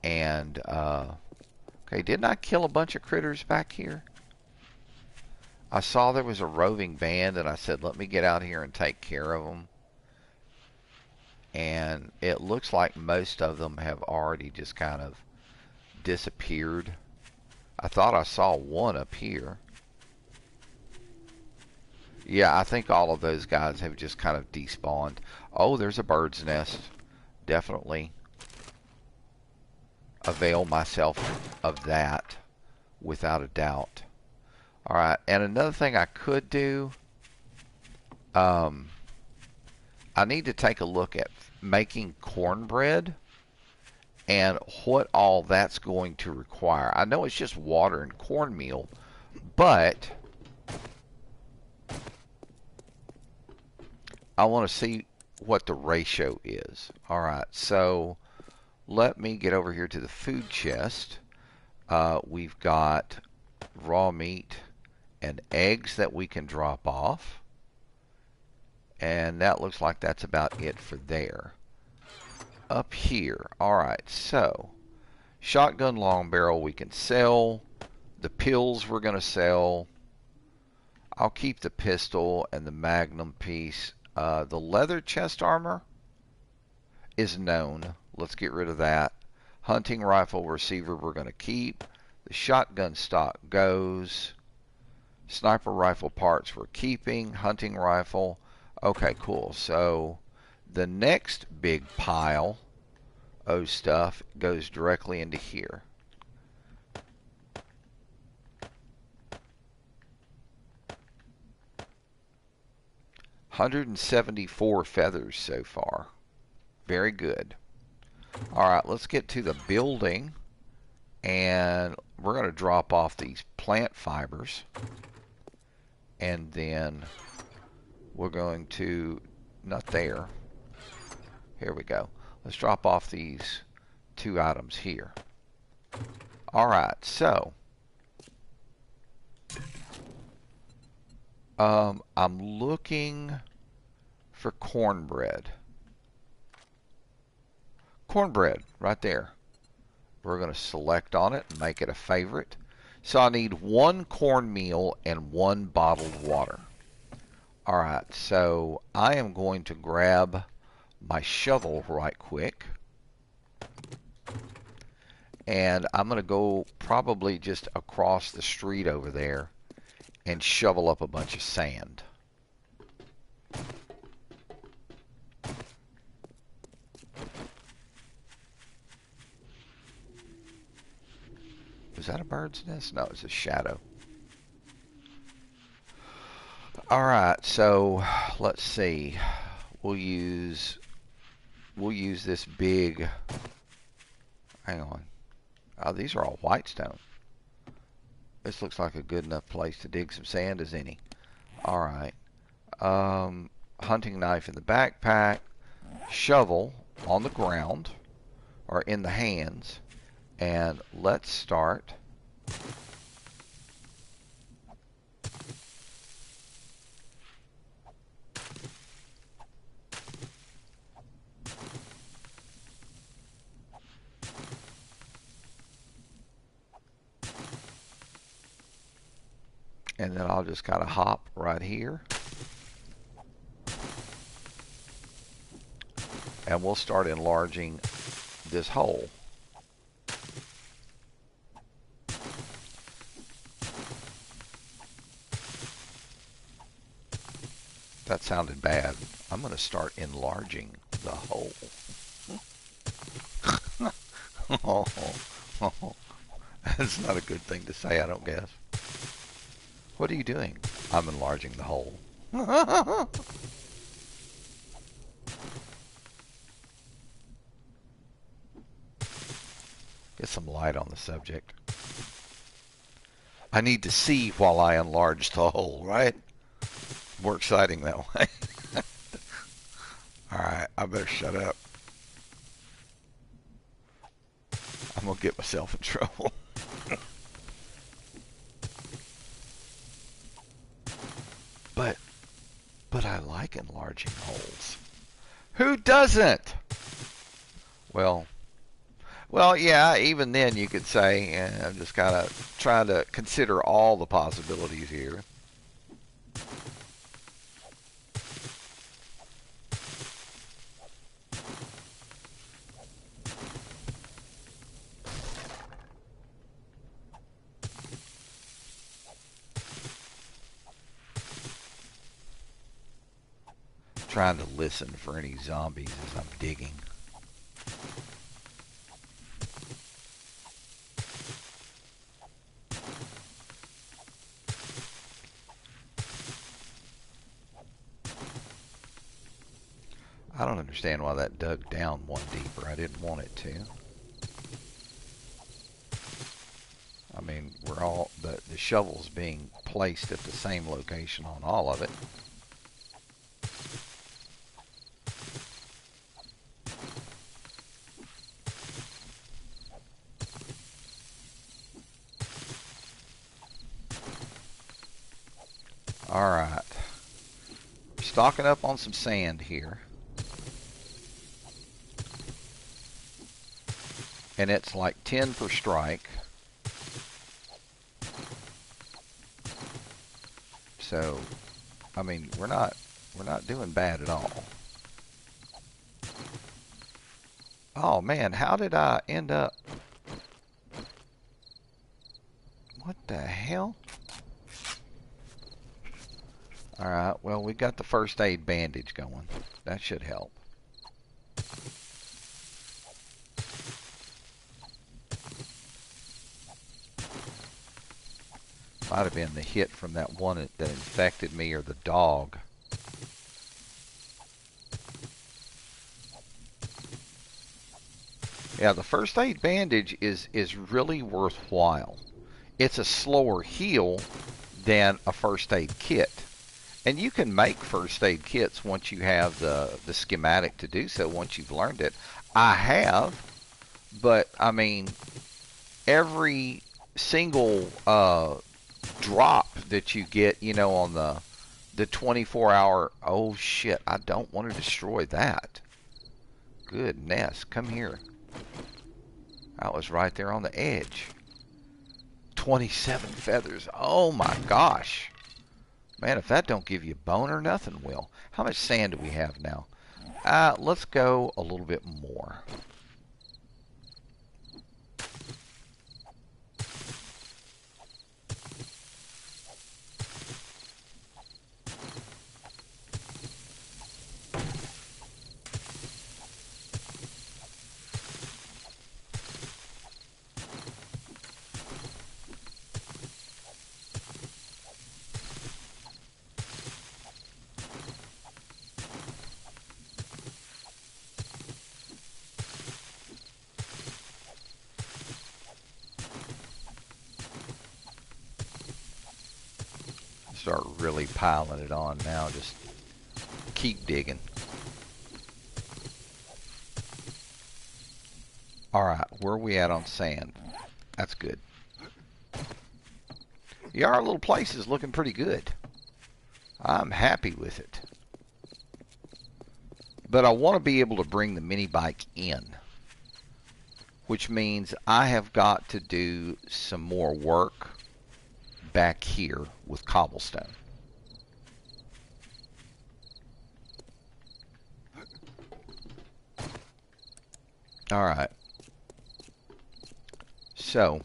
and okay, didn't I kill a bunch of critters back here? I saw there was a roving band, and I said, let me get out here and take care of them. And it looks like most of them have already just kind of disappeared. I thought I saw one up here. Yeah, I think all of those guys have just kind of despawned. Oh, there's a bird's nest. Definitely avail myself of that without a doubt. All right, and another thing I could do, I need to take a look at making cornbread and what all that's going to require. I know it's just water and cornmeal, but I want to see what the ratio is. All right, so let me get over here to the food chest. We've got raw meat and eggs that we can drop off. And that looks like that's about it for there. Up here, alright, so shotgun long barrel we can sell. The pills we're going to sell. I'll keep the pistol and the magnum piece. The leather chest armor is known. Let's get rid of that. Hunting rifle receiver we're going to keep. The shotgun stock goes. Sniper rifle parts we're keeping. Hunting rifle. Okay, cool. So the next big pile of stuff goes directly into here. $174 feathers so far. Very good. Alright, let's get to the building. And we're going to drop off these plant fibers. And then we're going to, not there. Here we go. Let's drop off these 2 items here. Alright, so I'm looking for cornbread. Cornbread, right there. We're going to select on it and make it a favorite. So I need 1 cornmeal and 1 bottled water. Alright, so I am going to grab my shovel right quick. And I'm going to go probably just across the street over there and shovel up a bunch of sand. Was that a bird's nest? No, it's a shadow. Alright, so let's see. We'll use this big, hang on. Oh, these are all white stone. This looks like a good enough place to dig some sand as any. Alright. Hunting knife in the backpack. Shovel on the ground. Or in the hands. And let's start. And then I'll just kind of hop right here. And we'll start enlarging this hole. That sounded bad. I'm going to start enlarging the hole. Oh, that's not a good thing to say, I don't guess. What are you doing? I'm enlarging the hole. Get some light on the subject. I need to see while I enlarge the hole, right? More exciting that way. Alright, I better shut up. I'm going to get myself in trouble. But I like enlarging holes. Who doesn't? Well, yeah, even then you could say, I'm just kind of trying to consider all the possibilities here. Trying to listen for any zombies as I'm digging. I don't understand why that dug down one deeper. I didn't want it to. I mean, we're all, the shovel's being placed at the same location on all of it. Alright. Stocking up on some sand here. And it's like 10 per strike. So, I mean, we're not doing bad at all. Oh man, how did I end up? What the hell? Alright, well, we got the first aid bandage going. That should help. Might have been the hit from that one that infected me, or the dog. Yeah, the first aid bandage is really worthwhile. It's a slower heal than a first aid kit. And you can make first aid kits once you have the schematic to do so, once you've learned it. I have, but I mean, every single drop that you get, you know, on the 24-hour, oh shit, I don't want to destroy that. Goodness, come here. I was right there on the edge. 27 feathers. Oh my gosh. Man, if that don't give you a boner, nothing will. How much sand do we have now? Let's go a little bit more. Start really piling it on now. Just keep digging. Alright, where are we at on sand? That's good. Yeah, our little place is looking pretty good. I'm happy with it. But I want to be able to bring the mini bike in, which means I have got to do some more work back here with cobblestone. All right. So,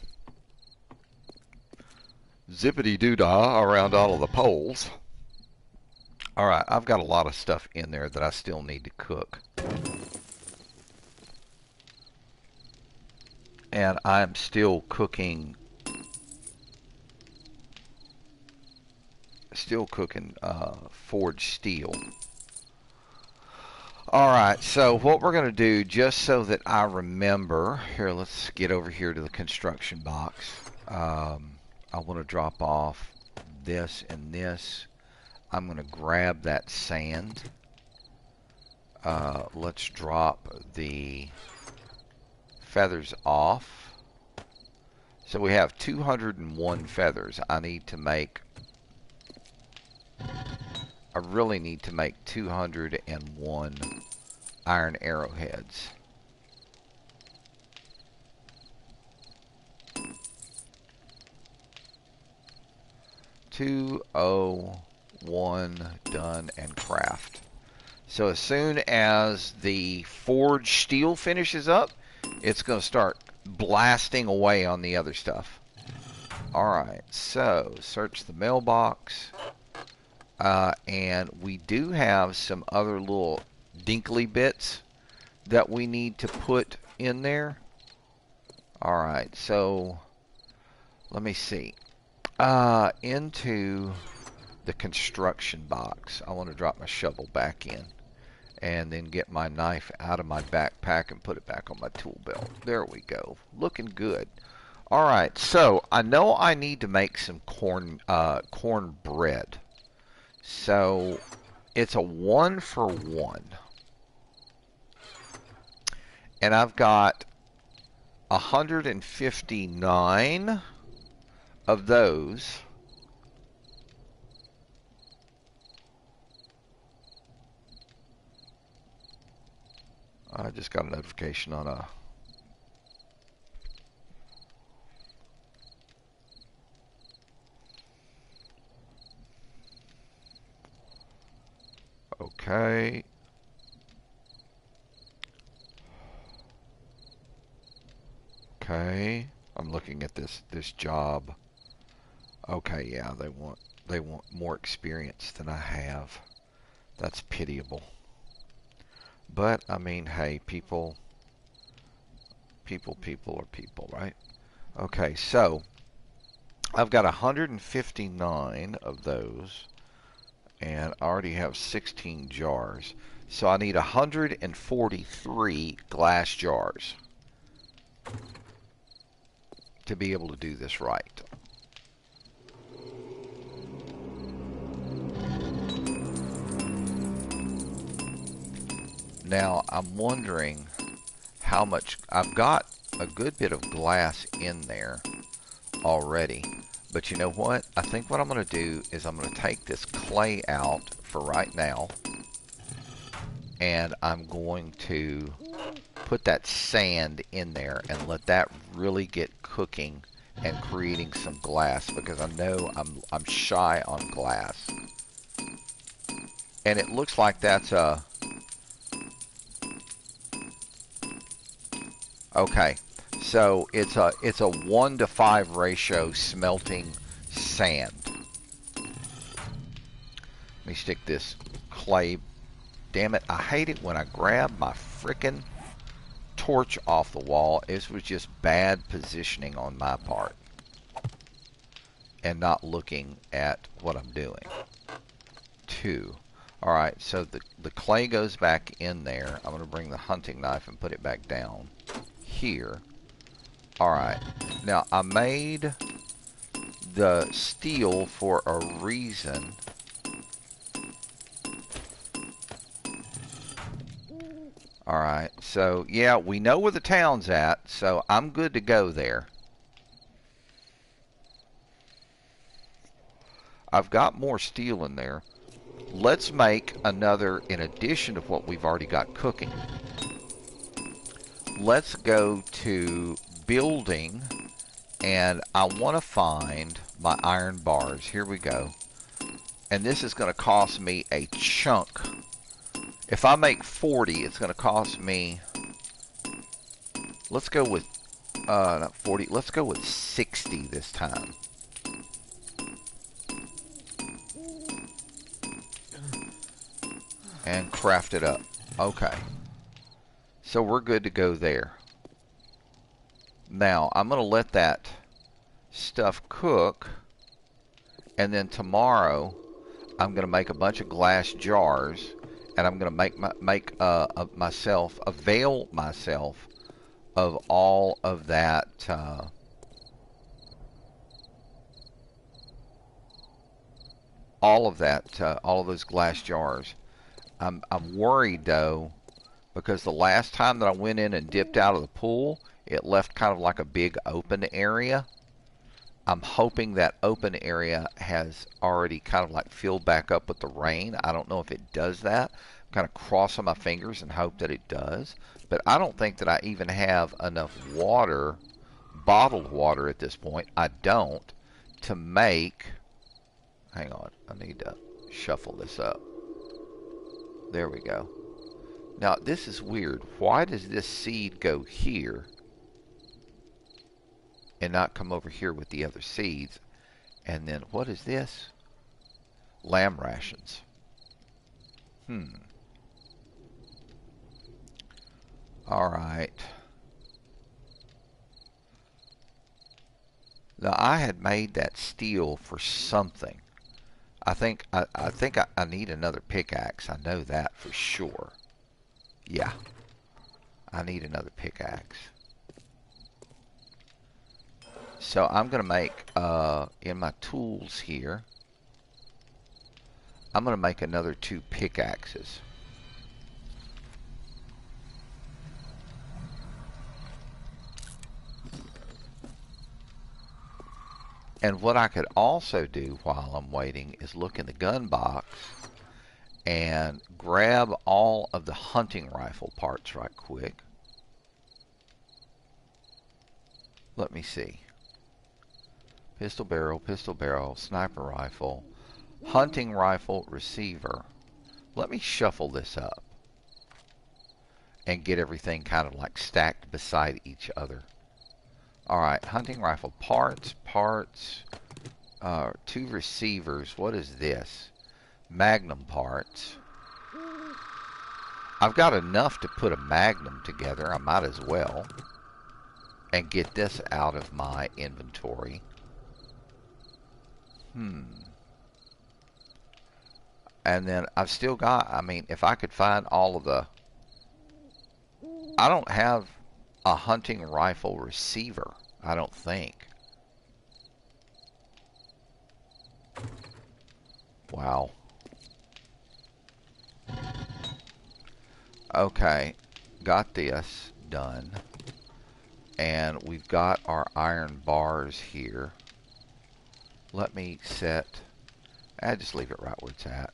zippity-doo-dah around all of the poles. All right, I've got a lot of stuff in there that I still need to cook. And I'm still cooking forged steel. Alright, so what we're going to do, just so that I remember, here, let's get over here to the construction box. I want to drop off this and this. I'm going to grab that sand. Let's drop the feathers off. So we have 201 feathers. I really need to make 201 iron arrowheads. Done and craft. So as soon as the forged steel finishes up, it's going to start blasting away on the other stuff. Alright, so search the mailbox. And we do have some other little dinkly bits that we need to put in there. Alright, so let me see. Into the construction box, I want to drop my shovel back in. And then get my knife out of my backpack and put it back on my tool belt. There we go. Looking good. Alright, so I know I need to make some corn bread. So it's a 1-for-1. And I've got 159 of those. I just got a notification on a... Okay. Okay. I'm looking at this job. Okay, yeah, they want more experience than I have. That's pitiable. But I mean, hey, people are people, right? Okay, so I've got 159 of those. And I already have 16 jars. So I need 143 glass jars to be able to do this right. Now, I'm wondering how much... I've got a good bit of glass in there already. But you know what? I think what I'm going to do is I'm going to take this clay out for right now. And I'm going to put that sand in there and let that really get cooking and creating some glass. Because I know I'm shy on glass. And it looks like that's a... Okay. So it's a 1-to-5 ratio smelting sand. Let me stick this clay. Damn it, I hate it when I grab my frickin' torch off the wall. It was just bad positioning on my part. And not looking at what I'm doing. 2. Alright, so the clay goes back in there. I'm going to bring the hunting knife and put it back down here. Alright, now I made the steel for a reason. Alright, so yeah, we know where the town's at, so I'm good to go there. I've got more steel in there. Let's make another, in addition to what we've already got cooking. Let's go to building And I want to find my iron bars. Here we go. And this is going to cost me a chunk. If I make 40, it's going to cost me, let's go with, not 40, let's go with 60 this time. And craft it up. Okay. So we're good to go there. Now, I'm going to let that stuff cook. And then tomorrow, I'm going to make a bunch of glass jars. And I'm going to avail myself of all of that, all of those glass jars. I'm worried though, because the last time that I went in and dipped out of the pool, it left kind of like a big open area. I'm hoping that open area has already kind of like filled back up with the rain. I don't know if it does that. I'm kind of crossing my fingers and hope that it does. But I don't think that I even have enough water, bottled water at this point. I don't, to make, hang on, I need to shuffle this up. There we go. Now, this is weird. Why does this seed go here and not come over here with the other seeds? And then, what is this? Lamb rations. Alright. Now, I had made that steel for something. I think I need another pickaxe. I know that for sure. Yeah. I need another pickaxe. So I'm going to make, in my tools here, I'm going to make another 2 pickaxes. And what I could also do while I'm waiting is look in the gun box and grab all of the hunting rifle parts right quick. Let me see. Pistol barrel, sniper rifle, hunting rifle, receiver. Let me shuffle this up and get everything kind of like stacked beside each other. Alright, hunting rifle parts, 2 receivers. What is this? Magnum parts. I've got enough to put a Magnum together. I might as well. And get this out of my inventory. And then I've still got, I mean, if I could find all of the... I don't have a hunting rifle receiver, I don't think. Wow. Okay, got this done. And we've got our iron bars here. Let me set, just leave it right where it's at.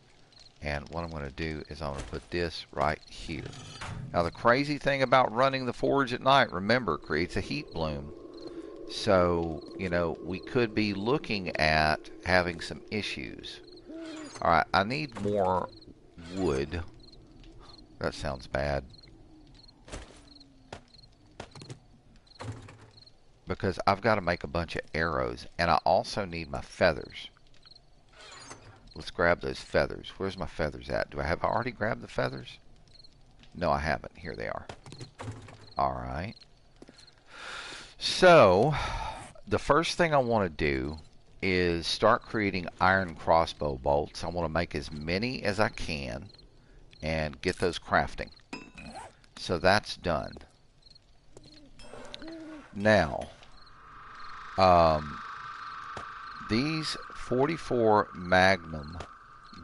And what I'm going to do is I'm going to put this right here. Now the crazy thing about running the forge at night, remember, it creates a heat bloom. So, you know, we could be looking at having some issues. Alright, I need more wood. That sounds bad. Because I've got to make a bunch of arrows. And I also need my feathers. Let's grab those feathers. Where's my feathers at? Do I have already grabbed the feathers? No, I haven't. Here they are. Alright. So, the first thing I want to do is start creating iron crossbow bolts. I want to make as many as I can and get those crafting. So that's done. Now, these 44 Magnum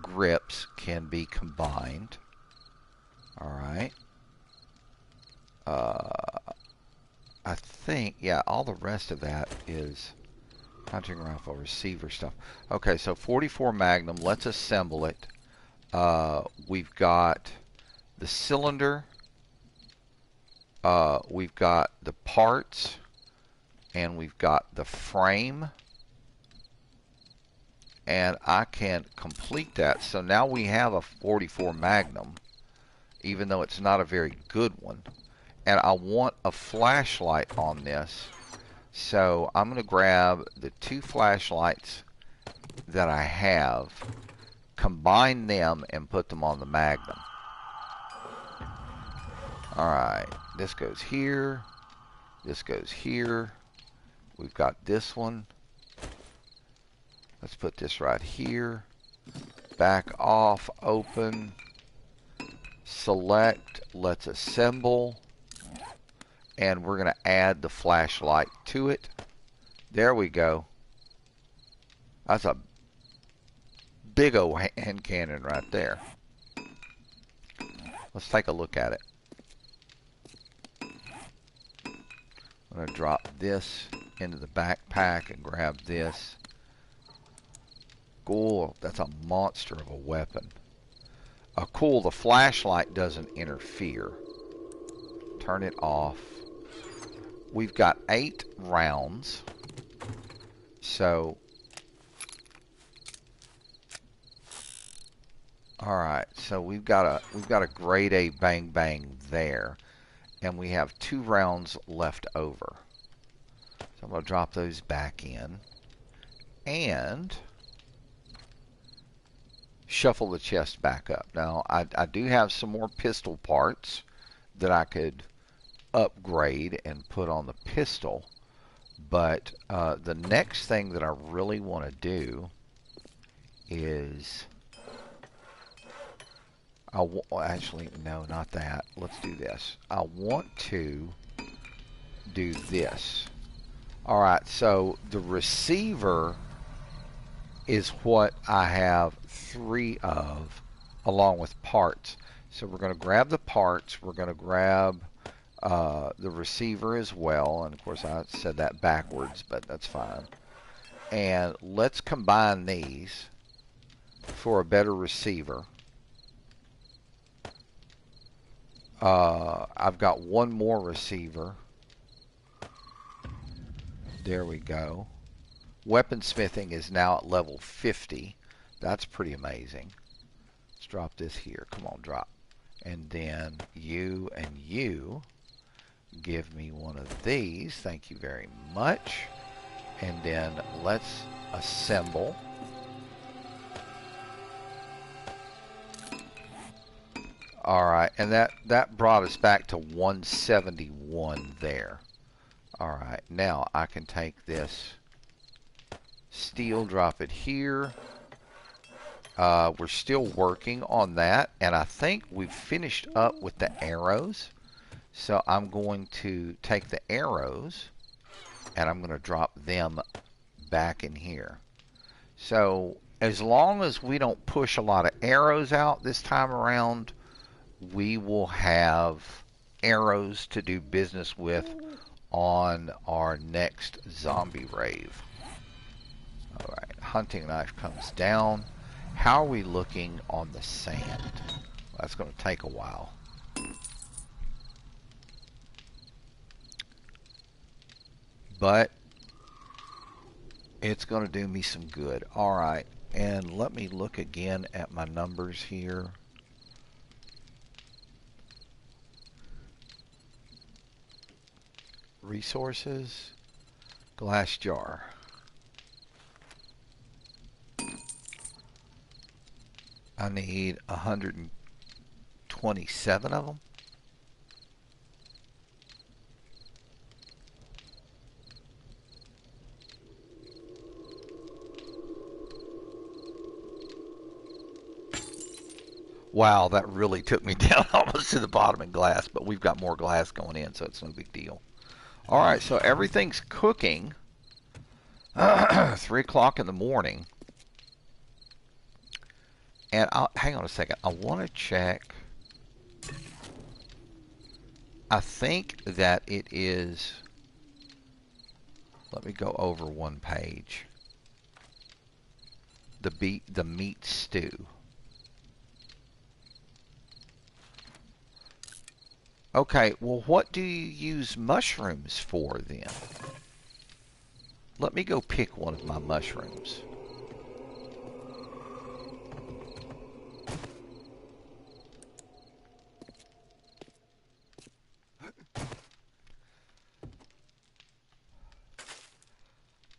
grips can be combined. Alright. I think, yeah, all the rest of that is hunting rifle receiver stuff. Okay, so 44 Magnum, let's assemble it. We've got the cylinder. We've got the parts. and we've got the frame, and I can complete that. So now we have a 44 Magnum, even though it's not a very good one. And I want a flashlight on this. So I'm going to grab the 2 flashlights that I have, combine them, and put them on the Magnum. Alright, this goes here. This goes here. We've got this one. Let's put this right here. Back off, open. Select, let's assemble. And we're going to add the flashlight to it. There we go. That's a big old hand cannon right there. Let's take a look at it. I'm going to drop this into the backpack and grab this. Cool, that's a monster of a weapon. Cool, the flashlight doesn't interfere. Turn it off. We've got 8 rounds. So, alright, so we've got a grade A bang bang there. And we have 2 rounds left over. So I'm going to drop those back in. And shuffle the chest back up. Now, I do have some more pistol parts that I could upgrade and put on the pistol. But the next thing that I really want to do is... actually, no, not that. Let's do this. I want to do this. Alright, so the receiver is what I have 3 of, along with parts. So we're going to grab the parts. We're going to grab the receiver as well. And of course, I said that backwards, but that's fine. And let's combine these for a better receiver. I've got one more receiver. There we go. Weaponsmithing is now at level 50. That's pretty amazing. Let's drop this here. Come on, drop. And then you and you give me one of these. Thank you very much. And then let's assemble. Alright, and that brought us back to 171 there. Alright, now I can take this steel, drop it here. We're still working on that, and I think we've finished up with the arrows. So I'm going to take the arrows, and I'm going to drop them back in here. So as long as we don't push a lot of arrows out this time around, we will have arrows to do business with on our next zombie rave. Alright, hunting knife comes down. How are we looking on the sand? That's going to take a while. But it's going to do me some good. Alright, and let me look again at my numbers here. Resources, glass jar. I need 127 of them. Wow, that really took me down almost to the bottom in glass, but we've got more glass going in, so it's no big deal. Alright, so everything's cooking. 3 o'clock in the morning. And hang on a second. I want to check. I think that it is... Let me go over one page. The meat stew. Okay, well, what do you use mushrooms for then? let me go pick one of my mushrooms.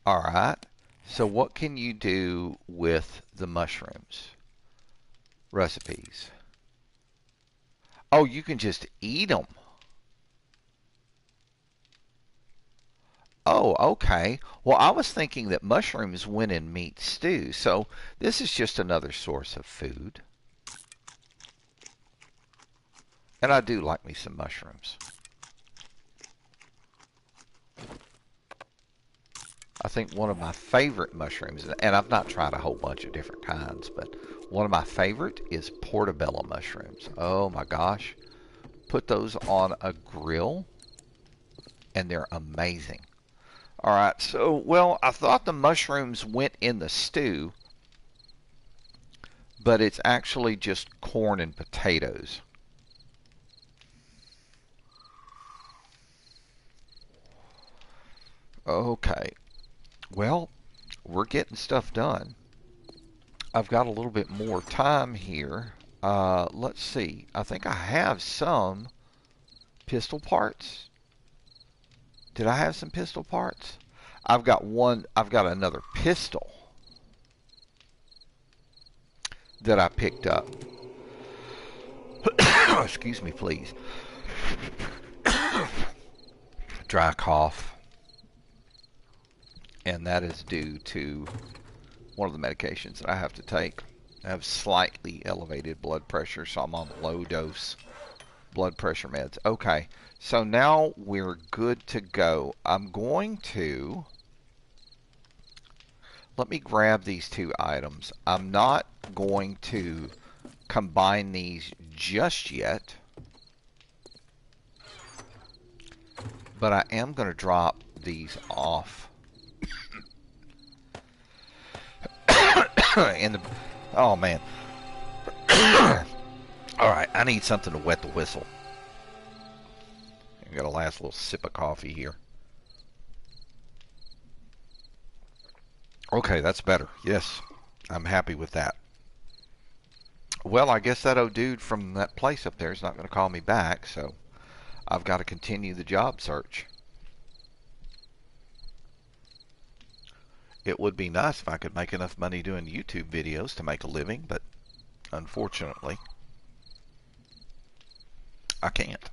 All right. So what can you do with the mushrooms? Recipes. Oh, you can just eat them. Oh, okay. Well, I was thinking that mushrooms went in meat stew, so this is just another source of food. And I do like me some mushrooms. I think one of my favorite mushrooms, and I've not tried a whole bunch of different kinds, but one of my favorite is portobello mushrooms. Oh my gosh. Put those on a grill, and they're amazing. All right, so, well, I thought the mushrooms went in the stew, but it's actually just corn and potatoes. Okay, well, we're getting stuff done. I've got a little bit more time here. Let's see. I think I have some pistol parts. Did I have some pistol parts? I've got one. I've got another pistol that I picked up. Excuse me, please. Dry cough. And that is due to one of the medications that I have to take. I have slightly elevated blood pressure, so I'm on low dose blood pressure meds. Okay, so now we're good to go. I'm going to, let me grab these two items. I'm not going to combine these just yet, but I am going to drop these off in the, oh man. All right, I need something to wet the whistle. I got a last little sip of coffee here. Okay, that's better. Yes, I'm happy with that. Well, I guess that old dude from that place up there is not going to call me back, so I've got to continue the job search. It would be nice if I could make enough money doing YouTube videos to make a living, but unfortunately, I can't.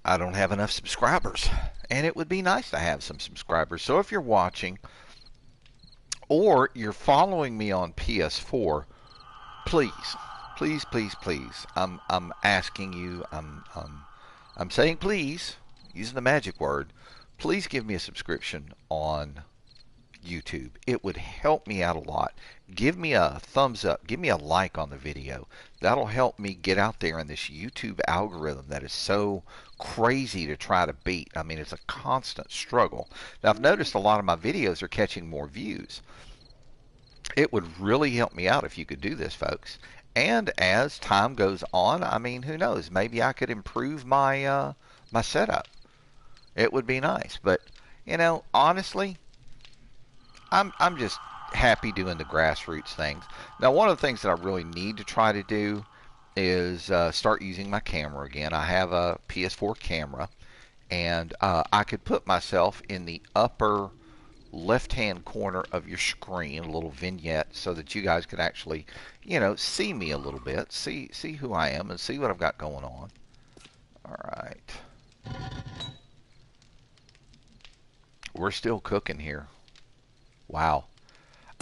I don't have enough subscribers, and it would be nice to have some subscribers. So if you're watching or you're following me on PS4, please, please, please, please, I'm asking you, I'm saying please, using the magic word, please give me a subscription on YouTube. It would help me out a lot. Give me a thumbs up. Give me a like on the video. That'll help me get out there in this YouTube algorithm that is so crazy to try to beat. I mean, it's a constant struggle. Now, I've noticed a lot of my videos are catching more views. It would really help me out if you could do this, folks. And as time goes on, I mean, who knows? Maybe I could improve my my setup. It would be nice. But, you know, honestly, I'm just happy doing the grassroots things. Now, one of the things that I really need to try to do is start using my camera again. I have a PS4 camera, and I could put myself in the upper left-hand corner of your screen, a little vignette, so that you guys can actually, you know, see me a little bit, see who I am, and see what I've got going on. All right, we're still cooking here. Wow.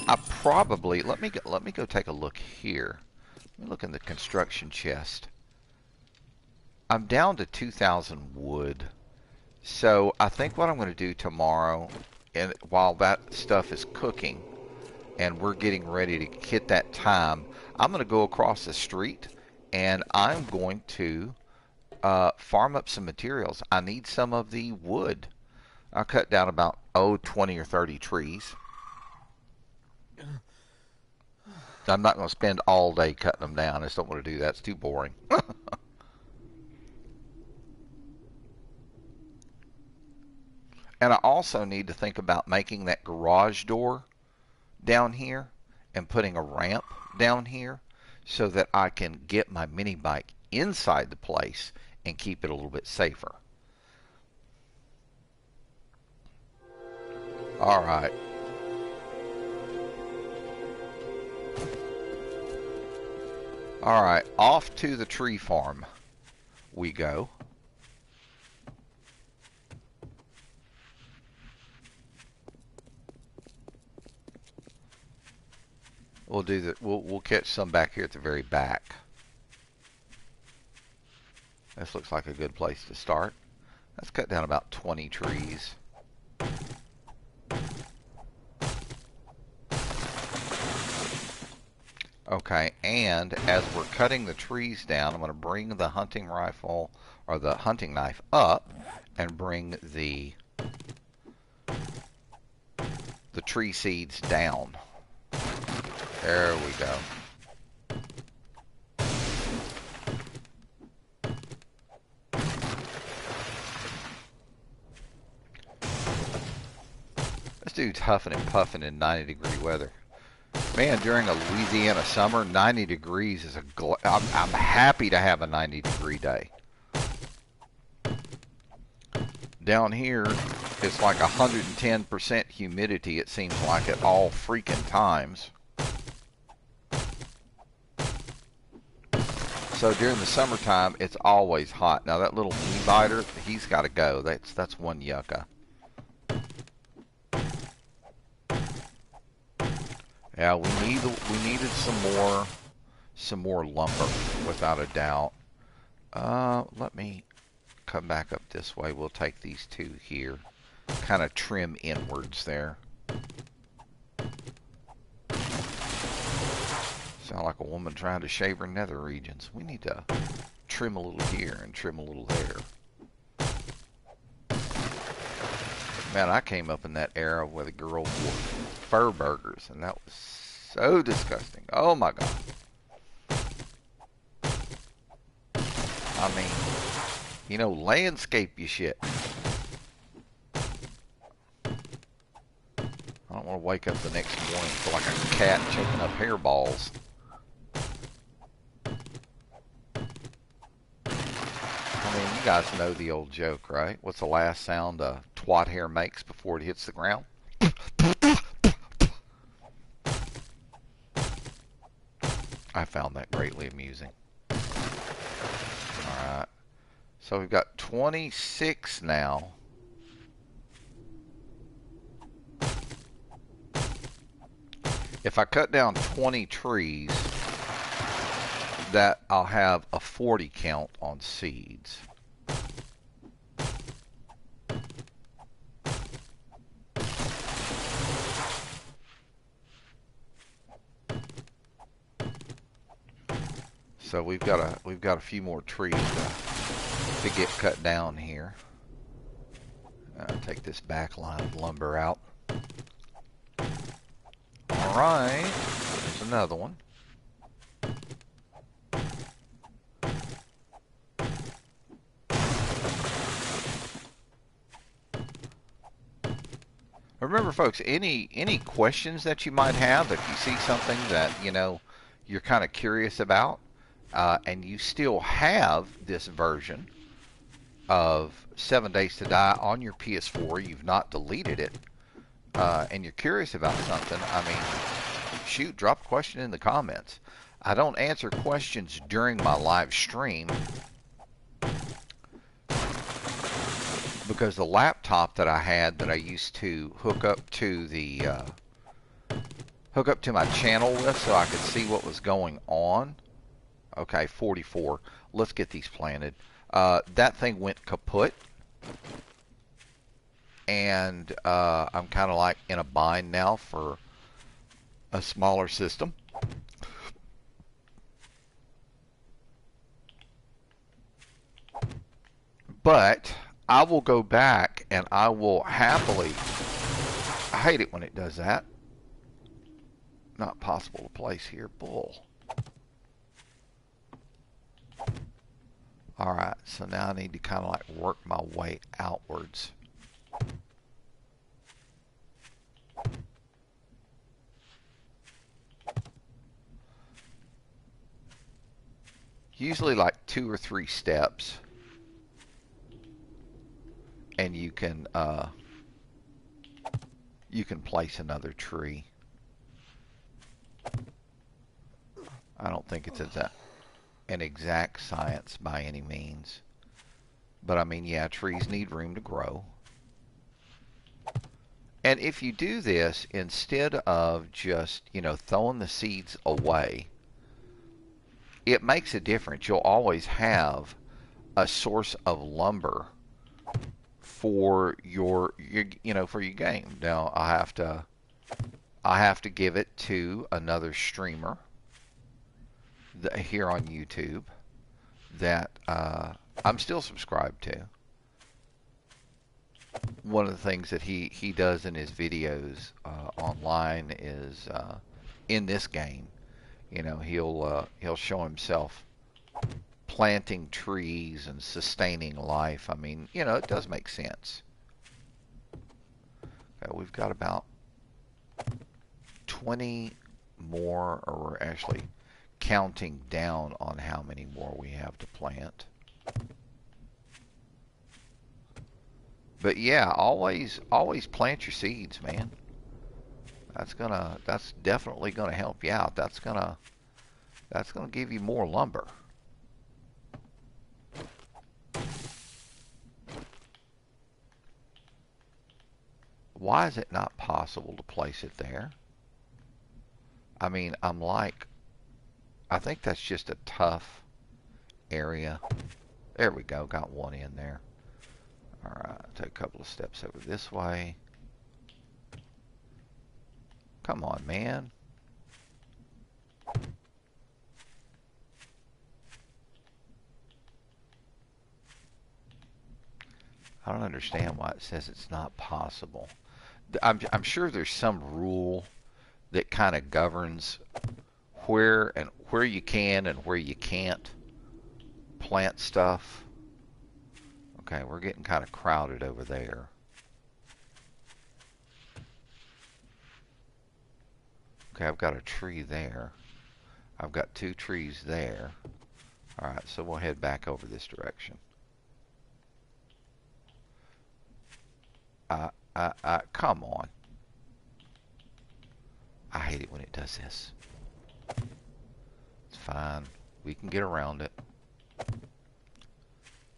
I probably let me go take a look here. Let me look in the construction chest. I'm down to 2,000 wood. So I think what I'm going to do tomorrow, and while that stuff is cooking and we're getting ready to hit that time, I'm going to go across the street and I'm going to farm up some materials. I need some of the wood. I'll cut down about 20 or 30 trees. I'm not going to spend all day cutting them down. I just don't want to do that. It's too boring. And I also need to think about making that garage door down here and putting a ramp down here so that I can get my mini bike inside the place and keep it a little bit safer. All right. All right, off to the tree farm we go. We'll catch some back here at the very back. This looks like a good place to start. Let's cut down about 20 trees. Okay, and as we're cutting the trees down, I'm going to bring the hunting rifle or the hunting knife up and bring the tree seeds down. There we go. This dude's huffing and puffing in 90-degree weather. Man, during a Louisiana summer, 90 degrees is I'm happy to have a 90-degree day. Down here, it's like 110% humidity, it seems like, at all freaking times. So during the summertime, it's always hot. Now that little bee biter, he's got to go. That's one yucca. Yeah, we needed some more lumber, without a doubt. Let me come back up this way. We'll take these two here, kind of trim inwards there. Sound like a woman trying to shave her nether regions. We need to trim a little here and trim a little there. Man, I came up in that era where the girl wore fur burgers, and that was so disgusting. Oh my God. I mean, you know, landscape you shit. I don't want to wake up the next morning feel like a cat choking up hairballs. I mean, you guys know the old joke, right? What's the last sound a twat hair makes before it hits the ground? I found that greatly amusing. Alright. So we've got 26 now. If I cut down 20 trees, that I'll have a 40 count on seeds. So we've got a few more trees to get cut down here. Take this back line of lumber out. All right, there's another one. Remember, folks, any questions that you might have, if you see something that, you know, you're kind of curious about, and you still have this version of 7 Days to Die on your PS4, you've not deleted it, and you're curious about something, I mean, shoot, drop a question in the comments. I don't answer questions during my live stream because the laptop that I had that I used to hook up to my channel with so I could see what was going on. Okay, 44. Let's get these planted. That thing went kaput, and I'm kind of like in a bind now for a smaller system. But I will go back and I will happily. I hate it when it does that. Not possible to place here. Bull. Alright, so now I need to kind of like work my way outwards. usually like 2 or 3 steps, and you can place another tree. I don't think it's an exact science by any means. But I mean, yeah, trees need room to grow. And if you do this, instead of just, throwing the seeds away, it makes a difference. You'll always have a source of lumber for your for your game. Now I have to give it to another streamer here on YouTube that I'm still subscribed to. One of the things that he does in his videos online is in this game, he'll show himself planting trees and sustaining life. I mean, it does make sense. Okay, we've got about 20 more, or we're actually counting down on how many more we have to plant. But yeah, always plant your seeds, man. That's definitely gonna help you out. That's gonna give you more lumber. Why is it not possible to place it there? I mean, I think that's just a tough area. There we go, got one in there. Alright, take a couple of steps over this way. Come on, man. I don't understand why it says it's not possible. I'm sure there's some rule that kind of governs where you can and where you can't plant stuff. Okay, we're getting kind of crowded over there. Okay, I've got a tree there. I've got 2 trees there. Alright, so we'll head back over this direction. Come on. I hate it when it does this. It's fine. We can get around it.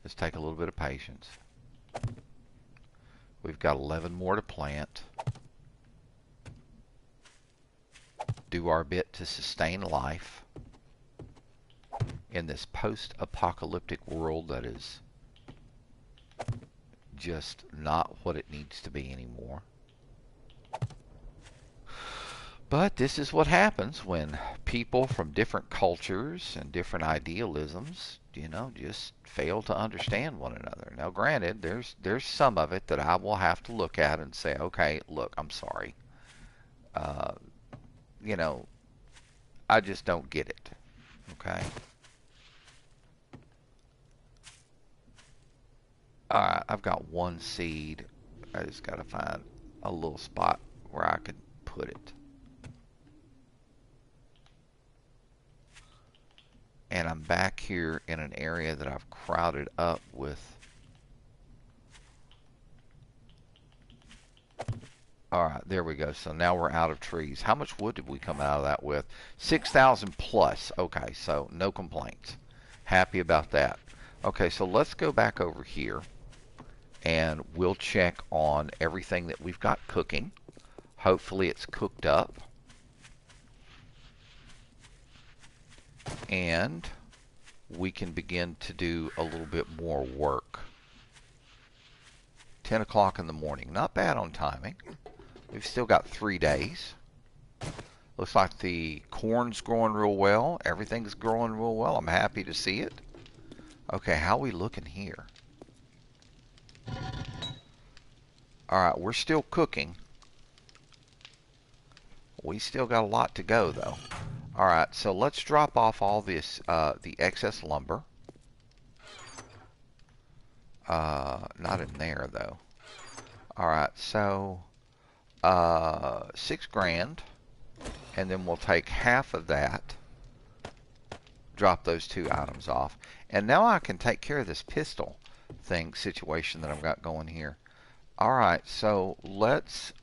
Let's take a little bit of patience. We've got 11 more to plant. Do our bit to sustain life in this post-apocalyptic world that is just not what it needs to be anymore. But this is what happens when people from different cultures and different idealisms, just fail to understand one another. Now, granted, there's some of it that I will have to look at and say, okay, look, I'm sorry. I just don't get it. Okay? Alright, I've got 1 seed. I just got to find a little spot where I could put it. And I'm back here in an area that I've crowded up with. Alright, there we go. So now we're out of trees. How much wood did we come out of that with? 6,000 plus. Okay, so no complaints. Happy about that. Okay, so let's go back over here and we'll check on everything that we've got cooking. Hopefully it's cooked up. And we can begin to do a little bit more work. 10 o'clock in the morning. Not bad on timing. We've still got 3 days. Looks like the corn's growing real well. Everything's growing real well. I'm happy to see it. Okay, how are we looking here? Alright, we're still cooking. We still got a lot to go, though. Alright, so let's drop off all this, the excess lumber. Not in there, though. Alright, so, 6 grand. And then we'll take half of that drop those two items off. And now I can take care of this pistol thing situation that I've got going here. Alright, so let's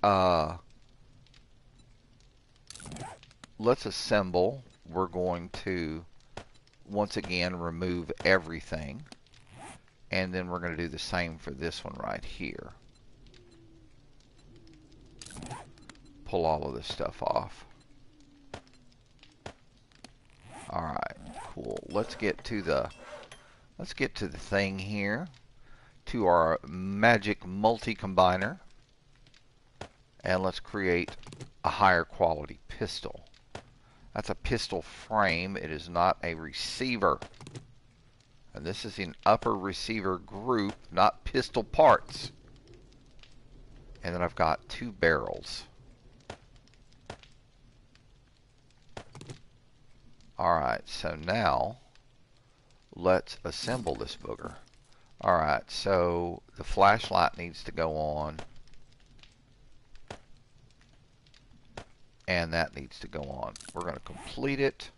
assemble. We're going to once again remove everything. And then we're going to do the same for this one right here. Pull all of this stuff off. Alright, cool. Let's get to the thing here. To our magic multi-combiner. And let's create a higher quality pistol. That's a pistol frame. It is not a receiver. And this is an upper receiver group, not pistol parts. And then I've got two barrels. Alright, so now let's assemble this booger. Alright, so the flashlight needs to go on. And that needs to go on. We're going to complete it.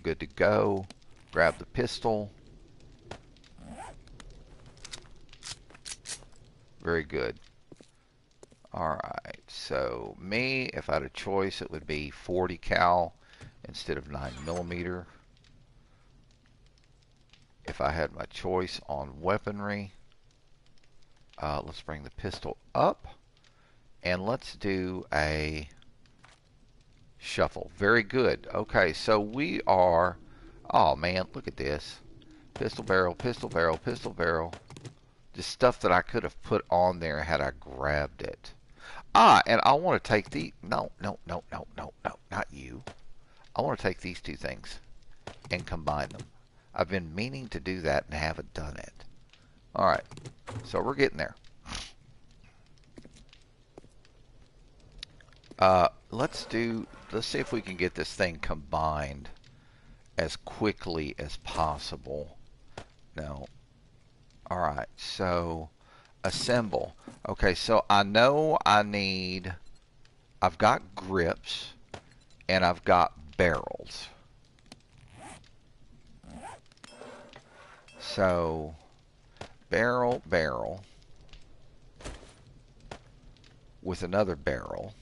Good to go. Grab the pistol. Very good. Alright, so me, if I had a choice, it would be 40 cal instead of 9mm. If I had my choice on weaponry, let's bring the pistol up. And let's do a shuffle. Very good. Okay, so we are... Oh, man, look at this. Pistol barrel, pistol barrel, pistol barrel. Just stuff that I could have put on there had I grabbed it. Ah, and I want to take the... No, not you. I want to take these two things and combine them. I've been meaning to do that and haven't done it. Alright, so we're getting there. Let's see if we can get this thing combined as quickly as possible. No. Alright, so assemble. Okay, so I know I've got grips and I've got barrels. So barrel with another barrel.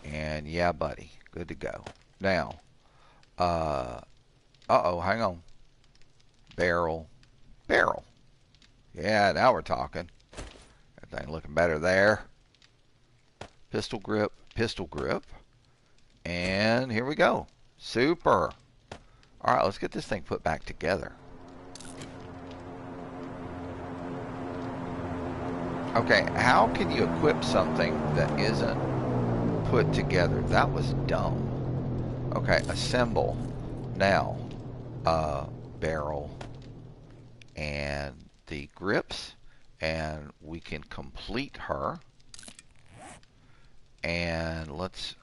And yeah, buddy, good to go. Now, uh-oh, hang on. Barrel. Yeah, now we're talking. That thing looking better there. Pistol grip. And here we go. Super. Alright, let's get this thing put back together. Okay, how can you equip something that isn't put together? That was dumb. Okay, assemble. Now, barrel and the grips, and we can complete her. And let's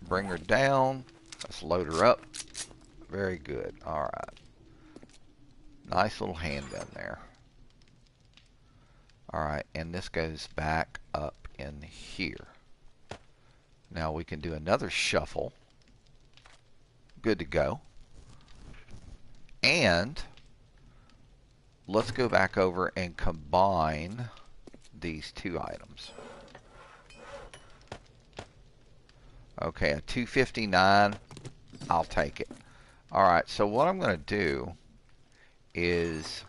bring her down. Let's load her up. Very good. Alright. Nice little handgun there. Alright, and this goes back up in here. Now we can do another shuffle. Good to go. And let's go back over and combine these two items. Okay, a 259. I'll take it. Alright, so what I'm going to do is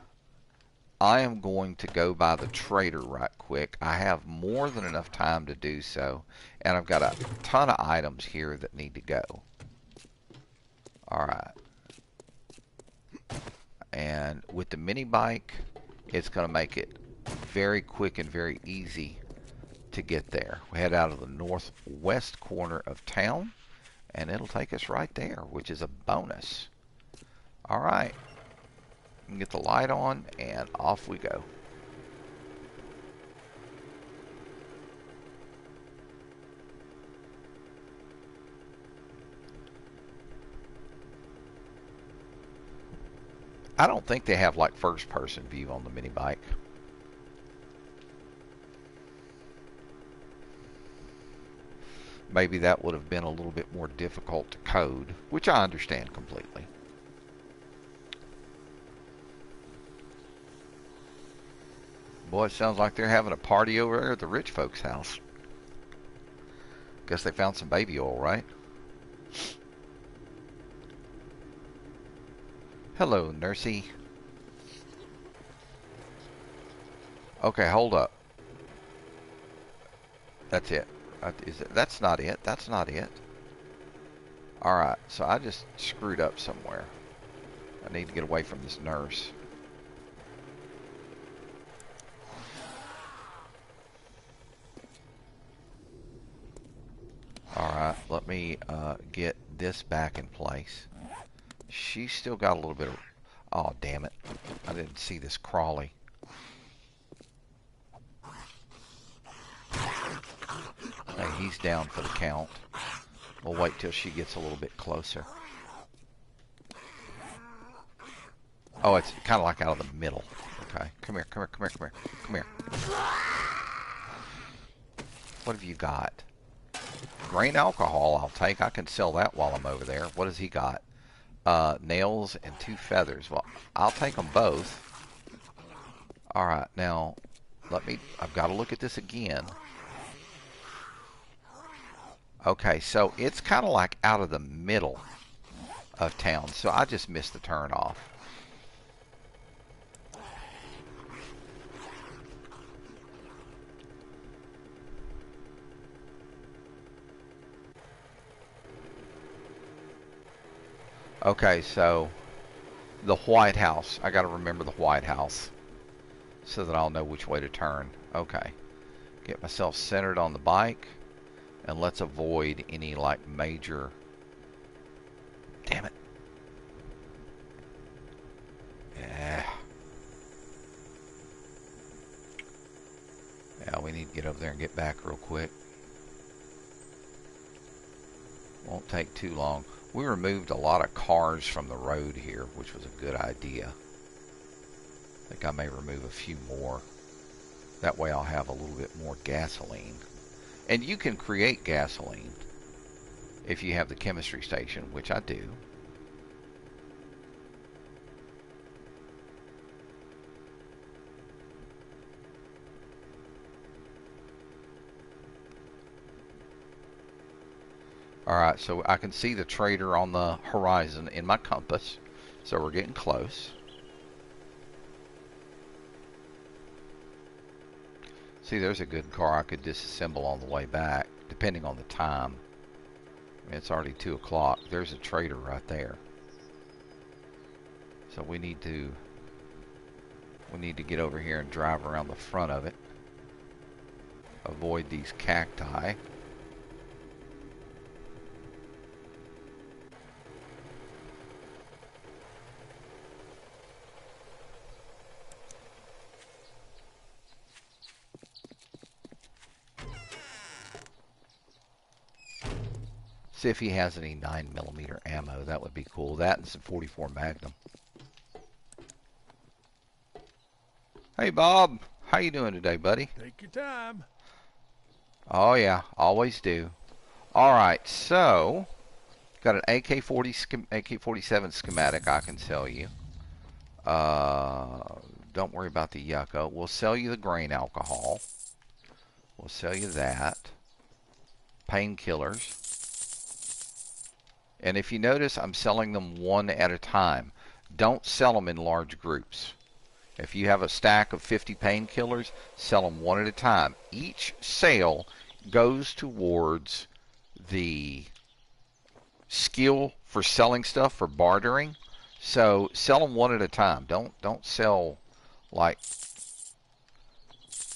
I am going to go by the trader right quick. I have more than enough time to do so. And I've got a ton of items here that need to go. Alright. And with the mini bike, it's going to make it very quick and very easy to get there. We head out of the northwest corner of town, and it'll take us right there, which is a bonus. Alright. We can get the light on, and off we go. I don't think they have like first person view on the mini bike. maybe that would have been a little bit more difficult to code, which I understand completely. Boy, it sounds like they're having a party over there at the rich folks' house. Guess they found some baby oil, right? Hello, Nursey. Okay, hold up. That's it. That's not it. That's not it. Alright, so I just screwed up somewhere. I need to get away from this nurse. Alright, let me get this back in place. She's still got a little bit of... Oh, damn it. I didn't see this crawly. Hey, he's down for the count. We'll wait till she gets a little bit closer. Oh, it's kind of like out of the middle. Okay, come here, come here, come here, come here, come here. What have you got? Grain alcohol I'll take. I can sell that while I'm over there. What has he got? Nails and 2 feathers. Well, I'll take them both. Alright, now, I've got to look at this again. Okay, so it's kind of like out of the middle of town. So I just missed the turn off. Okay, so the White House. I got to remember the White House so that I'll know which way to turn. Okay. Get myself centered on the bike. And let's avoid any, like, major... Damn it. Yeah. Yeah, we need to get over there and get back real quick. Won't take too long. We removed a lot of cars from the road here, which was a good idea. I think I may remove a few more. That way I'll have a little bit more gasoline. And you can create gasoline if you have the chemistry station, which I do. Alright, so I can see the trader on the horizon in my compass. So we're getting close. See, there's a good car I could disassemble on the way back, depending on the time. I mean, it's already 2 o'clock. There's a trader right there. So we need to get over here and drive around the front of it. Avoid these cacti. See if he has any 9mm ammo. That would be cool. That and some 44 Magnum. Hey, Bob. How you doing today, buddy? Take your time. Oh, yeah. Always do. All right. So, got an AK-47 schematic I can sell you. Don't worry about the yucca. We'll sell you the grain alcohol. We'll sell you that. Painkillers. And if you notice, I'm selling them one at a time. Don't sell them in large groups. If you have a stack of 50 painkillers, sell them one at a time. Each sale goes towards the skill for selling stuff, for bartering. So sell them one at a time. Don't sell like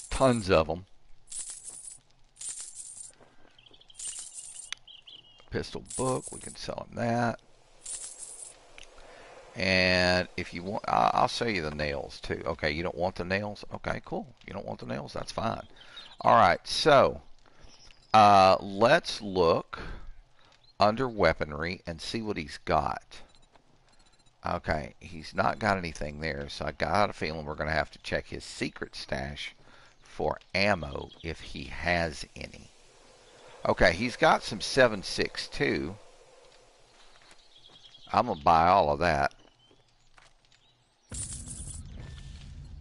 tons of them. Pistol book, we can sell him that. And if you want, I'll sell you the nails too. Okay, you don't want the nails? Okay, cool. You don't want the nails? That's fine. All right, so let's look under weaponry and see what he's got. Okay, he's not got anything there, so I got a feeling we're going to have to check his secret stash for ammo if he has any. Okay, he's got some 7.62. I'm going to buy all of that.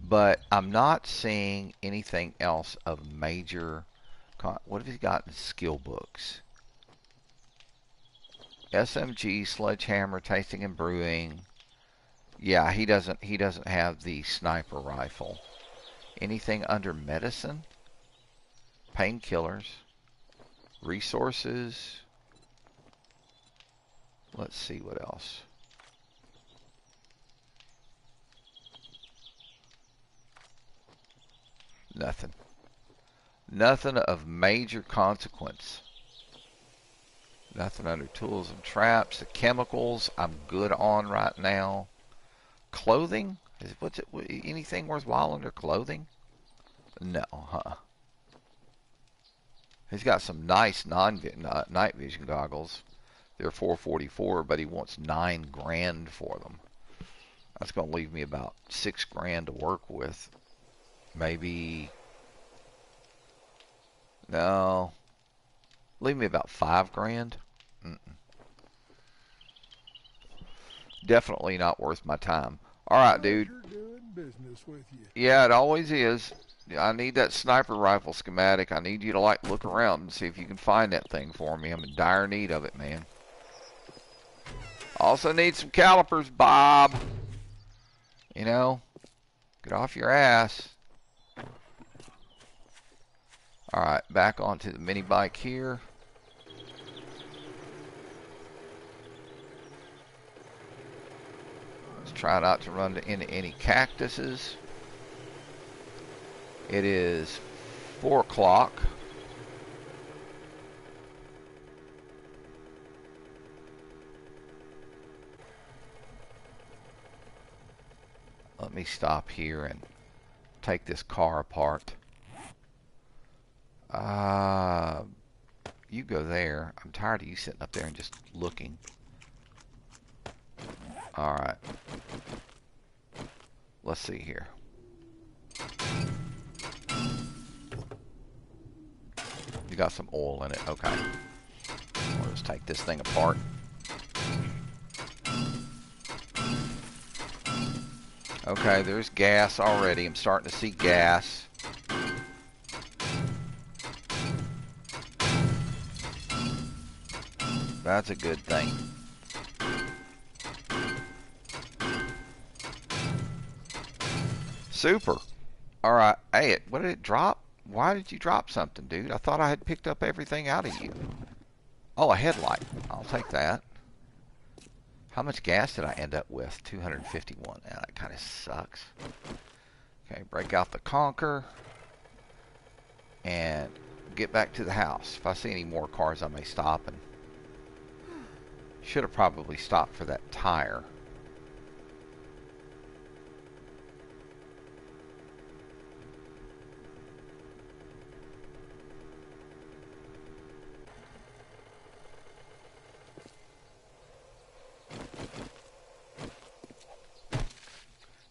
But I'm not seeing anything else of major. What have he got in skill books? SMG, sledgehammer, tasting and brewing. Yeah, he doesn't have the sniper rifle. Anything under medicine? Painkillers. Resources. Let's see what else. Nothing. Nothing of major consequence. Nothing under tools and traps. The chemicals I'm good on right now. Clothing? What's it? Anything worthwhile under clothing? No, huh? He's got some nice night vision goggles. They're 444, but he wants 9 grand for them. That's going to leave me about 6 grand to work with. Maybe. No. Leave me about 5 grand. Definitely not worth my time. All right, dude. Yeah, it always is. I need that sniper rifle schematic. I need you to look around and see if you can find that thing for me. I'm in dire need of it, man. Also need some calipers, Bob. You know, get off your ass. All right, back onto the mini bike here. Let's try not to run into any cactuses. It is 4 o'clock. Let me stop here and take this car apart. You go there. I'm tired of you sitting up there and just looking. Alright. Let's see here. You got some oil in it. Okay. Let's take this thing apart. Okay, there's gas already. I'm starting to see gas. That's a good thing. Super. Alright. Hey, what did it drop? Why did you drop something, dude? I thought I had picked up everything out of you. Oh, a headlight. I'll take that. How much gas did I end up with? 251. Yeah, that kind of sucks. Okay, break out the conker. And get back to the house. If I see any more cars, I may stop. And should have probably stopped for that tire.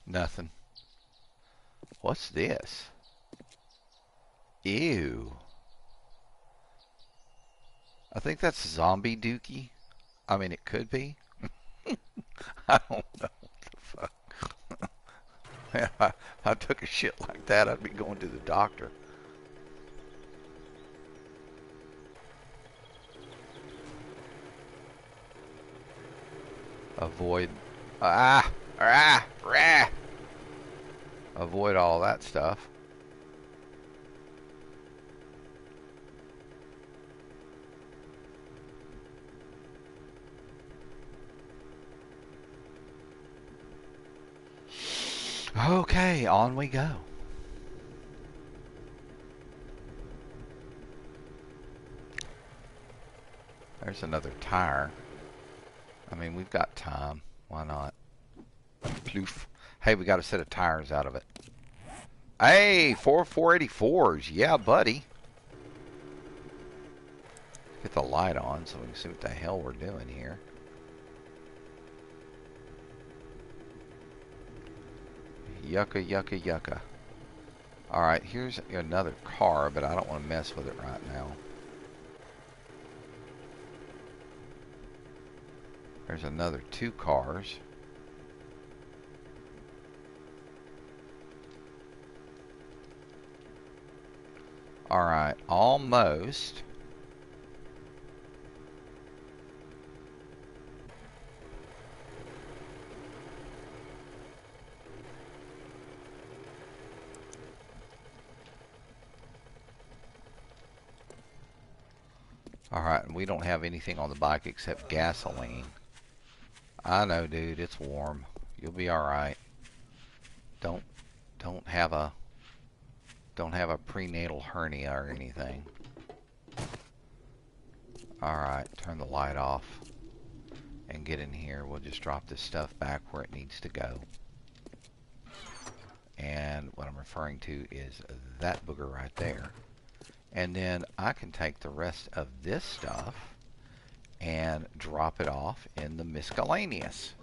Nothing. What's this? Ew. I think that's zombie dookie. I mean, it could be. I don't know what the fuck. If I took a shit like that, I'd be going to the doctor. Avoid. Avoid all that stuff. Okay, on we go. There's another tire. I mean, we've got time. Why not? Ploof. Hey, we got a set of tires out of it. Hey, 484s. Yeah, buddy. Get the light on so we can see what the hell we're doing here. Yucca, yucca, yucca. Alright, here's another car, but I don't want to mess with it right now. There's another 2 cars. Alright, almost. Alright, and we don't have anything on the bike except gasoline. I know, dude, it's warm. You'll be alright. Don't have a prenatal hernia or anything. Alright, turn the light off and get in here. We'll just drop this stuff back where it needs to go. And what I'm referring to is that booger right there. And then I can take the rest of this stuff and drop it off in the miscellaneous.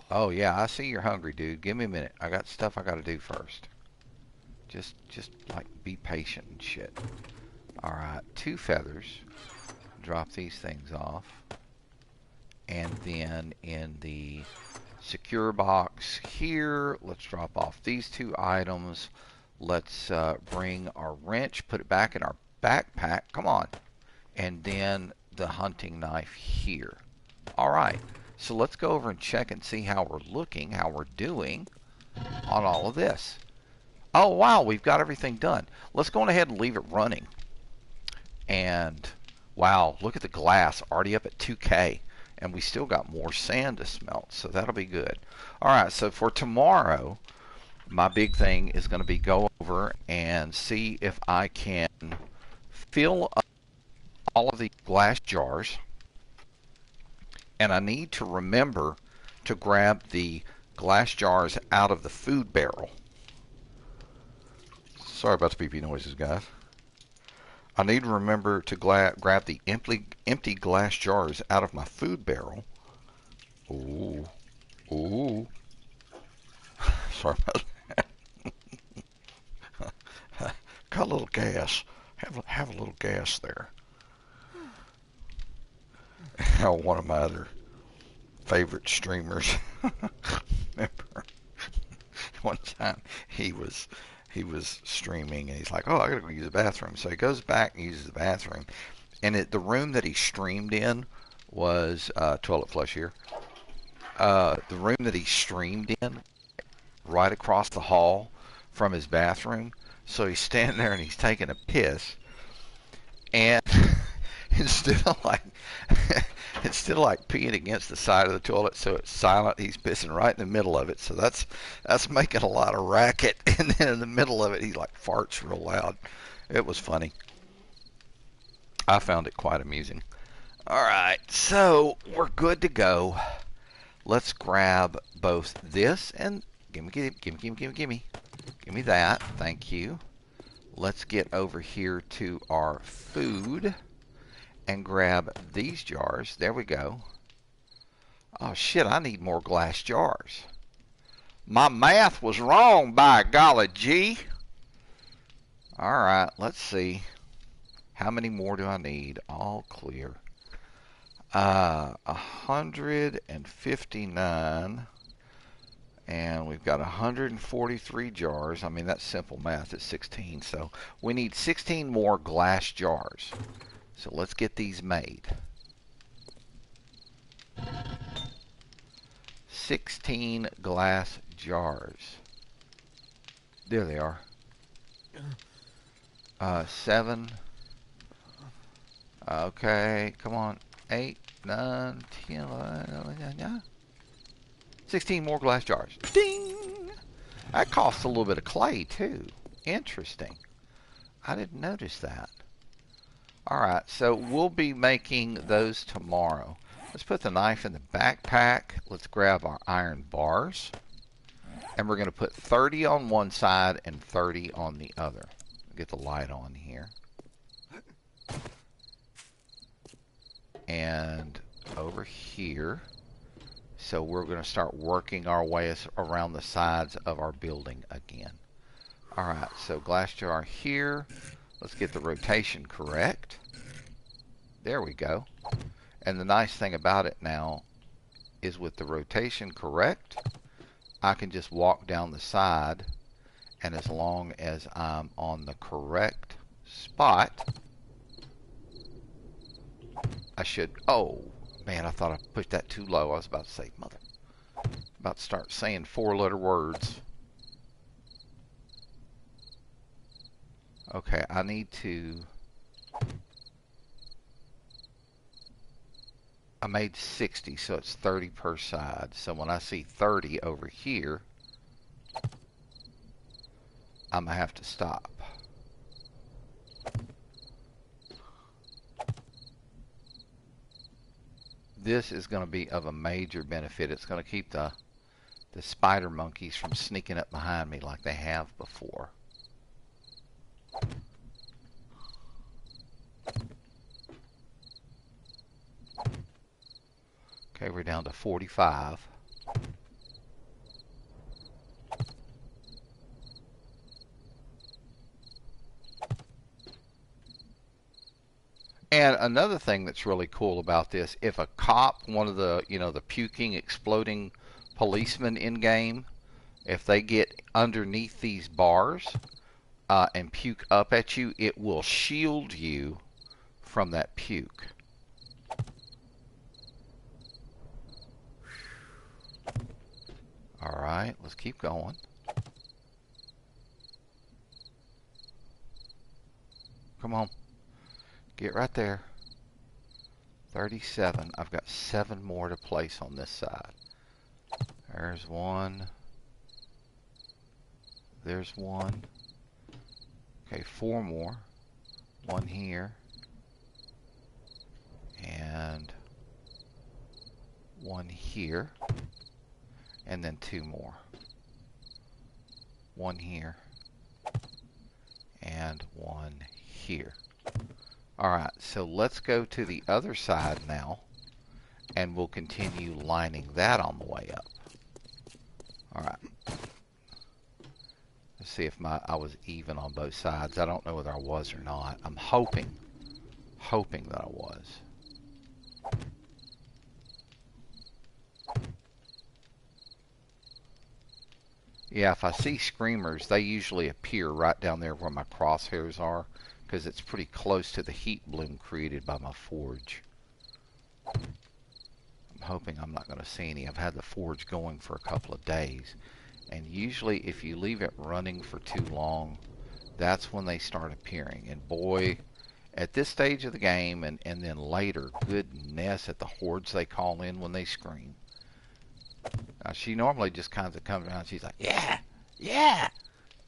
Oh yeah, I see you're hungry, dude. Give me a minute. I got stuff I gotta do first. Just like be patient and shit. Alright, 2 feathers. Drop these things off. And then in the secure box here, let's drop off these 2 items. Let's bring our wrench, put it back in our backpack. Come on. And then the hunting knife here. Alright, so let's go over and check and see how we're looking, how we're doing on all of this. Oh wow, we've got everything done. Let's go on ahead and leave it running. And wow, look at the glass, already up at 2K. And we still got more sand to smelt, so that'll be good. Alright, so for tomorrow, my big thing is going to be go over and see if I can fill up all of the glass jars. And I need to remember to grab the glass jars out of the food barrel. Sorry about the beepy noises, guys. I need to remember to grab the empty glass jars out of my food barrel. Ooh. Ooh. Sorry about that. Got a little gas. Have a little gas there. One of my other favorite streamers. Remember one time he was streaming and he's like, oh, I gotta go use the bathroom. So he goes back and uses the bathroom. And the room that he streamed in was toilet flush here. The room that he streamed in right across the hall from his bathroom. So he's standing there and he's taking a piss. And instead of like peeing against the side of the toilet so it's silent, he's pissing right in the middle of it. So that's making a lot of racket. And then in the middle of it, he like farts real loud. It was funny. I found it quite amusing. All right, so we're good to go. Let's grab both this and give me that. Thank you. Let's get over here to our food and grab these jars. There we go. Oh shit, I need more glass jars. My math was wrong, by golly gee. Alright, let's see. How many more do I need? All clear. 159. And we've got 143 jars. I mean, that's simple math. It's 16. So we need 16 more glass jars. So let's get these made. 16 glass jars. There they are. 7. Okay, come on. 8, 9, 10, 11, 16 more glass jars. Ding! That costs a little bit of clay, too. Interesting. I didn't notice that. Alright, so we'll be making those tomorrow. Let's put the knife in the backpack. Let's grab our iron bars. And we're going to put 30 on one side and 30 on the other. Get the light on here. And over here. So we're going to start working our way around the sides of our building again. Alright, so glass jar here. Let's get the rotation correct. There we go. And the nice thing about it now is with the rotation correct, I can just walk down the side, and as long as I'm on the correct spot, I should, oh man, I thought I pushed that too low. I was about to say, about to start saying 4-letter words. Okay, I need to, I made 60, so it's 30 per side. So when I see 30 over here, I'm going to have to stop. This is going to be of a major benefit. It's going to keep the spider monkeys from sneaking up behind me like they have before. Okay, we're down to 45. And another thing that's really cool about this, if a cop, one of the, the puking, exploding policemen in game, if they get underneath these bars and puke up at you, it will shield you from that puke. All right, let's keep going. Come on. Get right there. 37. I've got 7 more to place on this side. There's one. There's one. Okay, 4 more. 1 here. And 1 here. And then 2 more. 1 here. And 1 here. Alright, so let's go to the other side now, and we'll continue lining that on the way up. Alright. Let's see if I was even on both sides. I don't know whether I was or not. I'm hoping that I was. Yeah, if I see screamers, they usually appear right down there where my crosshairs are, because it's pretty close to the heat bloom created by my forge. I'm hoping I'm not going to see any. I've had the forge going for a couple of days, and usually if you leave it running for too long, that's when they start appearing. And boy, at this stage of the game and then later, goodness, at the hordes they call in when they scream. Now, she normally just kind of comes around, she's like, yeah, yeah.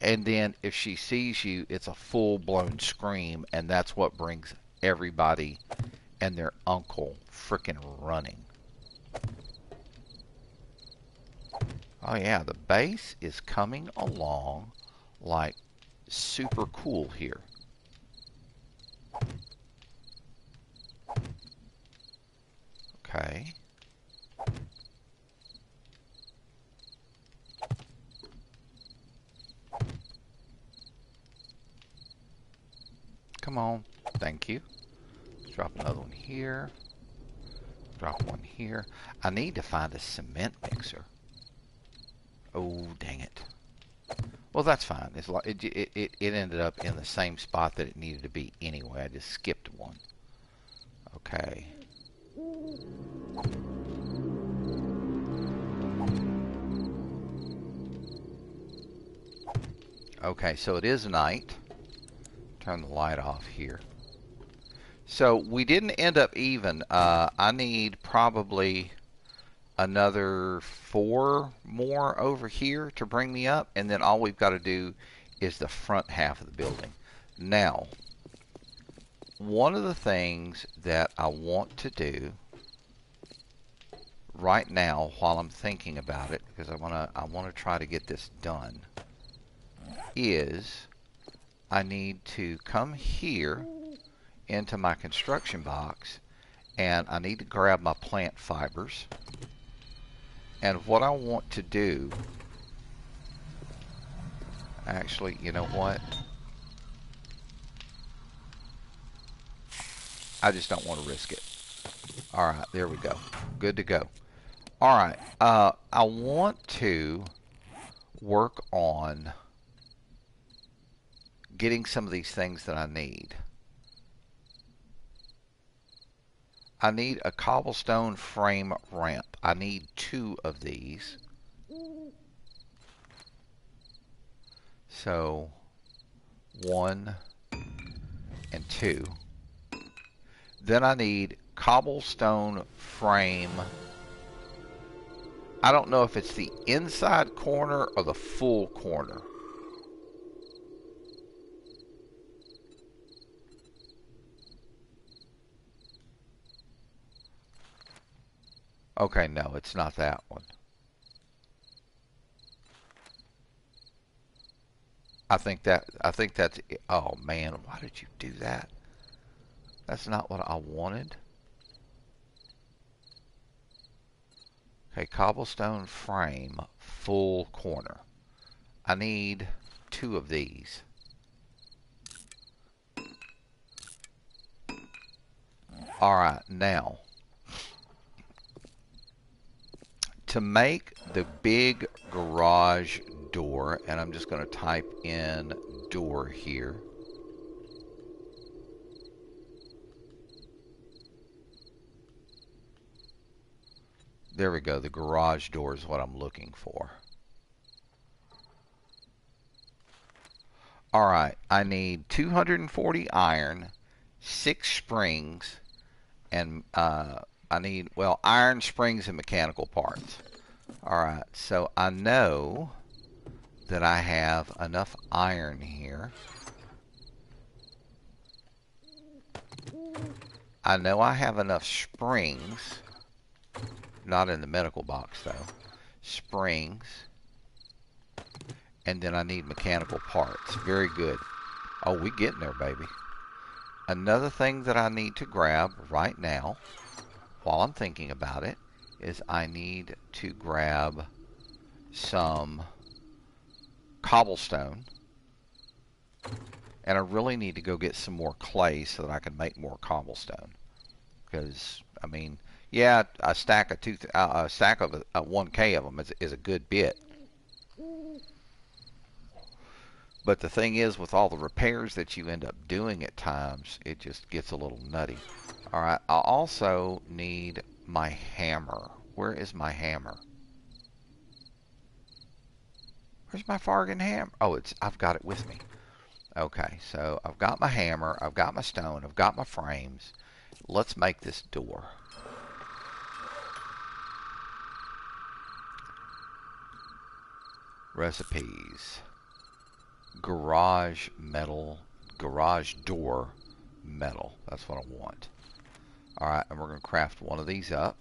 And then if she sees you, it's a full-blown scream, and that's what brings everybody and their uncle frickin' running. Oh yeah, the base is coming along like super cool here. Okay. Come on. Thank you. Drop another one here. Drop one here. I need to find a cement mixer. Oh, dang it. Well, that's fine. It's like it ended up in the same spot that it needed to be anyway. I just skipped one. Okay. Okay, so it is night. Turn the light off here. So we didn't end up even. I need probably another 4 more over here to bring me up, and then all we've got to do is the front half of the building. Now, one of the things that I want to do right now while I'm thinking about it, because I want to try to get this done, is I need to come here into my construction box, and I need to grab my plant fibers. And what I want to do, actually, you know what? I just don't want to risk it. All right, there we go. Good to go. All right, I want to work on getting some of these things that I need. I need a cobblestone frame ramp. I need 2 of these. So 1 and 2. Then I need cobblestone frame. I don't know if it's the inside corner or the full corner. Okay, no, it's not that one. I think that's, oh man, why did you do that? That's not what I wanted. Okay, cobblestone frame, full corner. I need 2 of these. Alright, now, to make the big garage door, and I'm just going to type in door here. There we go. The garage door is what I'm looking for. All right. I need 240 iron, 6 springs, and I need, well, iron, springs, and mechanical parts. All right. So I know that I have enough iron here. I know I have enough springs. Not in the medical box, though. Springs. And then I need mechanical parts. Very good. Oh, we getting there, baby. Another thing that I need to grab right now, while I'm thinking about it, is I need to grab some cobblestone. And I really need to go get some more clay so that I can make more cobblestone. Because, I mean, yeah, a stack of 1K of them is a good bit. But the thing is, with all the repairs that you end up doing at times, it just gets a little nutty. All right, I also need my hammer. Where is my hammer? Where's my fargan hammer? Oh, I've got it with me. Okay, so I've got my hammer, I've got my stone, I've got my frames. Let's make this door. Recipes. Garage metal, garage door metal. That's what I want. Alright, and we're going to craft one of these up.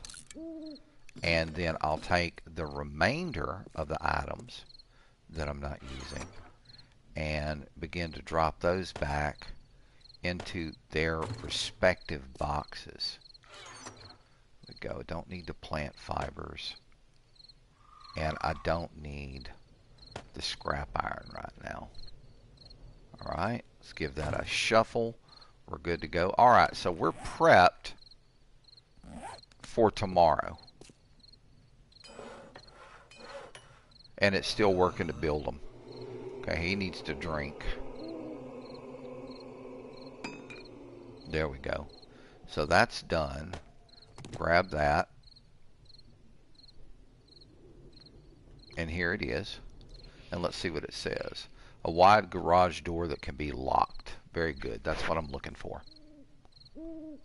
And then I'll take the remainder of the items that I'm not using and begin to drop those back into their respective boxes. There we go. Don't need the plant fibers. And I don't need the scrap iron right now. Alright, let's give that a shuffle. We're good to go. Alright, so we're prepped for tomorrow. And it's still working to build them. Okay, he needs to drink. There we go. So that's done. Grab that. And here it is. And let's see what it says. A wide garage door that can be locked. Very good. That's what I'm looking for.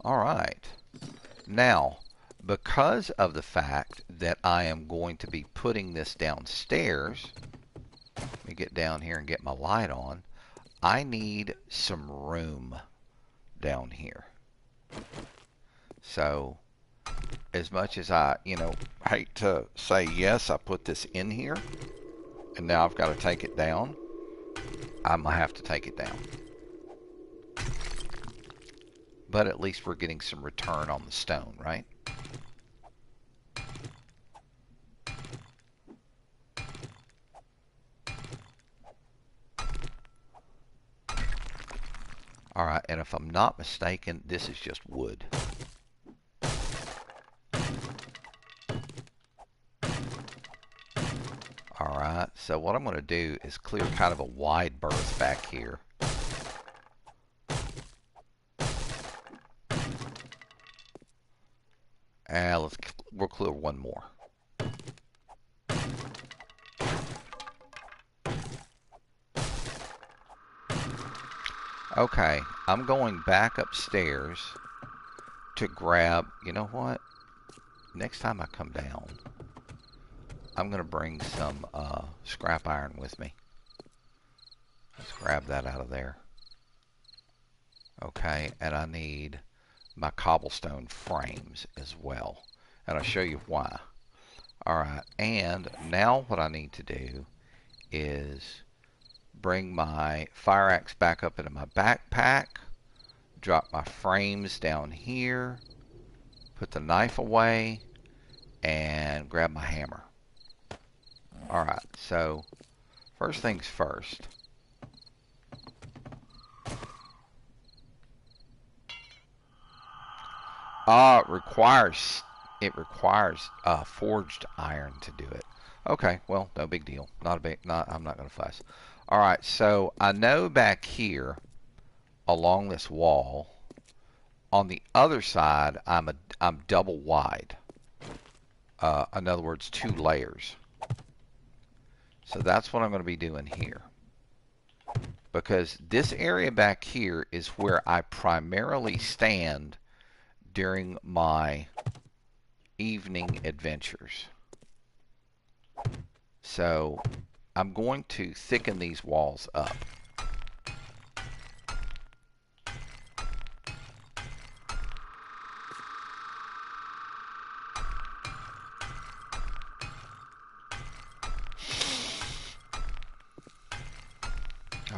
All right. Now, because of the fact that I am going to be putting this downstairs, let me get down here and get my light on. I need some room down here. So, as much as I, hate to say yes, I put this in here, and now I've got to take it down, I'm going to have to take it down. But at least we're getting some return on the stone, right? Alright, and if I'm not mistaken, this is just wood. Alright, so what I'm going to do is clear kind of a wide berth back here. And we'll clear one more. Okay, I'm going back upstairs to grab, you know what? Next time I come down, I'm going to bring some scrap iron with me. Let's grab that out of there. Okay, and I need my cobblestone frames as well. And I'll show you why. Alright, and now what I need to do is bring my fire axe back up into my backpack, drop my frames down here, put the knife away, and grab my hammer. Alright, so first things first. It requires forged iron to do it. Okay, well, no big deal. I'm not going to fuss. All right, so I know back here along this wall, on the other side, I'm double wide. In other words, 2 layers. So that's what I'm going to be doing here. Because this area back here is where I primarily stand during my evening adventures. So I'm going to thicken these walls up.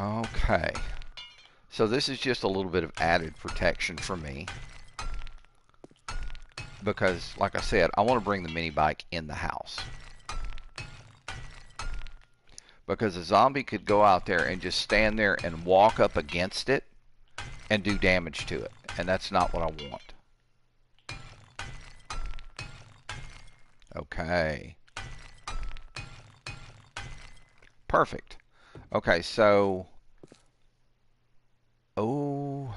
Okay. So this is just a little bit of added protection for me. Because, like I said, I want to bring the mini bike in the house. Because a zombie could go out there and just stand there and walk up against it and do damage to it. And that's not what I want. Okay. Perfect. Okay, so... Oh,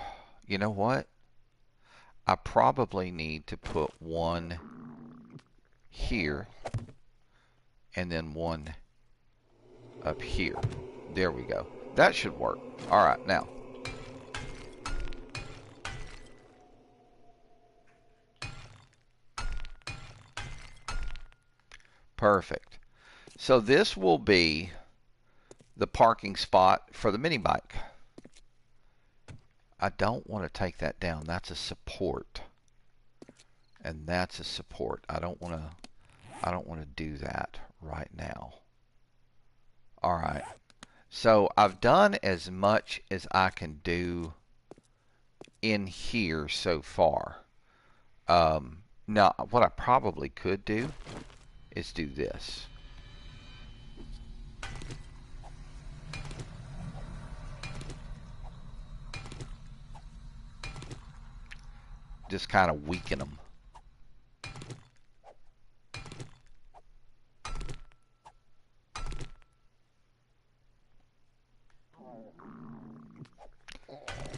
you know what? I probably need to put one here and then one up here. There we go. That should work. All right, now. Perfect. So this will be the parking spot for the mini bike. I don't want to take that down. That's a support. And that's a support. I don't want to do that right now. All right. So I've done as much as I can do in here so far. Now, what I probably could do is do this. Just kind of weaken them.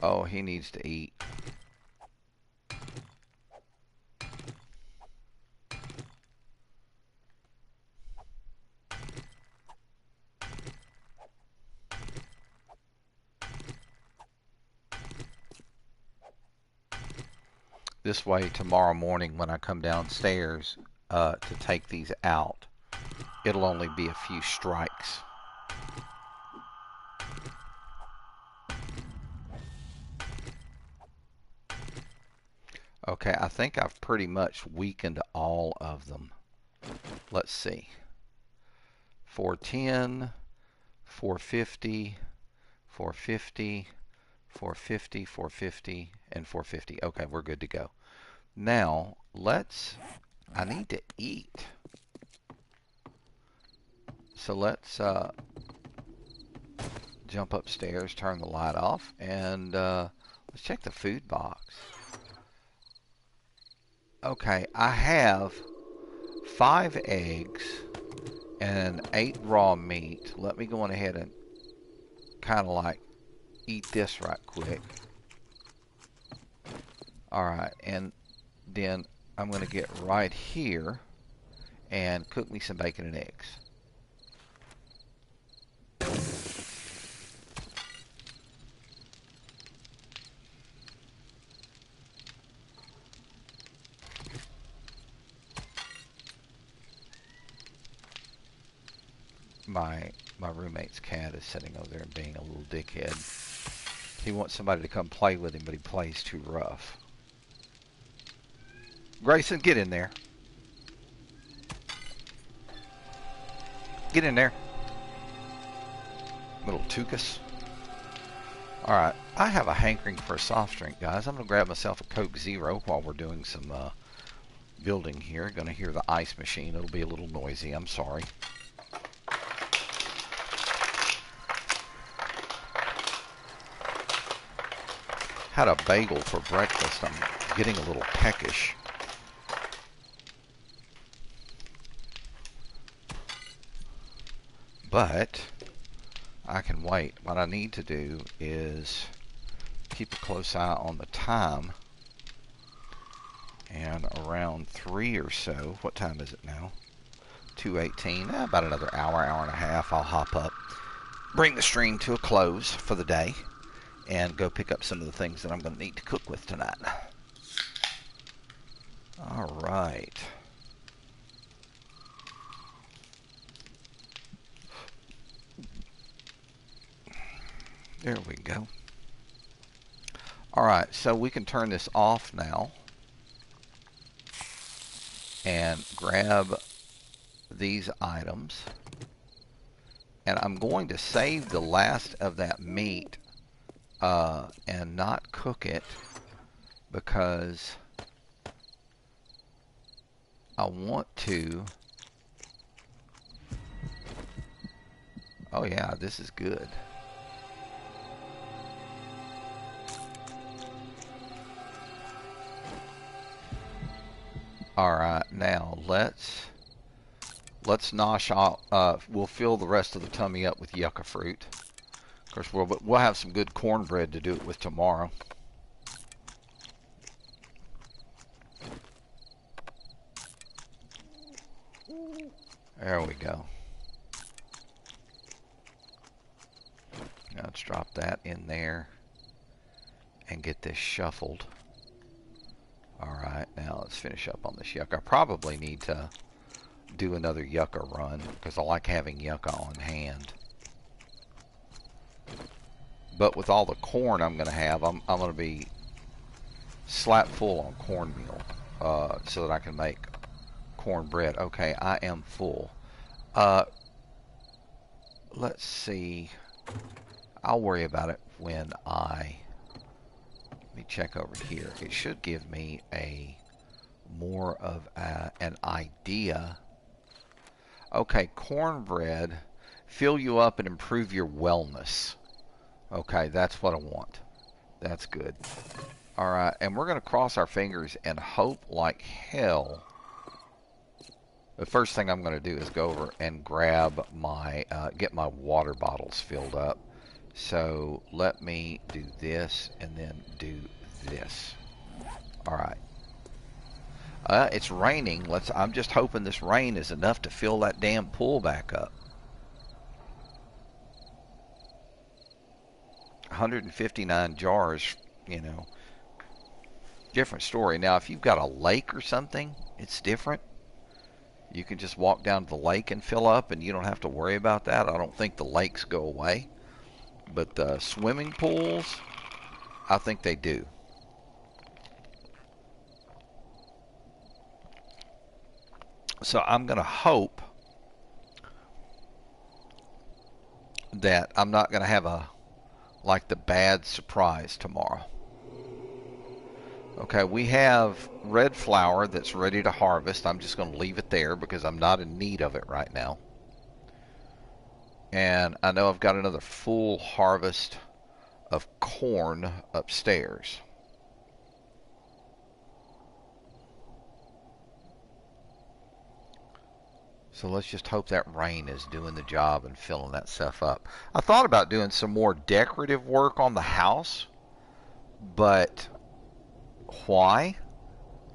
Oh, he needs to eat. This way, tomorrow morning when I come downstairs to take these out, it'll only be a few strikes. Okay, I think I've pretty much weakened all of them. Let's see. 410, 450, 450, 450, 450, and 450. Okay, we're good to go. Now, I need to eat. So let's jump upstairs, turn the light off, and let's check the food box. Okay, I have 5 eggs and and 8 raw meat. Let me go on ahead and kind of like eat this right quick. Alright, and then I'm going to get right here and cook me some bacon and eggs. My roommate's cat is sitting over there and being a little dickhead. He wants somebody to come play with him, but he plays too rough. Grayson, get in there. Get in there. Little Tukas. Alright, I have a hankering for a soft drink, guys. I'm going to grab myself a Coke Zero while we're doing some building here. Going to hear the ice machine. It'll be a little noisy. I'm sorry. Had a bagel for breakfast. I'm getting a little peckish. But I can wait. What I need to do is keep a close eye on the time. And around 3 or so, what time is it now? 2:18, about another hour and a half, I'll hop up, bring the stream to a close for the day, and go pick up some of the things that I'm going to need to cook with tonight. All right. There we go. All right, so we can turn this off now and grab these items. And I'm going to save the last of that meat and not cook it because I want to. Oh yeah, this is good. Alright, now let's nosh off, we'll fill the rest of the tummy up with yucca fruit. Of course, we'll have some good cornbread to do it with tomorrow. There we go. Now let's drop that in there and get this shuffled. Alright, now let's finish up on this yucca. I probably need to do another yucca run because I like having yucca on hand. But with all the corn I'm going to have, I'm going to be slap full on cornmeal so that I can make cornbread. Okay, I am full. Let's see. I'll worry about it when let me check over here. It should give me more of an idea. Okay, cornbread, fill you up and improve your wellness. Okay, that's what I want. That's good. Alright, and we're going to cross our fingers and hope like hell. The first thing I'm going to do is go over and grab my, get my water bottles filled up. So let me do this and then do this. Alright. It's raining. I'm just hoping this rain is enough to fill that damn pool back up. 159 jars, you know. Different story. Now, if you've got a lake or something, it's different. You can just walk down to the lake and fill up, and you don't have to worry about that. I don't think the lakes go away. But the swimming pools, I think they do. So I'm going to hope that I'm not going to have the bad surprise tomorrow. Okay, we have red flour that's ready to harvest. I'm just going to leave it there because I'm not in need of it right now. And I know I've got another full harvest of corn upstairs. So let's just hope that rain is doing the job and filling that stuff up. I thought about doing some more decorative work on the house, but why?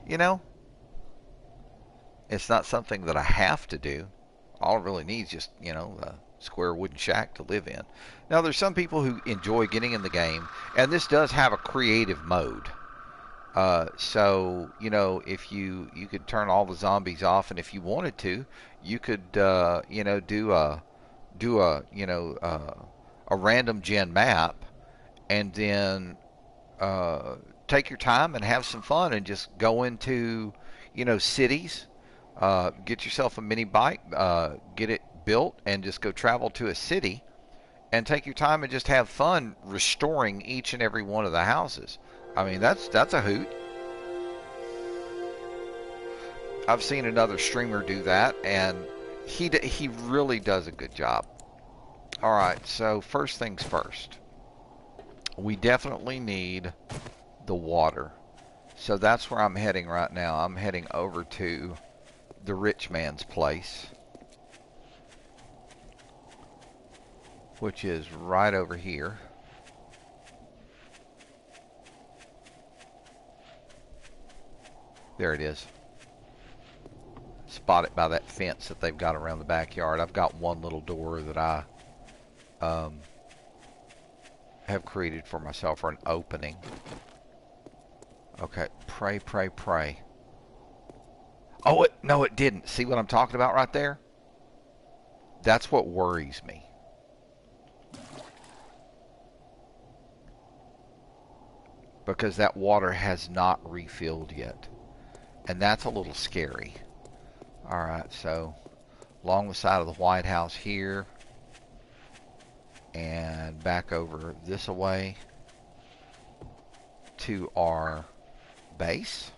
You know, it's not something that I have to do. All it really needs is just, a square wooden shack to live in. Now, there's some people who enjoy getting in the game, and this does have a creative mode. So if you could turn all the zombies off, and if you wanted to, you could do a random gen map, and then take your time and have some fun, and just go into cities. Get yourself a mini bike, get it built, and just go travel to a city and take your time and just have fun restoring each and every one of the houses. I mean, that's a hoot. I've seen another streamer do that, and he really does a good job. All right, so first things first, we definitely need the water. So that's where I'm heading right now. I'm heading over to the rich man's place, which is right over here. There it is. Spot it by that fence that they've got around the backyard. I've got one little door that I have created for myself, for an opening. Okay, pray, pray, pray. Oh, no, it didn't. See what I'm talking about right there? That's what worries me. Because that water has not refilled yet. And that's a little scary. Alright, so along the side of the White House here, and back over this away to our base.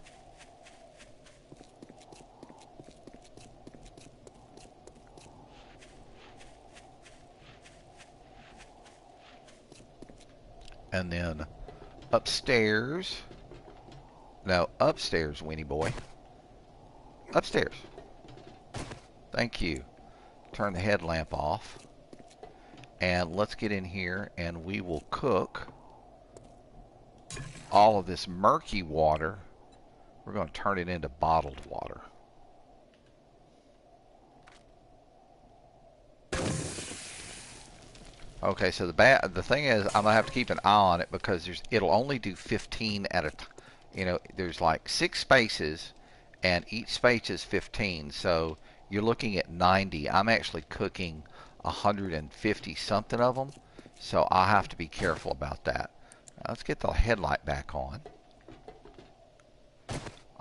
And then upstairs. No, upstairs, Weenie Boy. Upstairs. Thank you. Turn the headlamp off. And let's get in here and we will cook all of this murky water. We're going to turn it into bottled water. Okay, so the thing is, I'm gonna have to keep an eye on it, because it'll only do 15 at a time. There's like 6 spaces, and each space is 15. So you're looking at 90. I'm actually cooking 150 something of them, so I'll have to be careful about that. Now, let's get the headlight back on.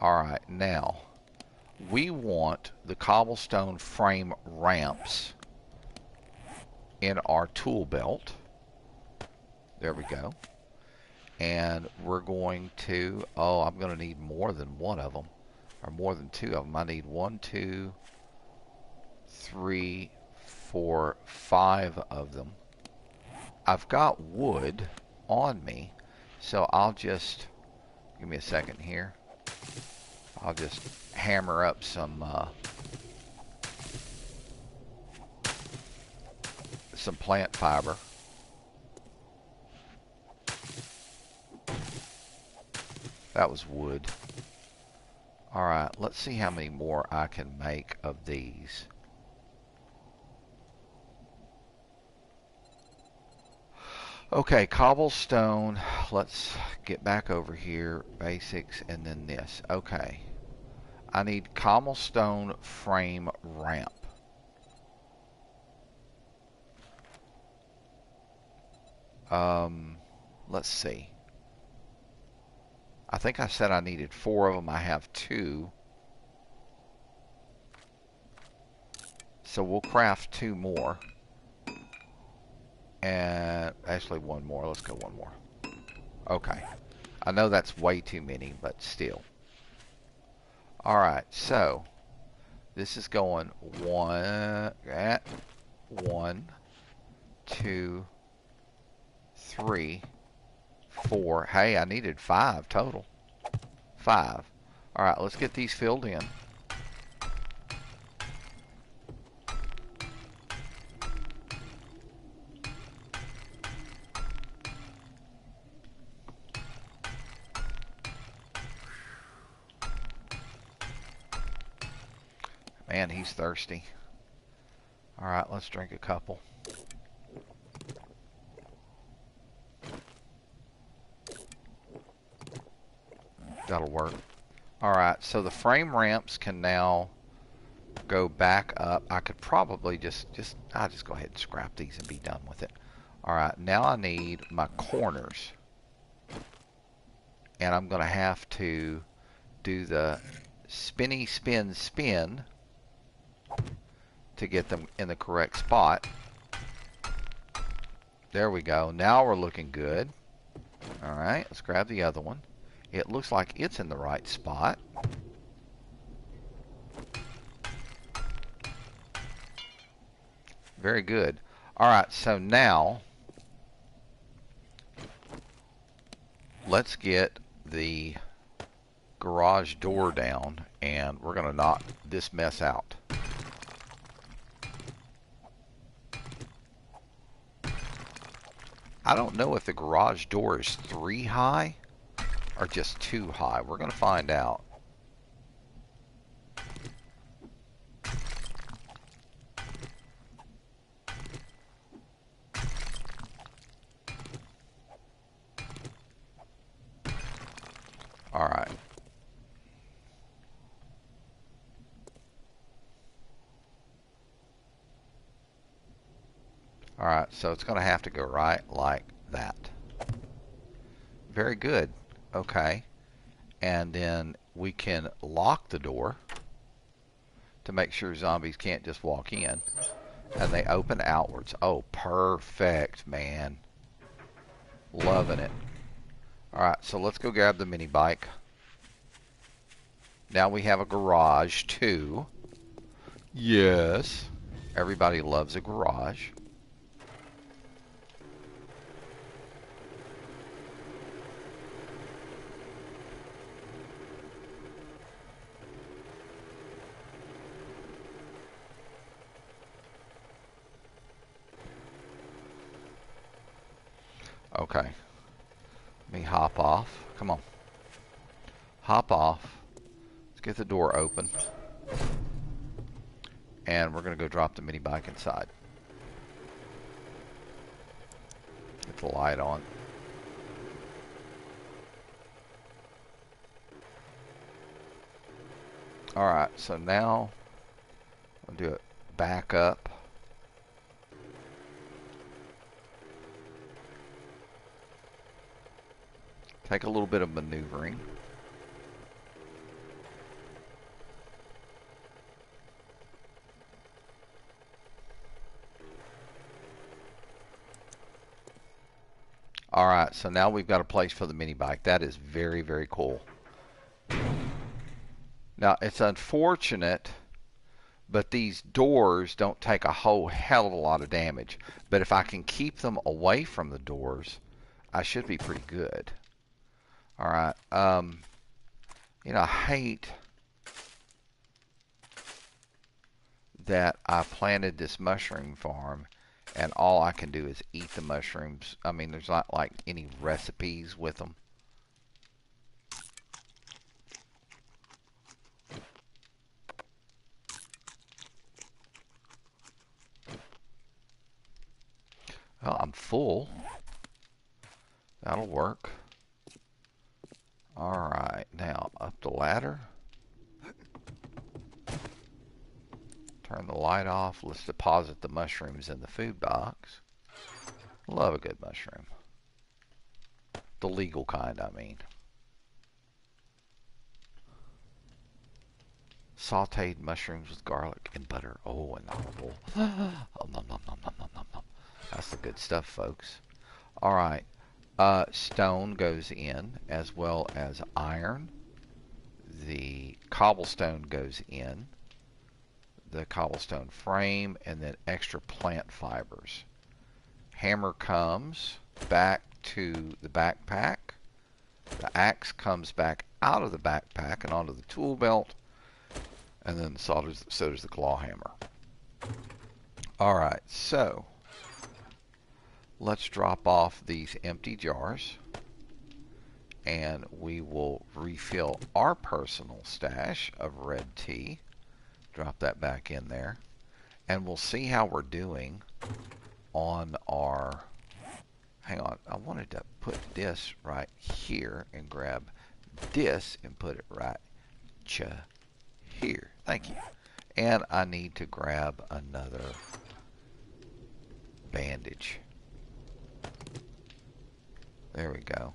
Alright, now we want the cobblestone frame ramps in our tool belt. There we go. And we're going to, I'm going to need more than one of them, or more than 2 of them. I need 1, 2, 3, 4, 5 of them. I've got wood on me, so I'll just, give me a second here. I'll just hammer up some plant fiber. That was wood. Alright, let's see how many more I can make of these. Okay, cobblestone. Let's get back over here. Basics, and then this. Okay. I need cobblestone frame ramp. Let's see. I think I said I needed 4 of them. I have 2. So we'll craft 2 more. And actually 1 more. Let's go 1 more. Okay. I know that's way too many, but still. Alright, so this is going 1, 2, 3, 4. Hey, I needed 5 total. 5. Alright, let's get these filled in. Man, he's thirsty. Alright, let's drink a couple. That'll work. Alright, so the frame ramps can now go back up. I could probably I'll just go ahead and scrap these and be done with it. Alright, now I need my corners. And I'm going to have to do the spinny spin spin to get them in the correct spot. There we go. Now we're looking good. Alright, let's grab the other one. It looks like it's in the right spot. Very good. Alright, so now let's get the garage door down and we're going to knock this mess out. I don't know if the garage door is 3 high or just 2 high. We're going to find out. Alright. Alright, so it's going to have to go right like that. Very good. Okay. And then we can lock the door to make sure zombies can't just walk in. And they open outwards. Oh, perfect, man. Loving it. Alright, so let's go grab the mini bike. Now we have a garage, too. Yes. Everybody loves a garage. Okay. Let me hop off. Come on. Hop off. Let's get the door open. And we're going to go drop the mini bike inside. Get the light on. Alright, so now I'll do it back up. Take a little bit of maneuvering. Alright, so now we've got a place for the mini bike. That is very, very cool. Now, it's unfortunate, but these doors don't take a whole hell of a lot of damage. But if I can keep them away from the doors, I should be pretty good. Alright, you know, I hate that I planted this mushroom farm and all I can do is eat the mushrooms. I mean, there's not like any recipes with them. Well, I'm full. That'll work. Alright, now up the ladder. Turn the light off. Let's deposit the mushrooms in the food box. Love a good mushroom. The legal kind, I mean. Sauteed mushrooms with garlic and butter. Oh, and novel. Oh, nom, nom, nom, nom, nom, nom, nom. That's the good stuff, folks. Alright. Stone goes in, as well as iron. The cobblestone goes in. The cobblestone frame, and then extra plant fibers. Hammer comes back to the backpack. The axe comes back out of the backpack and onto the tool belt. And then so does the claw hammer. Alright, so let's drop off these empty jars. And we will refill our personal stash of red tea Drop that back in there. And we'll see how we're doing on our... Hang on. I wanted to put this right here and grab this and put it right here. Thank you. And I need to grab another bandage. There we go.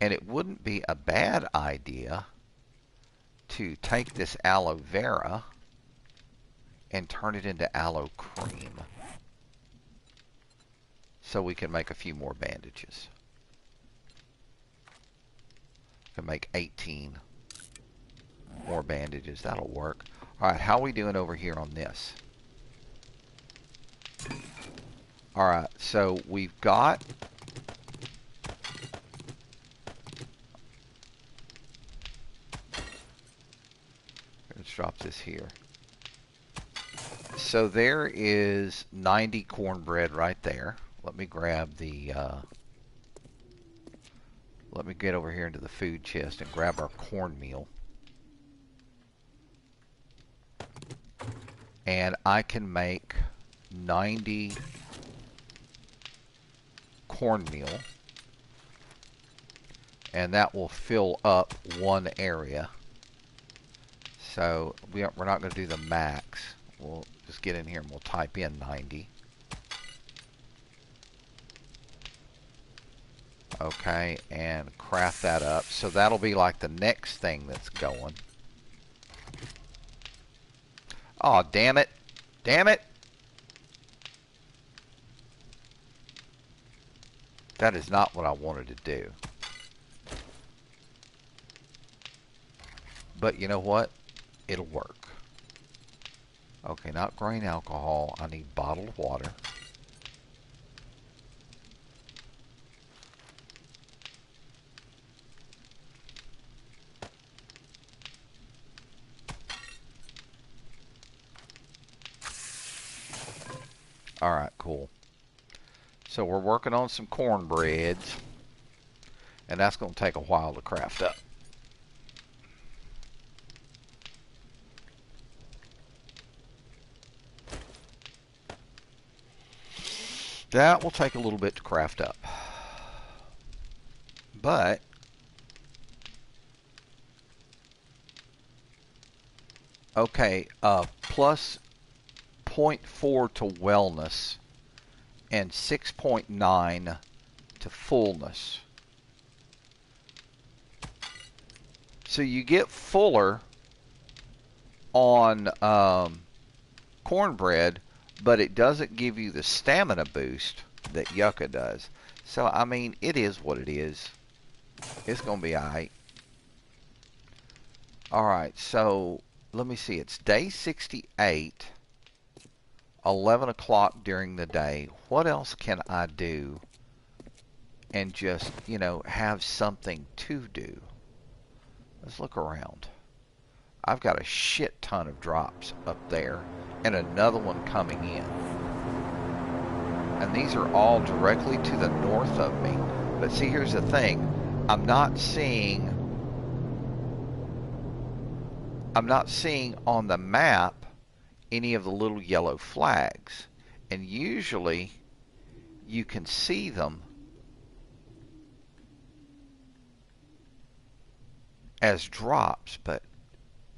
And it wouldn't be a bad idea to take this aloe vera and turn it into aloe cream so we can make a few more bandages. We can make 18 more bandages. That'll work. Alright, how are we doing over here on this? Alright, so we've got... Let's drop this here. So there is 90 cornbread right there. Let me grab the... let me get over here into the food chest and grab our cornmeal. And I can make 90 cornmeal. And that will fill up one area. So we're not going to do the max. We'll just get in here and we'll type in 90. Okay, and craft that up. So that'll be like the next thing that's going. Oh, damn it. Damn it. That is not what I wanted to do. But you know what? It'll work. Okay, not grain alcohol. I need bottled water. Alright, cool. So we're working on some cornbreads. And that's going to take a while to craft up. That will take a little bit to craft up. But okay, plus 0.4 to wellness and 6.9 to fullness. So you get fuller on cornbread, but it doesn't give you the stamina boost that yucca does. So, I mean, it is what it is. It's going to be alright. Alright, so let me see. It's day 68, 11 o'clock during the day. What else can I do and just, you know, have something to do? Let's look around. I've got a shit ton of drops up there and another one coming in. And these are all directly to the north of me. But see, here's the thing. I'm not seeing on the map any of the little yellow flags. And usually you can see them as drops, but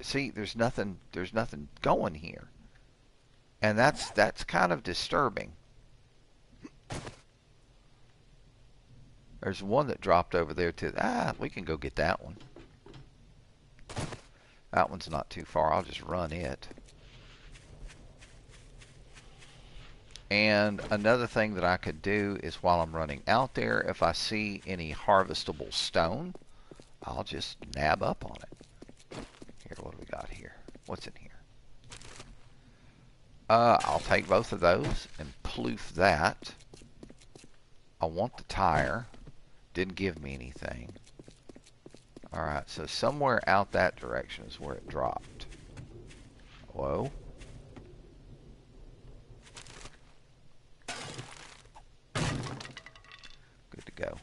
see, there's nothing going here. And that's kind of disturbing. There's one that dropped over there too. We can go get that one. That one's not too far. I'll just run it. And another thing that I could do is while I'm running out there, if I see any harvestable stone, I'll just nab up on it. Here, what do we got here? What's in here? I'll take both of those and ploof that. I want the tire. Didn't give me anything. Alright, so somewhere out that direction is where it dropped. Whoa. Good to go.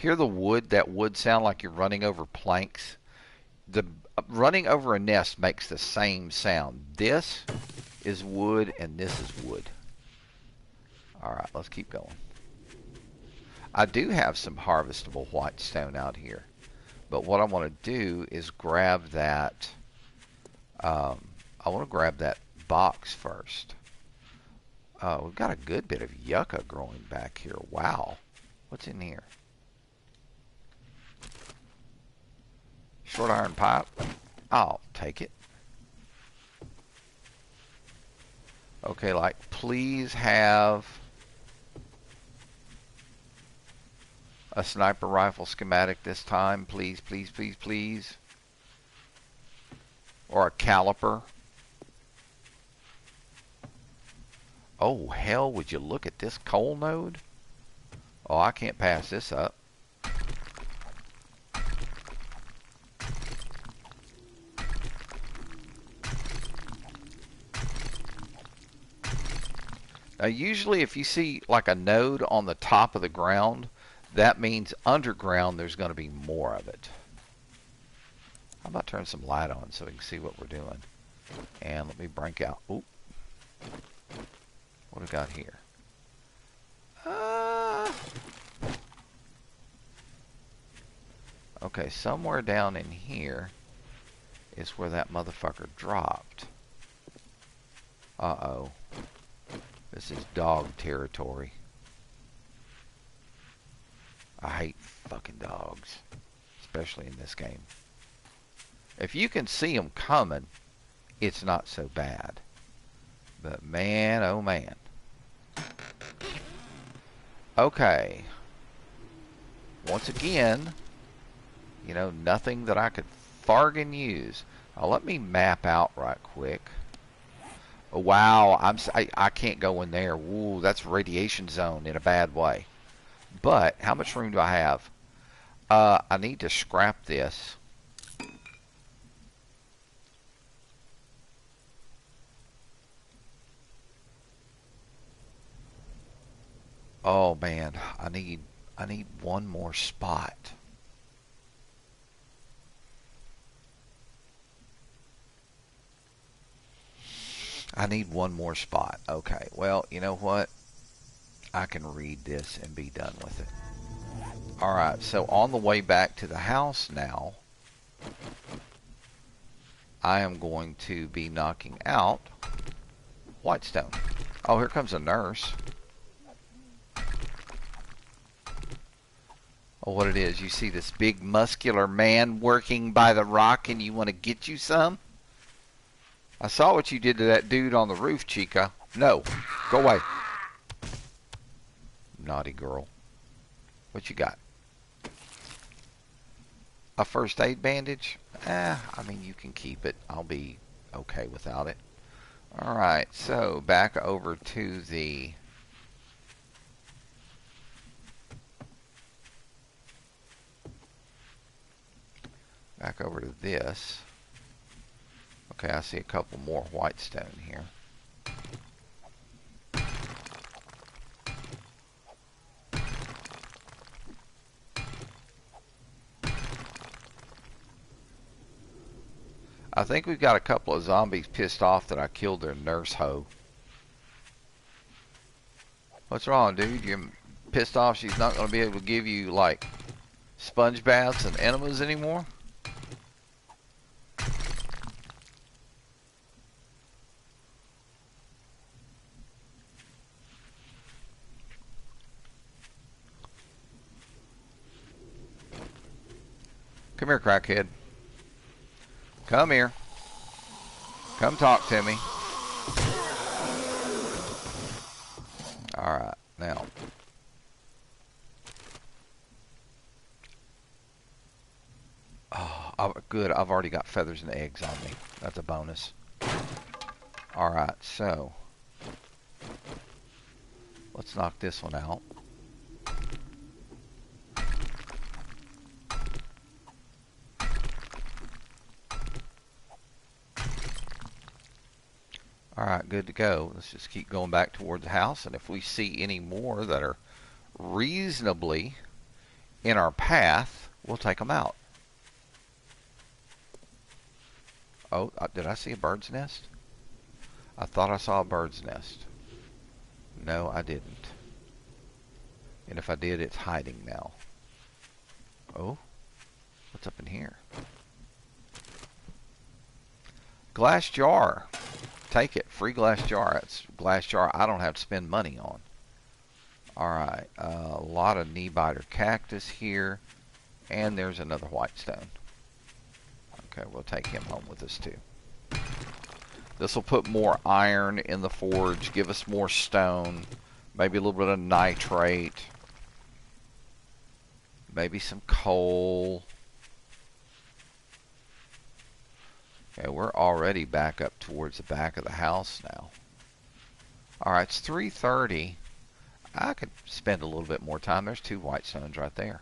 Hear the wood, that wood sound like you're running over planks? The running over a nest makes the same sound. This is wood and this is wood. Alright, let's keep going. I do have some harvestable white stone out here. But what I want to do is grab that, I want to grab that box first. We've got a good bit of yucca growing back here. Wow. What's in here? Short iron pipe. I'll take it. Okay, like, please have a sniper rifle schematic this time. Please, please, please, please. Or a caliper. Oh, hell, would you look at this coal node? Oh, I can't pass this up. Now, usually if you see like a node on the top of the ground, that means underground there's going to be more of it. How about turn some light on so we can see what we're doing? And let me break out. Oop. What do we got here? Okay, somewhere down in here is where that motherfucker dropped. Uh-oh. This is dog territory. I hate fucking dogs, especially in this game. If you can see them coming, it's not so bad. But man, oh man. Okay. Once again, you know, nothing that I could fargan use. Now let me map out right quick. Oh, wow, I can't go in there. Ooh, that's radiation zone in a bad way. But how much room do I have? I need to scrap this. Oh man, I need one more spot. I need one more spot. Okay, well, you know what? I can read this and be done with it. Alright, so on the way back to the house now, I am going to be knocking out Whitestone. Oh, here comes a nurse. Oh, what it is, you see this big muscular man working by the rock and you want to get you some? I saw what you did to that dude on the roof, Chica. No, go away. Naughty girl. What you got? A first aid bandage? I mean, you can keep it. I'll be okay without it. Alright, so back over to the... Back over to this. Okay, I see a couple more whitestone here. I think we've got a couple of zombies pissed off that I killed their nurse hoe. What's wrong, dude? You're pissed off she's not going to be able to give you, like, sponge baths and enemas anymore? Come here, crackhead. Come here. Come talk to me. Alright, now. Oh, good. I've already got feathers and eggs on me. That's a bonus. Alright, so. Let's knock this one out. Alright, good to go. Let's just keep going back toward the house, and if we see any more that are reasonably in our path, we'll take them out. Oh, did I see a bird's nest? I thought I saw a bird's nest. No, I didn't. And if I did, it's hiding now. Oh, what's up in here? Glass jar. Take it. Free glass jar. It's a glass jar I don't have to spend money on. Alright, a lot of knee-biter cactus here. And there's another white stone. Okay, we'll take him home with us too. This will put more iron in the forge, give us more stone, maybe a little bit of nitrate, maybe some coal. Okay, we're already back up towards the back of the house now. Alright, it's 3:30. I could spend a little bit more time. There's 2 white stones right there.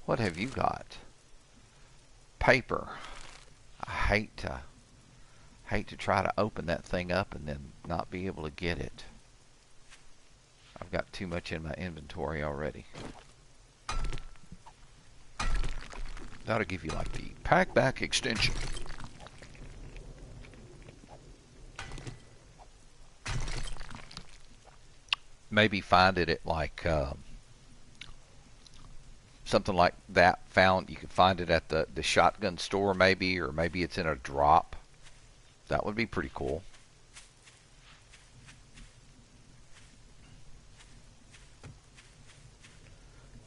What have you got? Paper. I hate to try to open that thing up and then not be able to get it. I've got too much in my inventory already. That'll give you like the pack back extension. Maybe find it at like something like that. You can find it at the shotgun store maybe, or maybe it's in a drop. That would be pretty cool.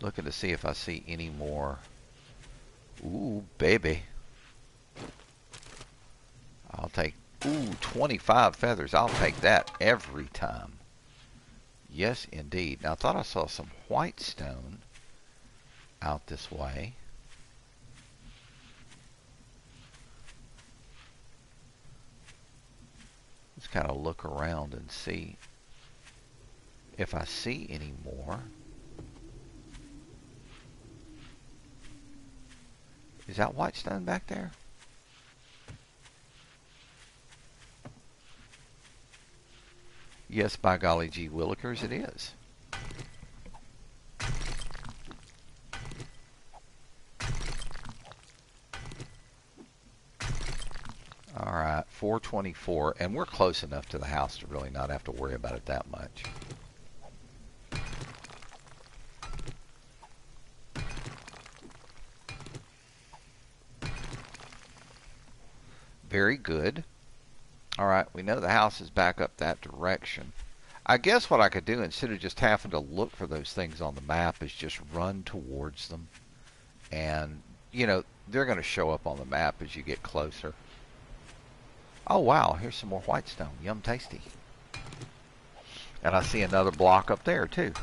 Looking to see if I see any more. Ooh, baby. I'll take, 25 feathers. I'll take that every time. Yes, indeed. Now, I thought I saw some white stone out this way. Let's kind of look around and see if I see any more. Is that white stone back there? Yes, by golly gee willikers, it is. Alright, 424, and we're close enough to the house to really not have to worry about it that much. Very good. Alright, we know the house is back up that direction. I guess what I could do, instead of just having to look for those things on the map, is just run towards them. And, you know, they're going to show up on the map as you get closer. Oh, wow, here's some more white stone. Yum tasty. And I see another block up there, too.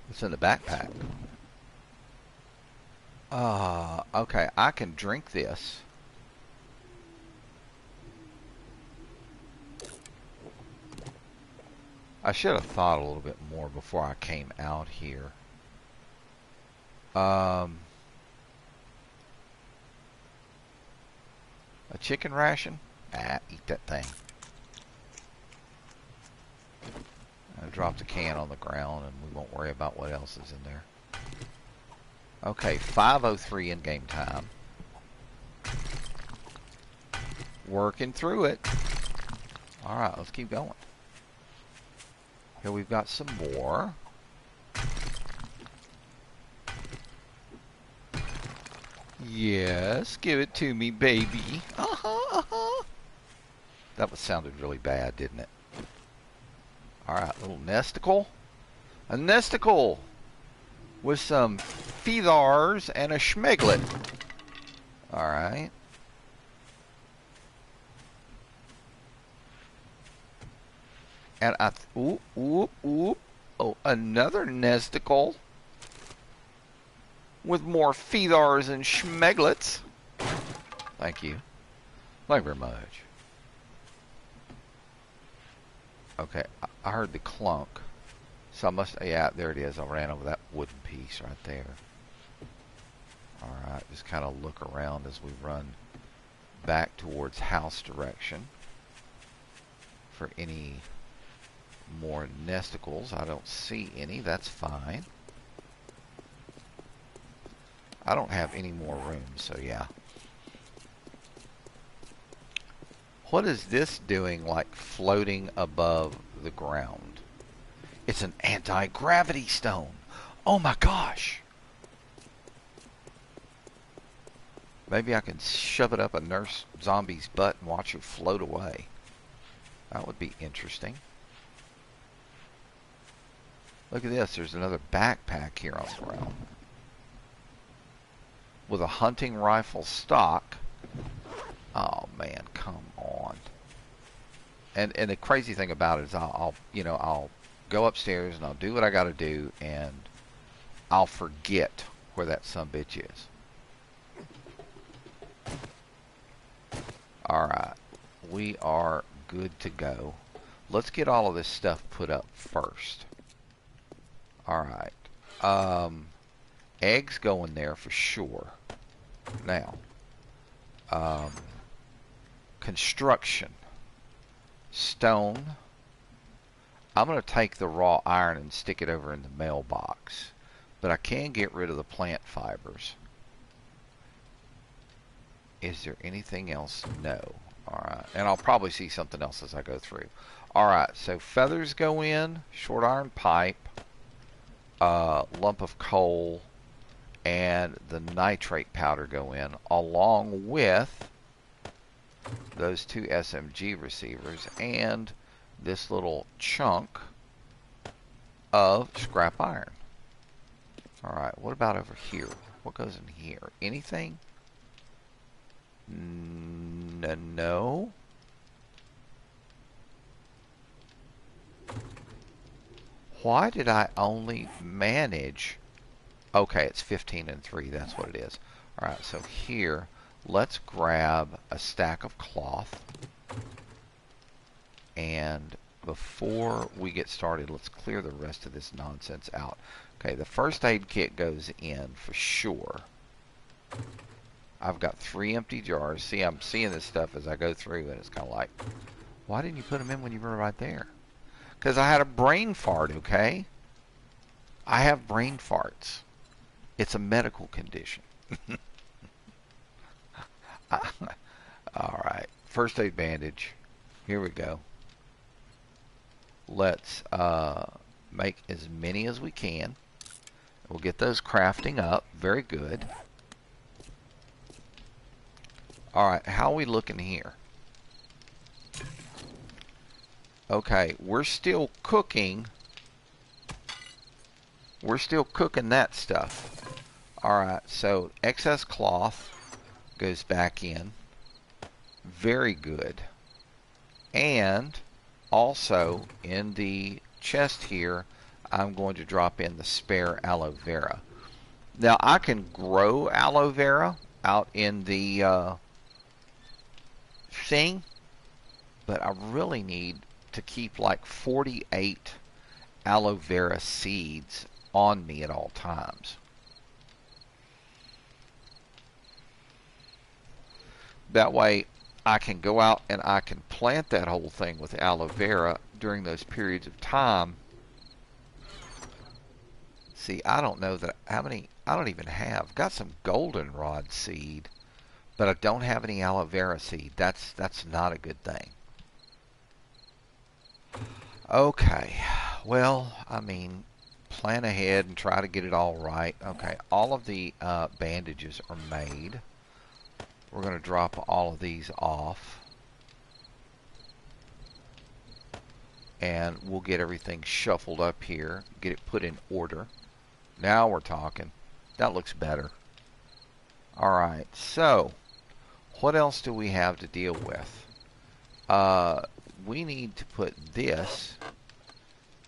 What's in the backpack? Okay, I can drink this. I should have thought a little bit more before I came out here. A chicken ration? Eat that thing. I dropped the can on the ground and we won't worry about what else is in there. Okay, 5:03 in game time. Working through it. Alright, let's keep going. Here we've got some more. Yes, give it to me, baby. That sounded really bad, didn't it? Alright, little nesticle. A nesticle with some feathers and a schmeglet. Alright. And oh, another nesticle with more feathers and schmeglets. Thank you. Thank you very much. Okay, I heard the clunk. So I must, yeah, there it is. I ran over that wooden piece right there. Alright, just kind of look around as we run back towards house direction for any more nesticles. I don't see any. That's fine. I don't have any more room, so yeah. What is this doing, like floating above the ground? It's an anti-gravity stone. Oh my gosh. Maybe I can shove it up a nurse zombie's butt and watch her float away. That would be interesting. Look at this. There's another backpack here on the ground. With a hunting rifle stock. Oh man, come on. And the crazy thing about it is I'll go upstairs and I'll do what I got to do, and I'll forget where that sumbitch is. Alright, we are good to go. Let's get all of this stuff put up first. Alright, eggs go in there for sure. Now, construction. Stone. I'm going to take the raw iron and stick it over in the mailbox. But I can get rid of the plant fibers. Is there anything else? No. Alright. And I'll probably see something else as I go through. Alright. So feathers go in. Short iron pipe. Lump of coal. And the nitrate powder go in. Along with those two SMG receivers. And this little chunk of scrap iron. Alright. What about over here? What goes in here? Anything? No. Why did I only manage? Okay, it's 15 and 3. That's what it is. Alright, so here, let's grab a stack of cloth. And before we get started, let's clear the rest of this nonsense out. Okay, the first aid kit goes in for sure. I've got 3 empty jars. See, I'm seeing this stuff as I go through, and it's kind of like, why didn't you put them in when you were right there? Because I had a brain fart, okay? I have brain farts. It's a medical condition. Alright, first aid bandage. Here we go. Let's make as many as we can. We'll get those crafting up. Very good. Alright, how are we looking here? Okay, we're still cooking. We're still cooking that stuff. Alright, so excess cloth goes back in. Very good. And also in the chest here, I'm going to drop in the spare aloe vera. Now, I can grow aloe vera out in the thing, but I really need to keep like 48 aloe vera seeds on me at all times. That way I can go out and I can plant that whole thing with aloe vera during those periods of time. See, I don't know that how many. I don't even have. Got some goldenrod seed, but I don't have any aloe vera seed. That's not a good thing. Okay, well, I mean, plan ahead and try to get it all right. Okay, all of the bandages are made. We're going to drop all of these off. And we'll get everything shuffled up here. Get it put in order. Now we're talking. That looks better. Alright, so what else do we have to deal with? We need to put this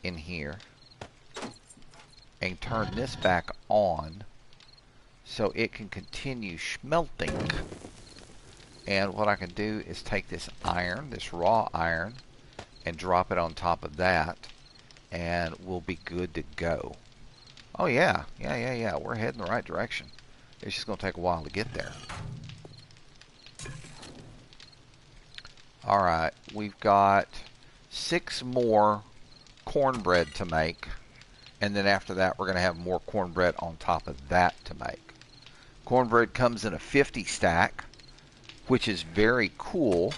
in here and turn this back on so it can continue smelting. And what I can do is take this iron, this raw iron, and drop it on top of that, and we'll be good to go. Oh yeah, yeah. We're heading the right direction. It's just going to take a while to get there. Alright, we've got 6 more cornbread to make, and then after that we're going to have more cornbread on top of that to make. Cornbread comes in a 50 stack, which is very cool,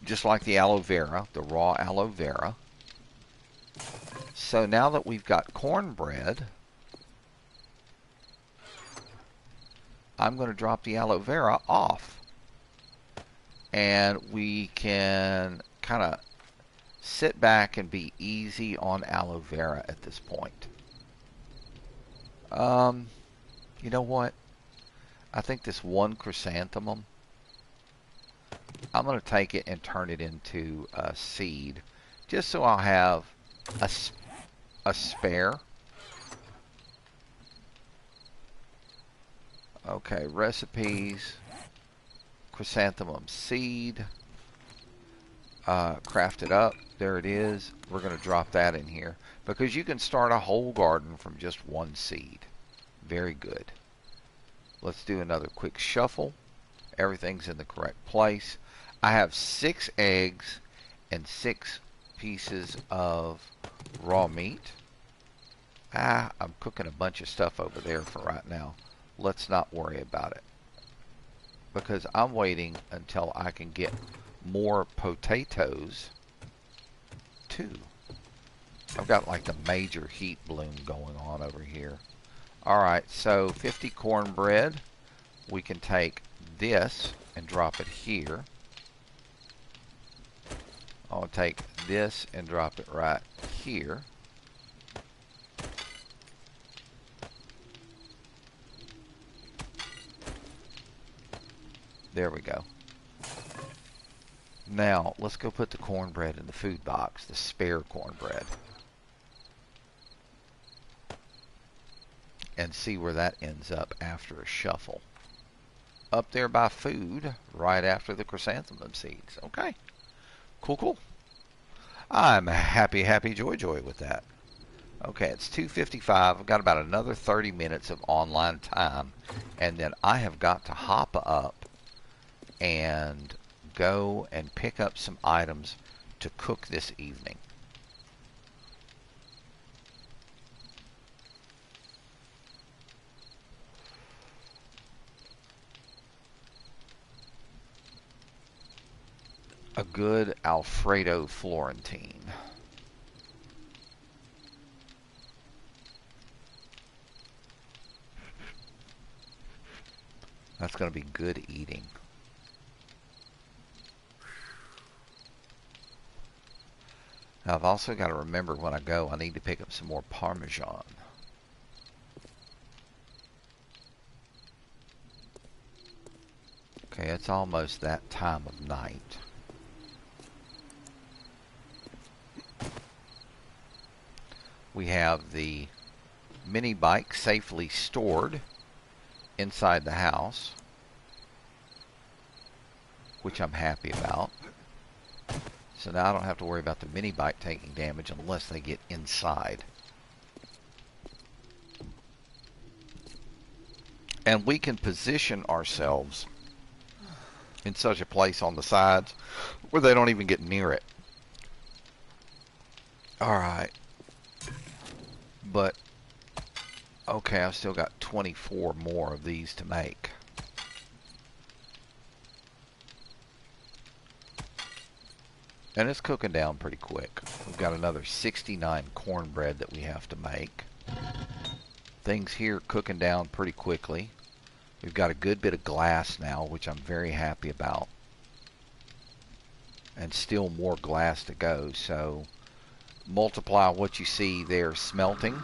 just like the aloe vera, the raw aloe vera. So now that we've got cornbread, I'm going to drop the aloe vera off. And we can kind of sit back and be easy on aloe vera at this point. You know what? I think this one chrysanthemum, I'm going to take it and turn it into a seed, just so I'll have a spare. Okay, recipes, chrysanthemum seed, craft it up. There it is. We're going to drop that in here because you can start a whole garden from just one seed. Very good. Let's do another quick shuffle. Everything's in the correct place. I have 6 eggs and 6 pieces of raw meat. I'm cooking a bunch of stuff over there for right now. Let's not worry about it, because I'm waiting until I can get more potatoes too. I've got like the major heat bloom going on over here. Alright, so 50 cornbread. We can take this and drop it here. I'll take this and drop it right here. There we go. Now, let's go put the cornbread in the food box, the spare cornbread, and see where that ends up after a shuffle. Up there by food, right after the chrysanthemum seeds. Okay. Cool. I'm happy joy with that. Okay, it's 2:55. I've got about another 30 minutes of online time, and then I have got to hop up and go and pick up some items to cook this evening. A good Alfredo Florentine. That's going to be good eating. Now I've also got to remember when I go, I need to pick up some more Parmesan. Okay, it's almost that time of night. We have the mini bike safely stored inside the house, which I'm happy about. So now I don't have to worry about the mini bike taking damage unless they get inside. And we can position ourselves in such a place on the sides where they don't even get near it. Alright. But, okay, I've still got 24 more of these to make. And it's cooking down pretty quick. We've got another 69 cornbread that we have to make. Things here cooking down pretty quickly. We've got a good bit of glass now, which I'm very happy about. And still more glass to go, so multiply what you see there smelting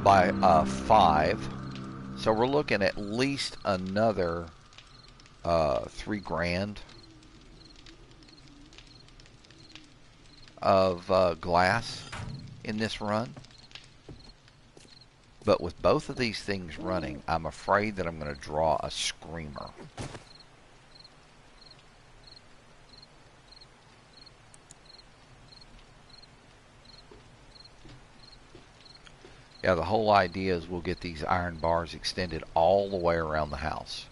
by 5. So we're looking at least another $3,000 of glass in this run. But with both of these things running, I'm afraid that I'm going to draw a screamer. Yeah, the whole idea is we'll get these iron bars extended all the way around the house.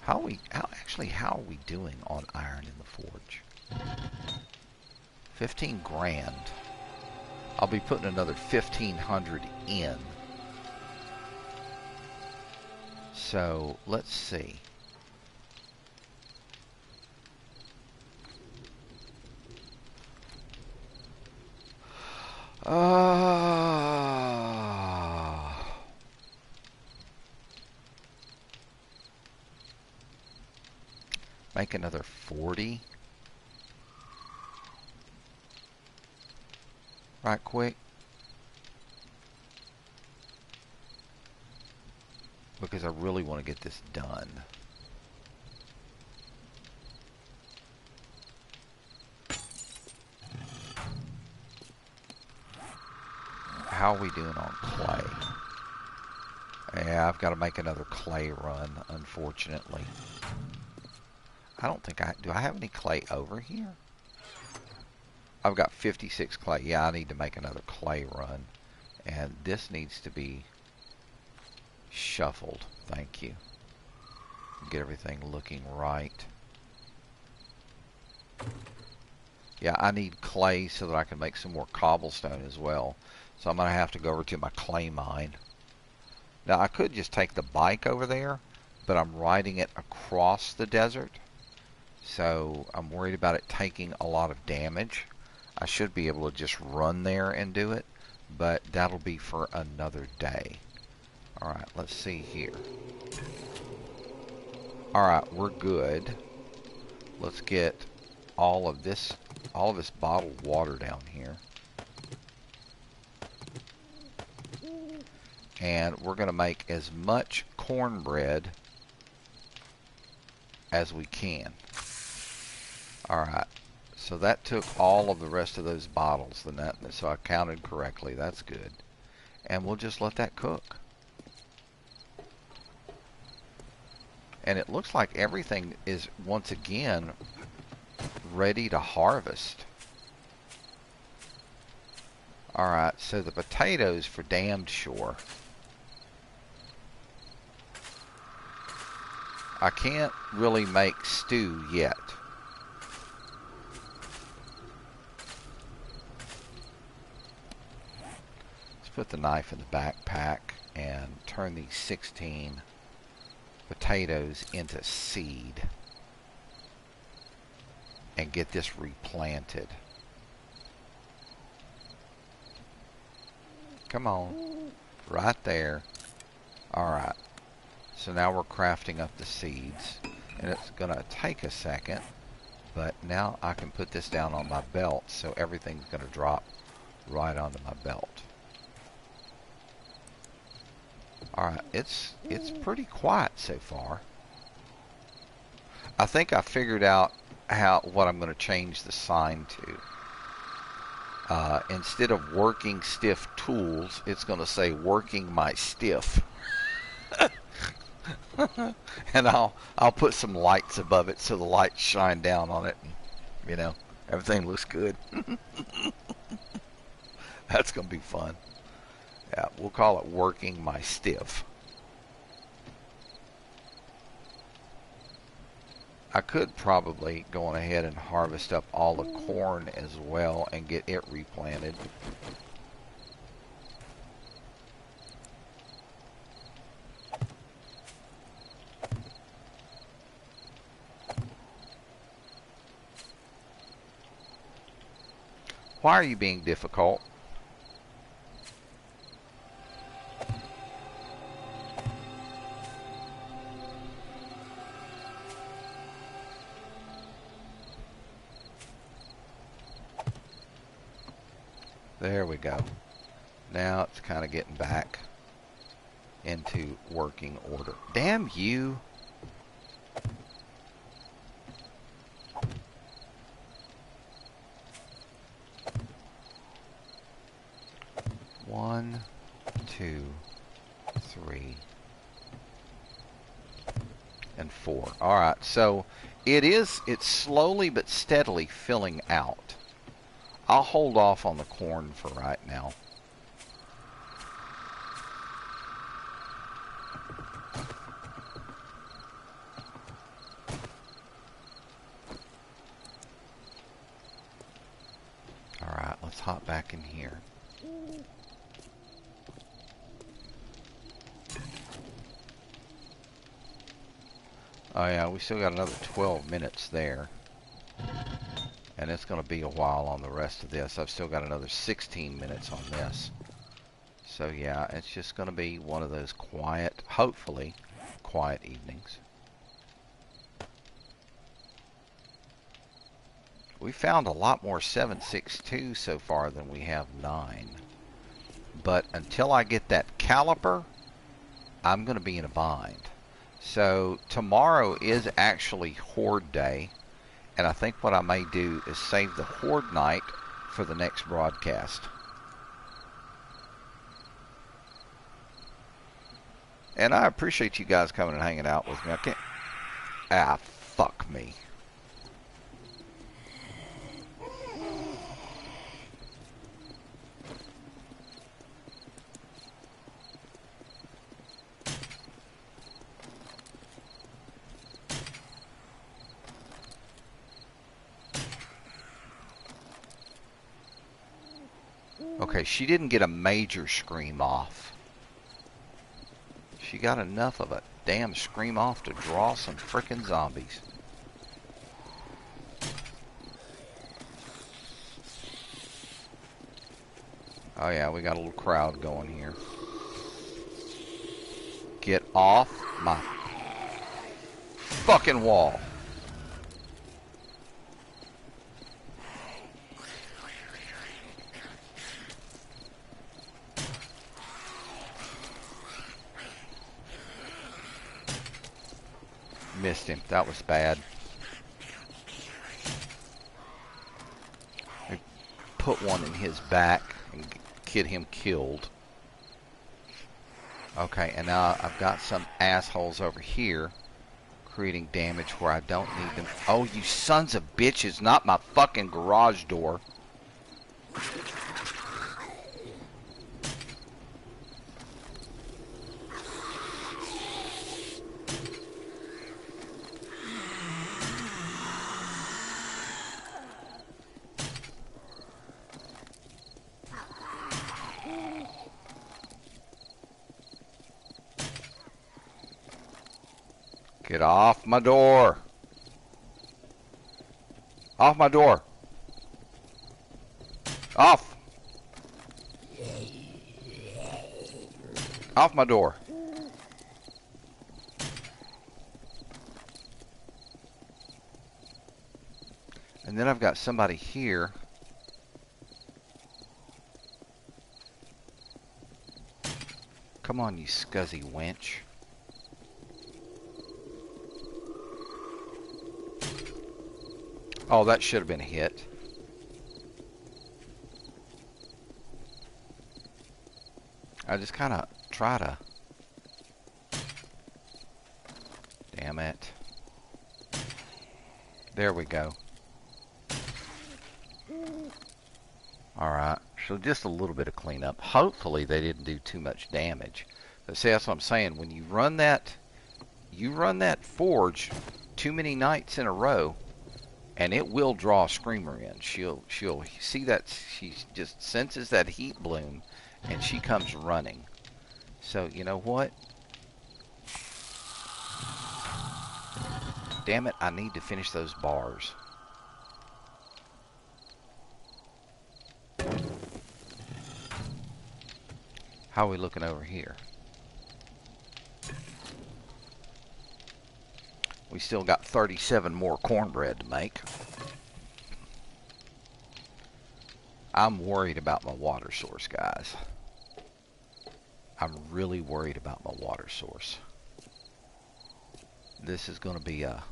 How are we doing on iron in the forge? 15 grand. I'll be putting another 1,500 in. So let's see. Make another 40. Right quick. Because I really want to get this done. How are we doing on clay? Yeah, I've got to make another clay run, unfortunately. I don't think do I have any clay over here? I've got 56 clay. Yeah, I need to make another clay run. And this needs to be shuffled. Thank you. Get everything looking right. Yeah, I need clay so that I can make some more cobblestone as well. So I'm going to have to go over to my clay mine. Now, I could just take the bike over there, but I'm riding it across the desert. So I'm worried about it taking a lot of damage. I should be able to just run there and do it, but that'll be for another day. Alright, let's see here. Alright, we're good. Let's get all of this bottled water down here. And we're going to make as much cornbread as we can. Alright, so that took all of the rest of those bottles, so I counted correctly. That's good. And we'll just let that cook. And it looks like everything is once again ready to harvest. Alright, so the potatoes for damned sure. I can't really make stew yet. Let's put the knife in the backpack and turn these 16 potatoes into seed and get this replanted. Come on, right there. Alright, so now we're crafting up the seeds, and it's gonna take a second, but now I can put this down on my belt, so everything's gonna drop right onto my belt. Alright, it's pretty quiet so far. I think I figured out what I'm going to change the sign to. Instead of working stiff tools, it's going to say working my stiff. And I'll put some lights above it so the lights shine down on it. And, you know, everything looks good. That's going to be fun. Yeah, we'll call it working my stiff. I could probably go on ahead and harvest up all the corn as well and get it replanted. Why are you being difficult? There we go. Now it's kind of getting back into working order. Damn you! One, two, three. and 4. All right, so it's slowly but steadily filling out. I'll hold off on the corn for right now. All right, let's hop back in here. Oh yeah, we still got another 12 minutes there. And it's going to be a while on the rest of this. I've still got another 16 minutes on this. So yeah, it's just going to be one of those quiet, hopefully, quiet evenings. We found a lot more 7.62 so far than we have 9. But until I get that caliper, I'm going to be in a bind. So tomorrow is actually Horde Day. And I think what I may do is save the Horde night for the next broadcast. And I appreciate you guys coming and hanging out with me. I can't... Ah, fuck me. Okay, she didn't get a major scream off. She got enough of a damn scream off to draw some frickin' zombies. Oh yeah, we got a little crowd going here. Get off my fucking wall. Missed him. That was bad. I put one in his back and get him killed. Okay, and now I've got some assholes over here creating damage where I don't need them. Oh, you sons of bitches, not my fucking garage door. Get off my door. Off my door. Off. Off my door. And then I've got somebody here. Come on, you scuzzy wench. Oh, that should have been a hit. I just kind of try to... Damn it. There we go. Alright, so just a little bit of cleanup. Hopefully they didn't do too much damage. But see, that's what I'm saying. When you run that forge too many nights in a row, and it will draw a screamer in. She'll see that she just senses that heat bloom, and she comes running. So you know what? Damn it! I need to finish those bars. How are we looking over here? We still got 37 more cornbread to make. I'm worried about my water source, guys. I'm really worried about my water source. This is going to be a...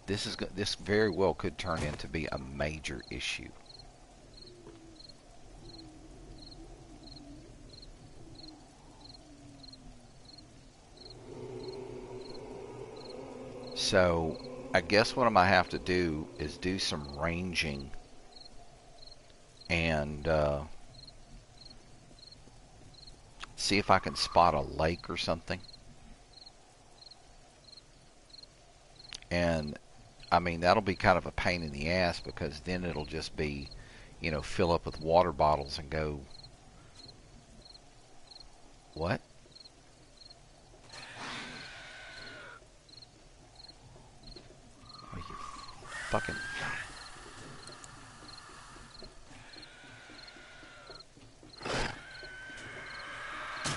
This very well could turn into be a major issue. So I guess what I might have to do is do some ranging and see if I can spot a lake or something. And I mean, that'll be kind of a pain in the ass because then it'll just be, you know, fill up with water bottles and go. What? Are you fucking...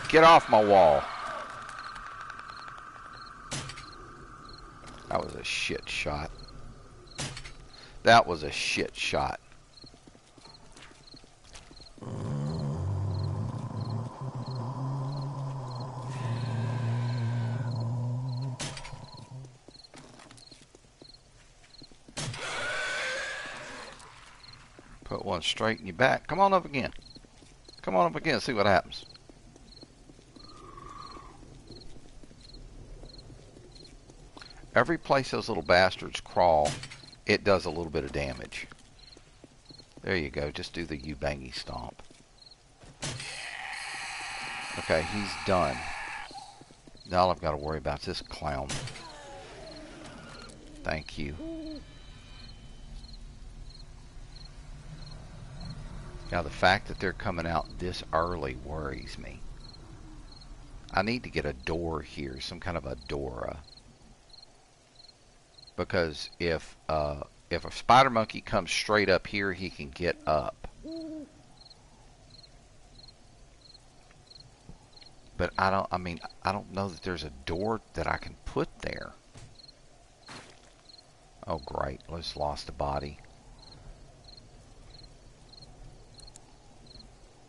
Get off my wall. That was a shit shot. That was a shit shot. Put one straight in your back. Come on up again. Come on up again, see what happens. Every place those little bastards crawl, it does a little bit of damage. There you go, just do the you-bangy stomp. Okay, he's done. Now all I've got to worry about is this clown. Thank you. Now the fact that they're coming out this early worries me. I need to get a door here, some kind of a door. Because if a spider monkey comes straight up here, he can get up. But I don't know that there's a door that I can put there. Oh great, let's lost a body.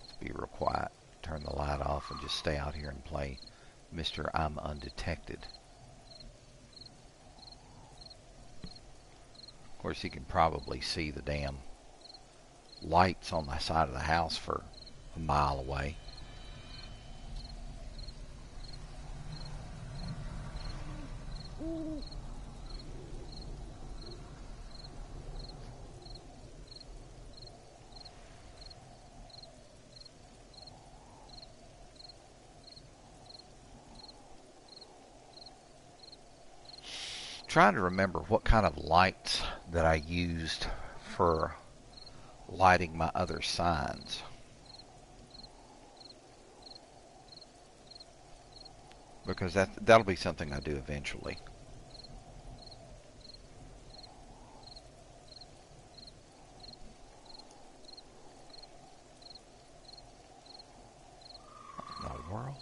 Let's be real quiet. Turn the light off and just stay out here and play Mr. I'm Undetected. Of course, you can probably see the damn lights on the side of the house for a mile away. Trying to remember what kind of lights that I used for lighting my other signs. Because that'll be something I do eventually. What in the world?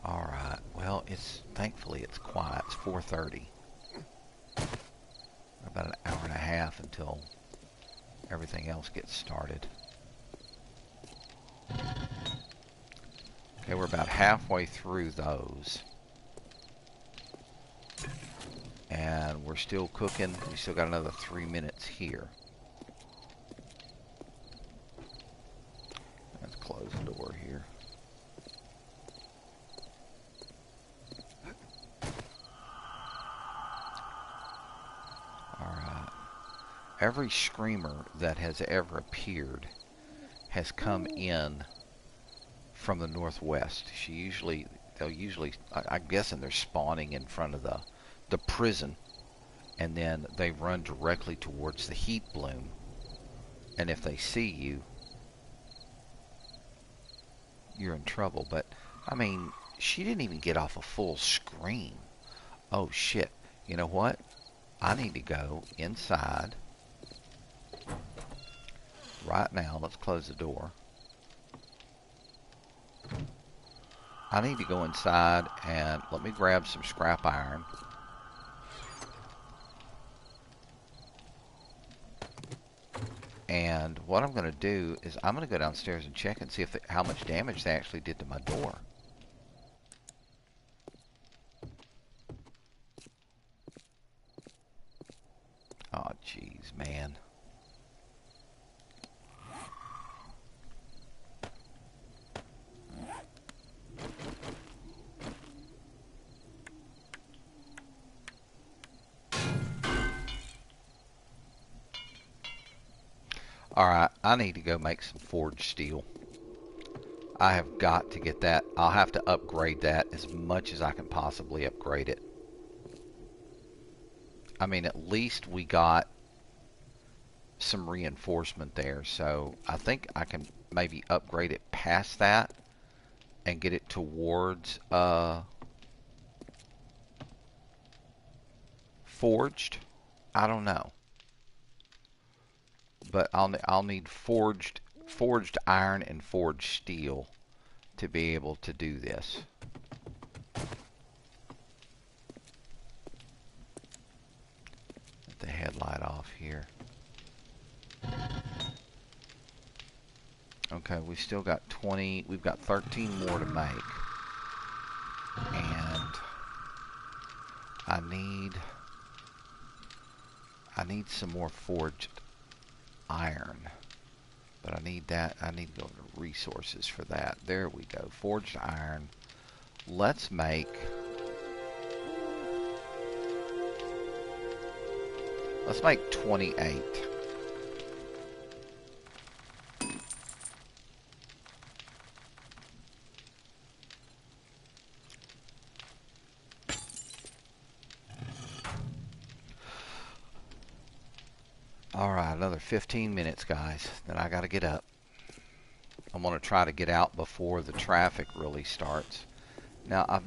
Alright, well, thankfully it's quiet. It's 4:30. About an hour and a half until everything else gets started. Okay, we're about halfway through those. And we're still cooking. We still got another 3 minutes here. Let's close the door here. Every screamer that has ever appeared has come in from the northwest. They'll usually, I'm guessing they're spawning in front of the prison, and then they run directly towards the heat bloom. And if they see you, you're in trouble. But I mean, she didn't even get off a full scream. Oh shit! You know what? I need to go inside. Right now, let's close the door. I need to go inside and let me grab some scrap iron. And what I'm going to do is I'm going to go downstairs and check and see how much damage they actually did to my door. Alright, I need to go make some forged steel. I have got to get that. I'll have to upgrade that as much as I can possibly upgrade it. I mean, at least we got some reinforcement there, so I think I can maybe upgrade it past that and get it towards forged. I don't know, but I'll need forged iron and forged steel to be able to do this. Get the headlight off here. Okay, we still got 20. We've got 13 more to make, and I need some more forged iron, but I need that. I need to go to resources for that. There we go. Forged iron. Let's make 28. Alright, another 15 minutes, guys. Then I gotta get up. I'm gonna try to get out before the traffic really starts. Now, I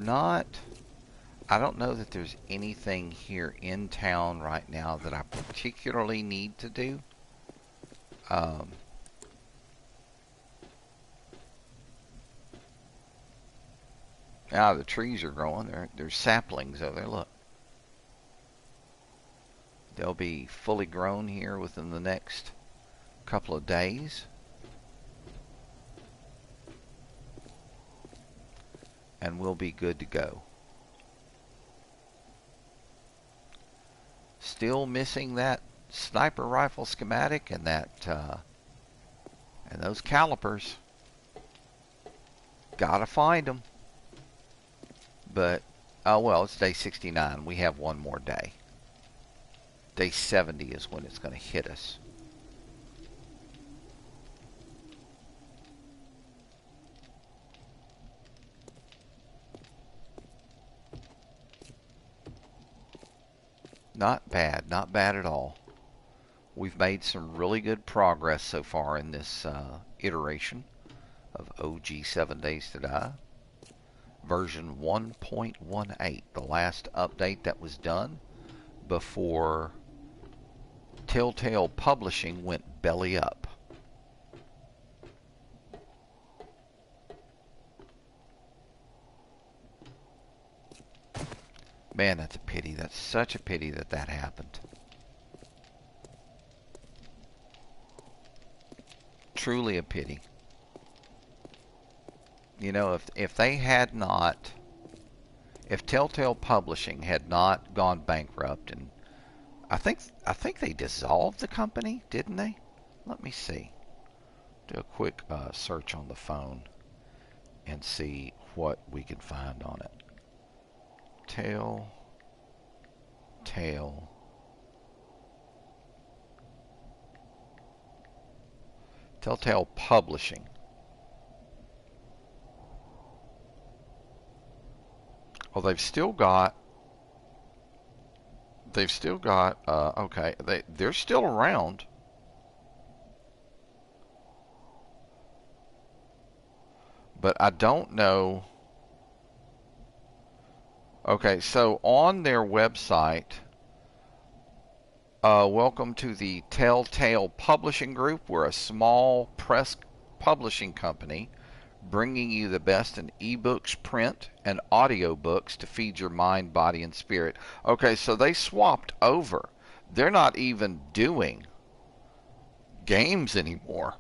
don't know that there's anything here in town right now that I particularly need to do. Now the trees are growing. There's saplings over there. Look. They'll be fully grown here within the next couple of days. And we'll be good to go. Still missing that sniper rifle schematic and that and those calipers. Gotta find them. But oh well, it's day 69. We have one more day. Day 70 is when it's going to hit us. Not bad. Not bad at all. We've made some really good progress so far in this iteration of OG 7 Days to Die. Version 1.18. The last update that was done before Telltale Publishing went belly up. Man, that's a pity. That's such a pity that that happened. Truly a pity. You know, if they had not, if Telltale Publishing had not gone bankrupt, and I think they dissolved the company, didn't they? Let me see. Do a quick search on the phone and see what we can find on it. Telltale Publishing. Well, they've still got, okay, they're still around. But I don't know. Okay, so on their website, welcome to the Telltale Publishing Group. We're a small press publishing company bringing you the best in ebooks, print, and audiobooks to feed your mind, body, and spirit. Okay, so they swapped over. They're not even doing games anymore.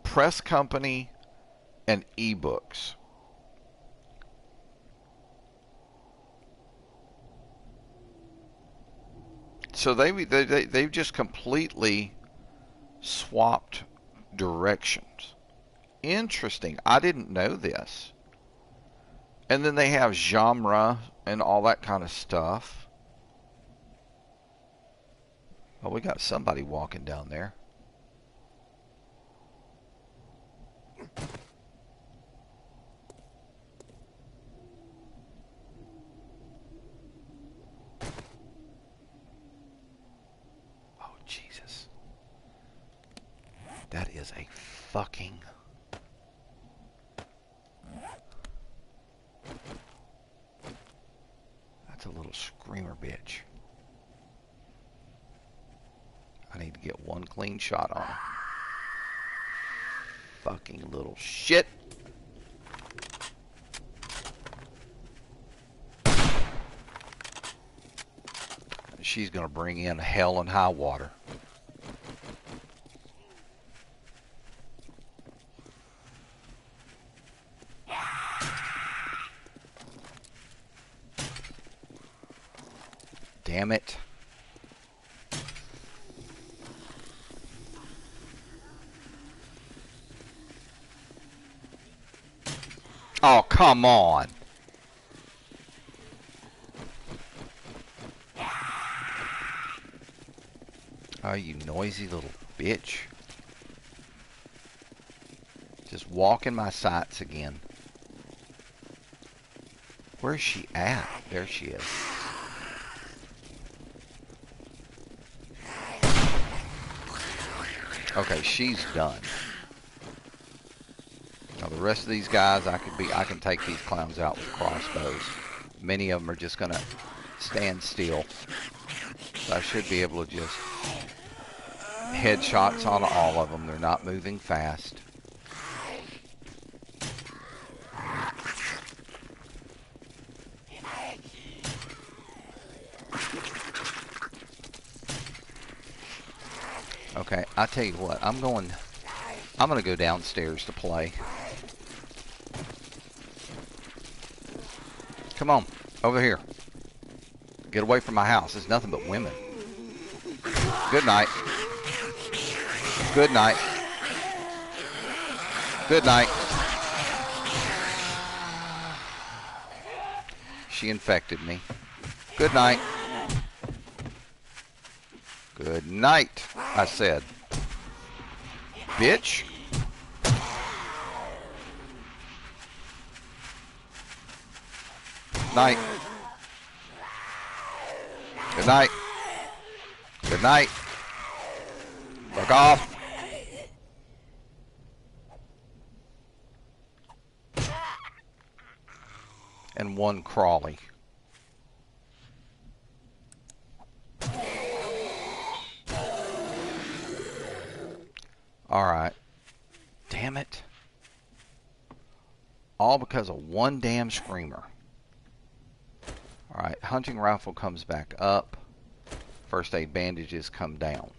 Press company and ebooks. So they've just completely swapped directions. Interesting. I didn't know this. And then they have genre and all that kind of stuff. Oh, we got somebody walking down there. Oh, Jesus. That is a fucking... That's a little screamer bitch. I need to get one clean shot on her. Fucking little shit. She's gonna bring in hell and high water. Damn it. Oh, come on. Oh, you noisy little bitch. Just walking my sights again. Where's she at? There she is. Okay, she's done. Now the rest of these guys, I can take these clowns out with crossbows. Many of them are just gonna stand still. So I should be able to just headshots on all of them. They're not moving fast. Okay, I tell you what, I'm gonna go downstairs to play. Come on, over here. Get away from my house. There's nothing but women. Good night. Good night. Good night. She infected me. Good night. Good night, I said. Bitch. Night. Good night. Good night. Fuck off. And one crawly. Alright. Damn it. All because of one damn screamer. Alright, hunting rifle comes back up. First aid bandages come down.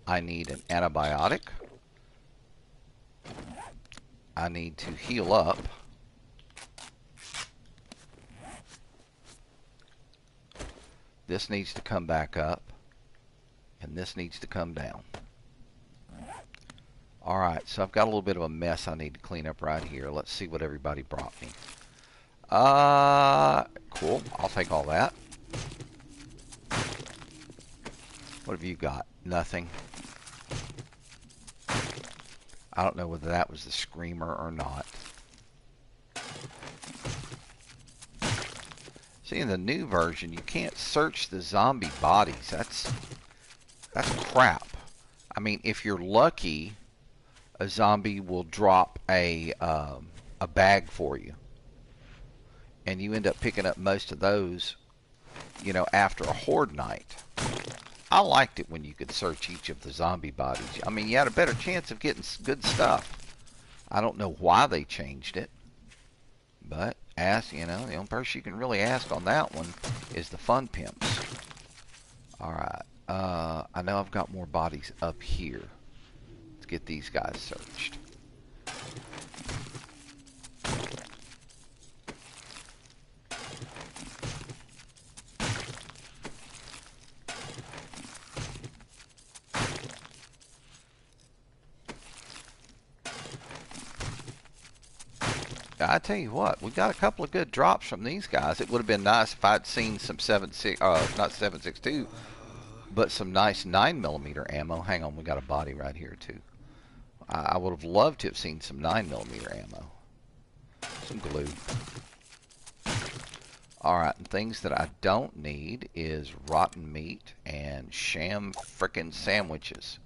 I need an antibiotic. I need to heal up. This needs to come back up. And this needs to come down. Alright, so I've got a little bit of a mess I need to clean up right here. Let's see what everybody brought me. Cool. I'll take all that. What have you got? Nothing. I don't know whether that was the screamer or not. See, in the new version, you can't search the zombie bodies. That's crap. I mean, if you're lucky, a zombie will drop a bag for you. And you end up picking up most of those, you know, after a horde night. I liked it when you could search each of the zombie bodies. I mean, you had a better chance of getting good stuff. I don't know why they changed it. But, you know, the only person you can really ask on that one is the fun pimps. Alright. I know I've got more bodies up here. Let's get these guys searched. I tell you what, we got a couple of good drops from these guys. It would have been nice if I'd seen some not 7.62, But some nice 9mm ammo. Hang on, we got a body right here too. I would have loved to have seen some 9mm ammo. Some glue. Alright, and things that I don't need is rotten meat and sham frickin' sandwiches.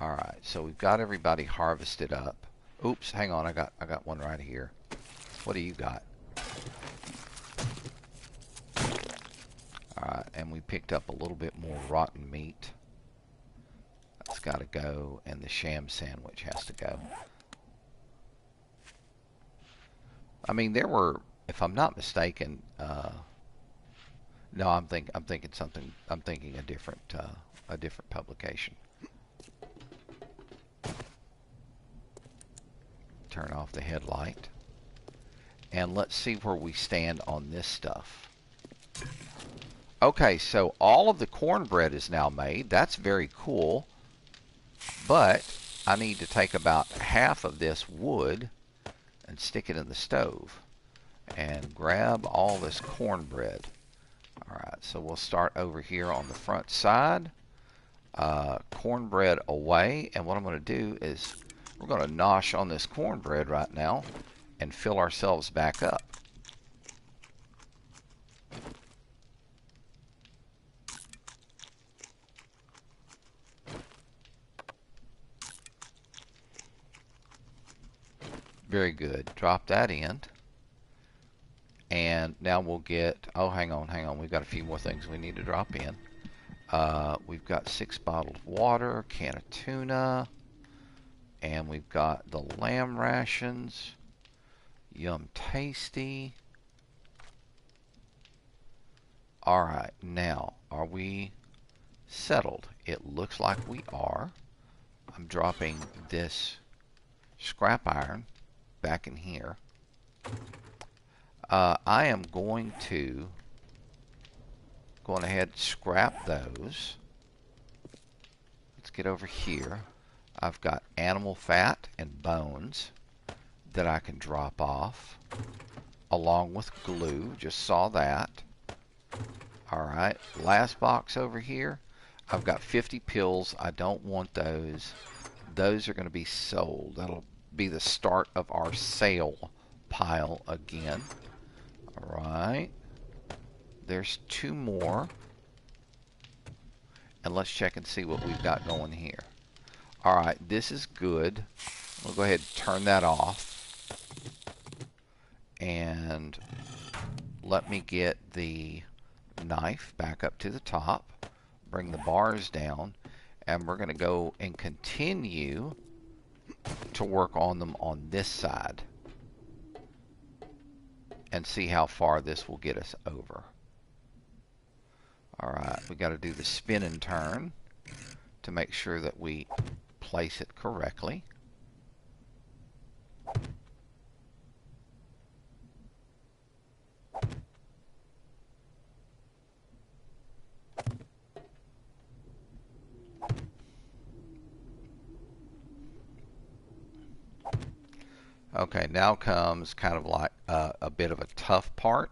Alright, so we've got everybody harvested up. Oops, hang on, I got one right here. What do you got? Alright, and we picked up a little bit more rotten meat. That's got to go, and the sham sandwich has to go. I mean, there were, if I'm not mistaken, no, I'm thinking something. I'm thinking a different publication. Turn off the headlight, and let's see where we stand on this stuff. Okay, so all of the cornbread is now made. That's very cool. But I need to take about half of this wood and stick it in the stove and grab all this cornbread. Alright, so we'll start over here on the front side. Cornbread away, and what I'm going to do is we're going to nosh on this cornbread right now and fill ourselves back up. Very good. Drop that in. And now we'll get, oh, hang on. We've got a few more things we need to drop in. We've got 6 bottled water, can of tuna, and we've got the lamb rations. Yum tasty. Alright, now, are we settled? It looks like we are. I'm dropping this scrap iron back in here. I am going ahead and scrap those. Let's get over here. I've got animal fat and bones that I can drop off along with glue. Just saw that. Alright, last box over here. I've got 50 pills. I don't want those. Those are going to be sold. That'll be the start of our sale pile again. Alright. There's 2 more. And let's check and see what we've got going here. Alright, this is good. We'll go ahead and turn that off. And let me get the knife back up to the top. Bring the bars down. And we're going to go and continue to work on them on this side. And see how far this will get us over. Alright, we got to do the spin and turn to make sure that we place it correctly. Okay, now comes kind of like a bit of a tough part.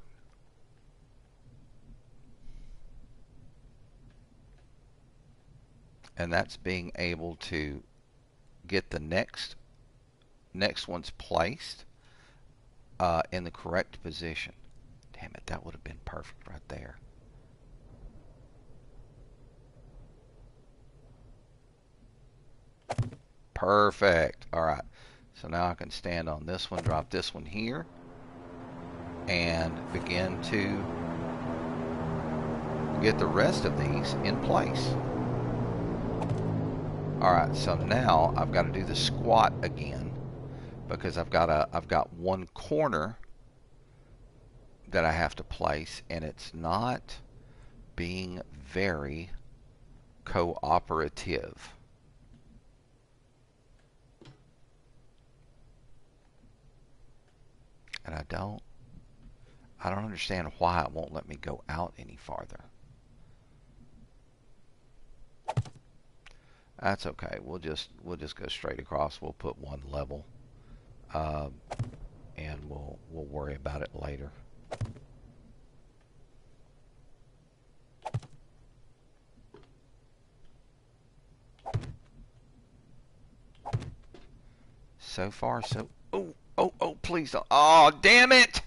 And that's being able to get the next ones placed in the correct position. Damn it, that would have been perfect right there. Perfect. Alright. So now I can stand on this one, drop this one here, and begin to get the rest of these in place. Alright, so now I've got to do the squat again because I've got one corner that I have to place, and it's not being very cooperative. And I don't understand why it won't let me go out any farther. That's okay. We'll just go straight across. We'll put one level, and we'll worry about it later. So far, so... Oh, oh, oh, please don't. Oh, damn it!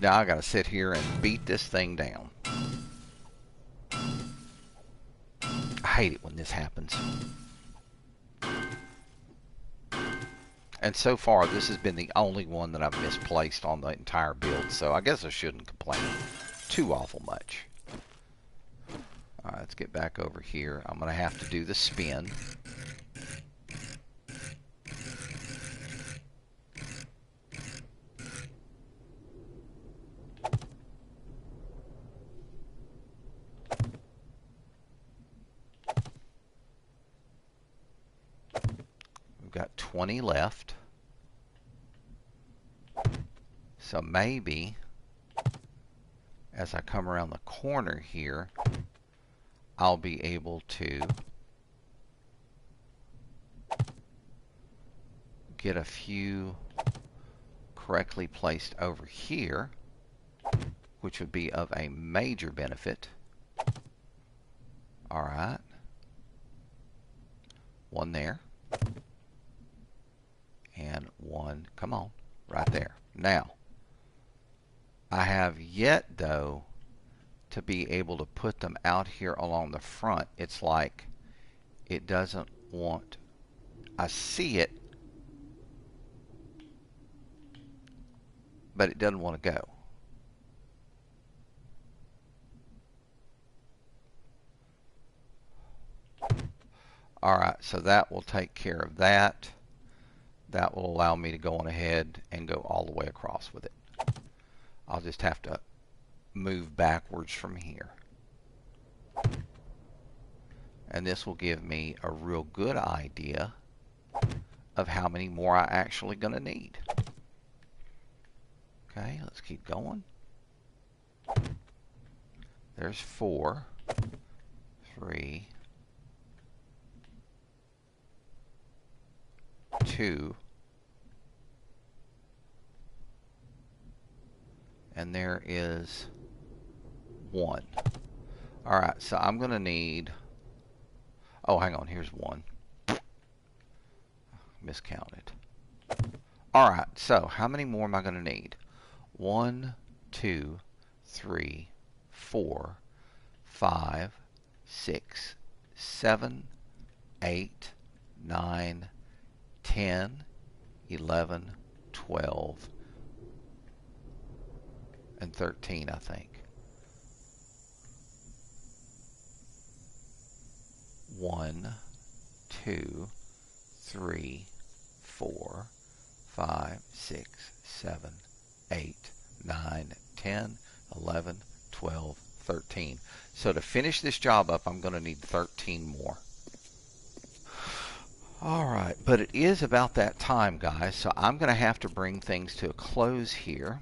Now I gotta sit here and beat this thing down. I hate it when this happens. And so far, this has been the only one that I've misplaced on the entire build, so I guess I shouldn't complain too awful much. Alright, let's get back over here. I'm going to have to do the spin. We've got 20 left. So maybe, as I come around the corner here, I'll be able to get a few correctly placed over here, which would be of a major benefit. Alright. One there. And one, come on, right there. Now, I have yet, though, to be able to put them out here along the front. It's like it doesn't want, I see it, but it doesn't want to go. Alright, so that will take care of that. That will allow me to go on ahead and go all the way across with it. I'll just have to move backwards from here. And this will give me a real good idea of how many more I actually going to need. Okay, let's keep going. There's 4, 3, 2, and there is 1. Alright, so I'm going to need... Oh, hang on, here's 1. Miscounted. Alright, so how many more am I going to need? 1, 2, 3, 4, 5, 6, 7, 8, 9, 10, 11, 12, and 13, I think. 1, 2, 3, 4, 5, 6, 7, 8, 9, 10, 11, 12, 13. So to finish this job up, I'm going to need 13 more. Alright, but it is about that time, guys, so I'm going to have to bring things to a close here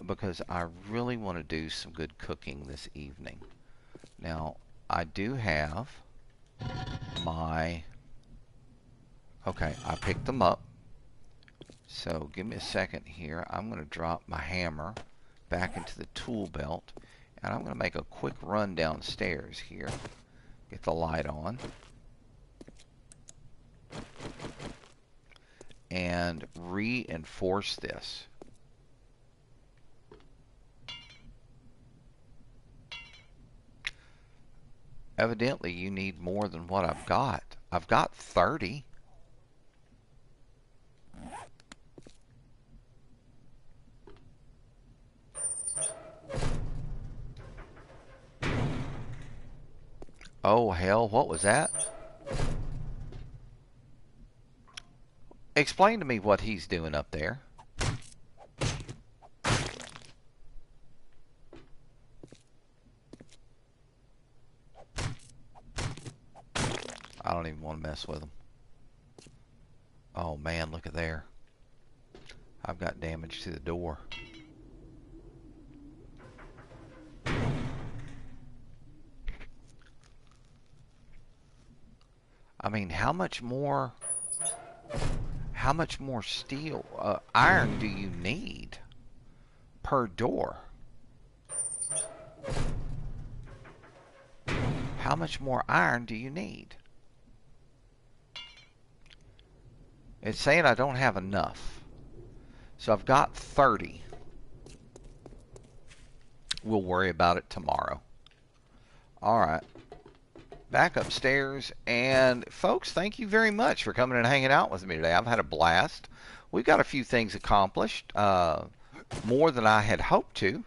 because I really want to do some good cooking this evening. Now, I do have my... Okay, I picked them up. So give me a second here. I'm going to drop my hammer back into the tool belt, and I'm going to make a quick run downstairs here. Get the light on. And reinforce this. Evidently, you need more than what I've got. I've got 30. Oh, hell, what was that? Explain to me what he's doing up there. I don't even want to mess with him. Oh man, look at there. I've got damage to the door. I mean, how much more steel, iron do you need per door? How much more iron do you need? It's saying I don't have enough. So I've got 30. We'll worry about it tomorrow. All right. Back upstairs. And folks, thank you very much for coming and hanging out with me today. I've had a blast. We've got a few things accomplished. More than I had hoped to.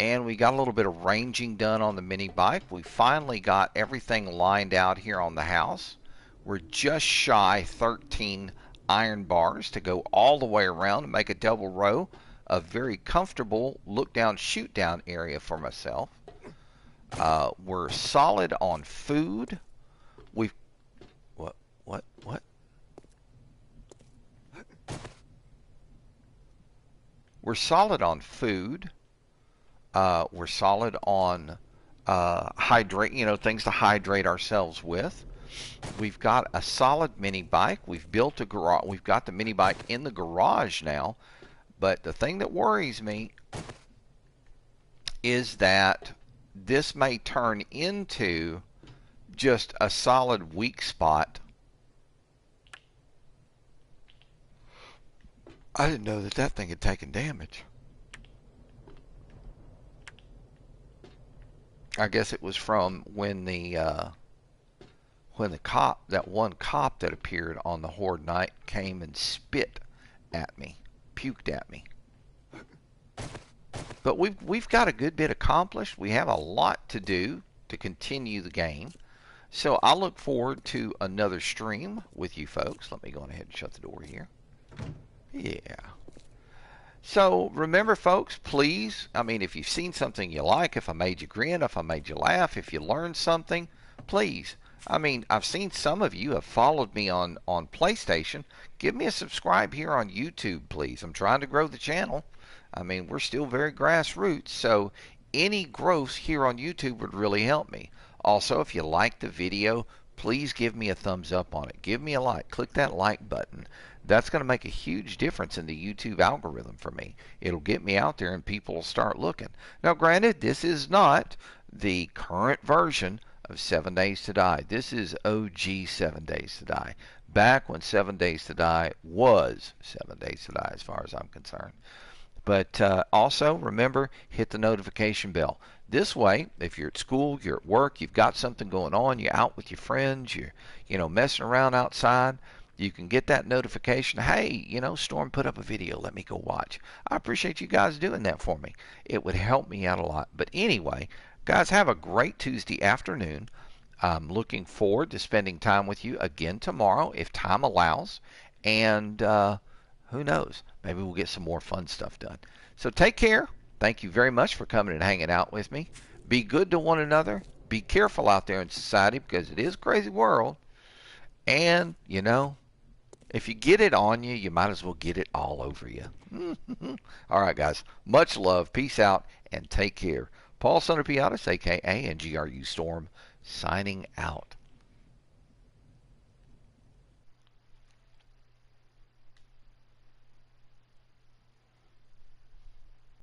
And we got a little bit of ranging done on the mini bike. We finally got everything lined out here on the house. We're just shy 13 iron bars to go all the way around and make a double row. A very comfortable look down, shoot down area for myself. We're solid on food. We've what? We're solid on food. We're solid on hydrate, things to hydrate ourselves with. We've got a solid mini bike. We've built a garage. We've got the mini bike in the garage now. But the thing that worries me is that this may turn into just a solid weak spot. I didn't know that that thing had taken damage. I guess it was from when the cop, that one cop that appeared on the Horde night, came and spit at me, puked at me. But we've got a good bit accomplished. We have a lot to do to continue the game. So I look forward to another stream with you folks. Let me go ahead and shut the door here. Yeah. So remember, folks, please, if you've seen something you like, if I made you grin, if I made you laugh, if you learned something, please. I've seen some of you have followed me on PlayStation. Give me a subscribe here on YouTube, please. I'm trying to grow the channel. We're still very grassroots, so any growth here on YouTube would really help me. Also, if you like the video, please give me a thumbs up on it. Give me a like. Click that like button. That's going to make a huge difference in the YouTube algorithm for me. It'll get me out there and people will start looking. Now, granted, this is not the current version of 7 Days to Die. This is OG 7 Days to Die. Back when 7 Days to Die was 7 Days to Die as far as I'm concerned. But also, remember, hit the notification bell. This way, if you're at school, you're at work, you've got something going on, you're out with your friends, you're messing around outside, you can get that notification. Hey, Storm put up a video. Let me go watch. I appreciate you guys doing that for me. It would help me out a lot. But anyway, guys, have a great Tuesday afternoon. I'm looking forward to spending time with you again tomorrow if time allows. And who knows? Maybe we'll get some more fun stuff done. So take care. Thank you very much for coming and hanging out with me. Be good to one another. Be careful out there in society because it is a crazy world. And, if you get it on you, you might as well get it all over you. All right, guys. Much love. Peace out and take care. Paul Son of Piatas, a.k.a. and GRU Storm, signing out.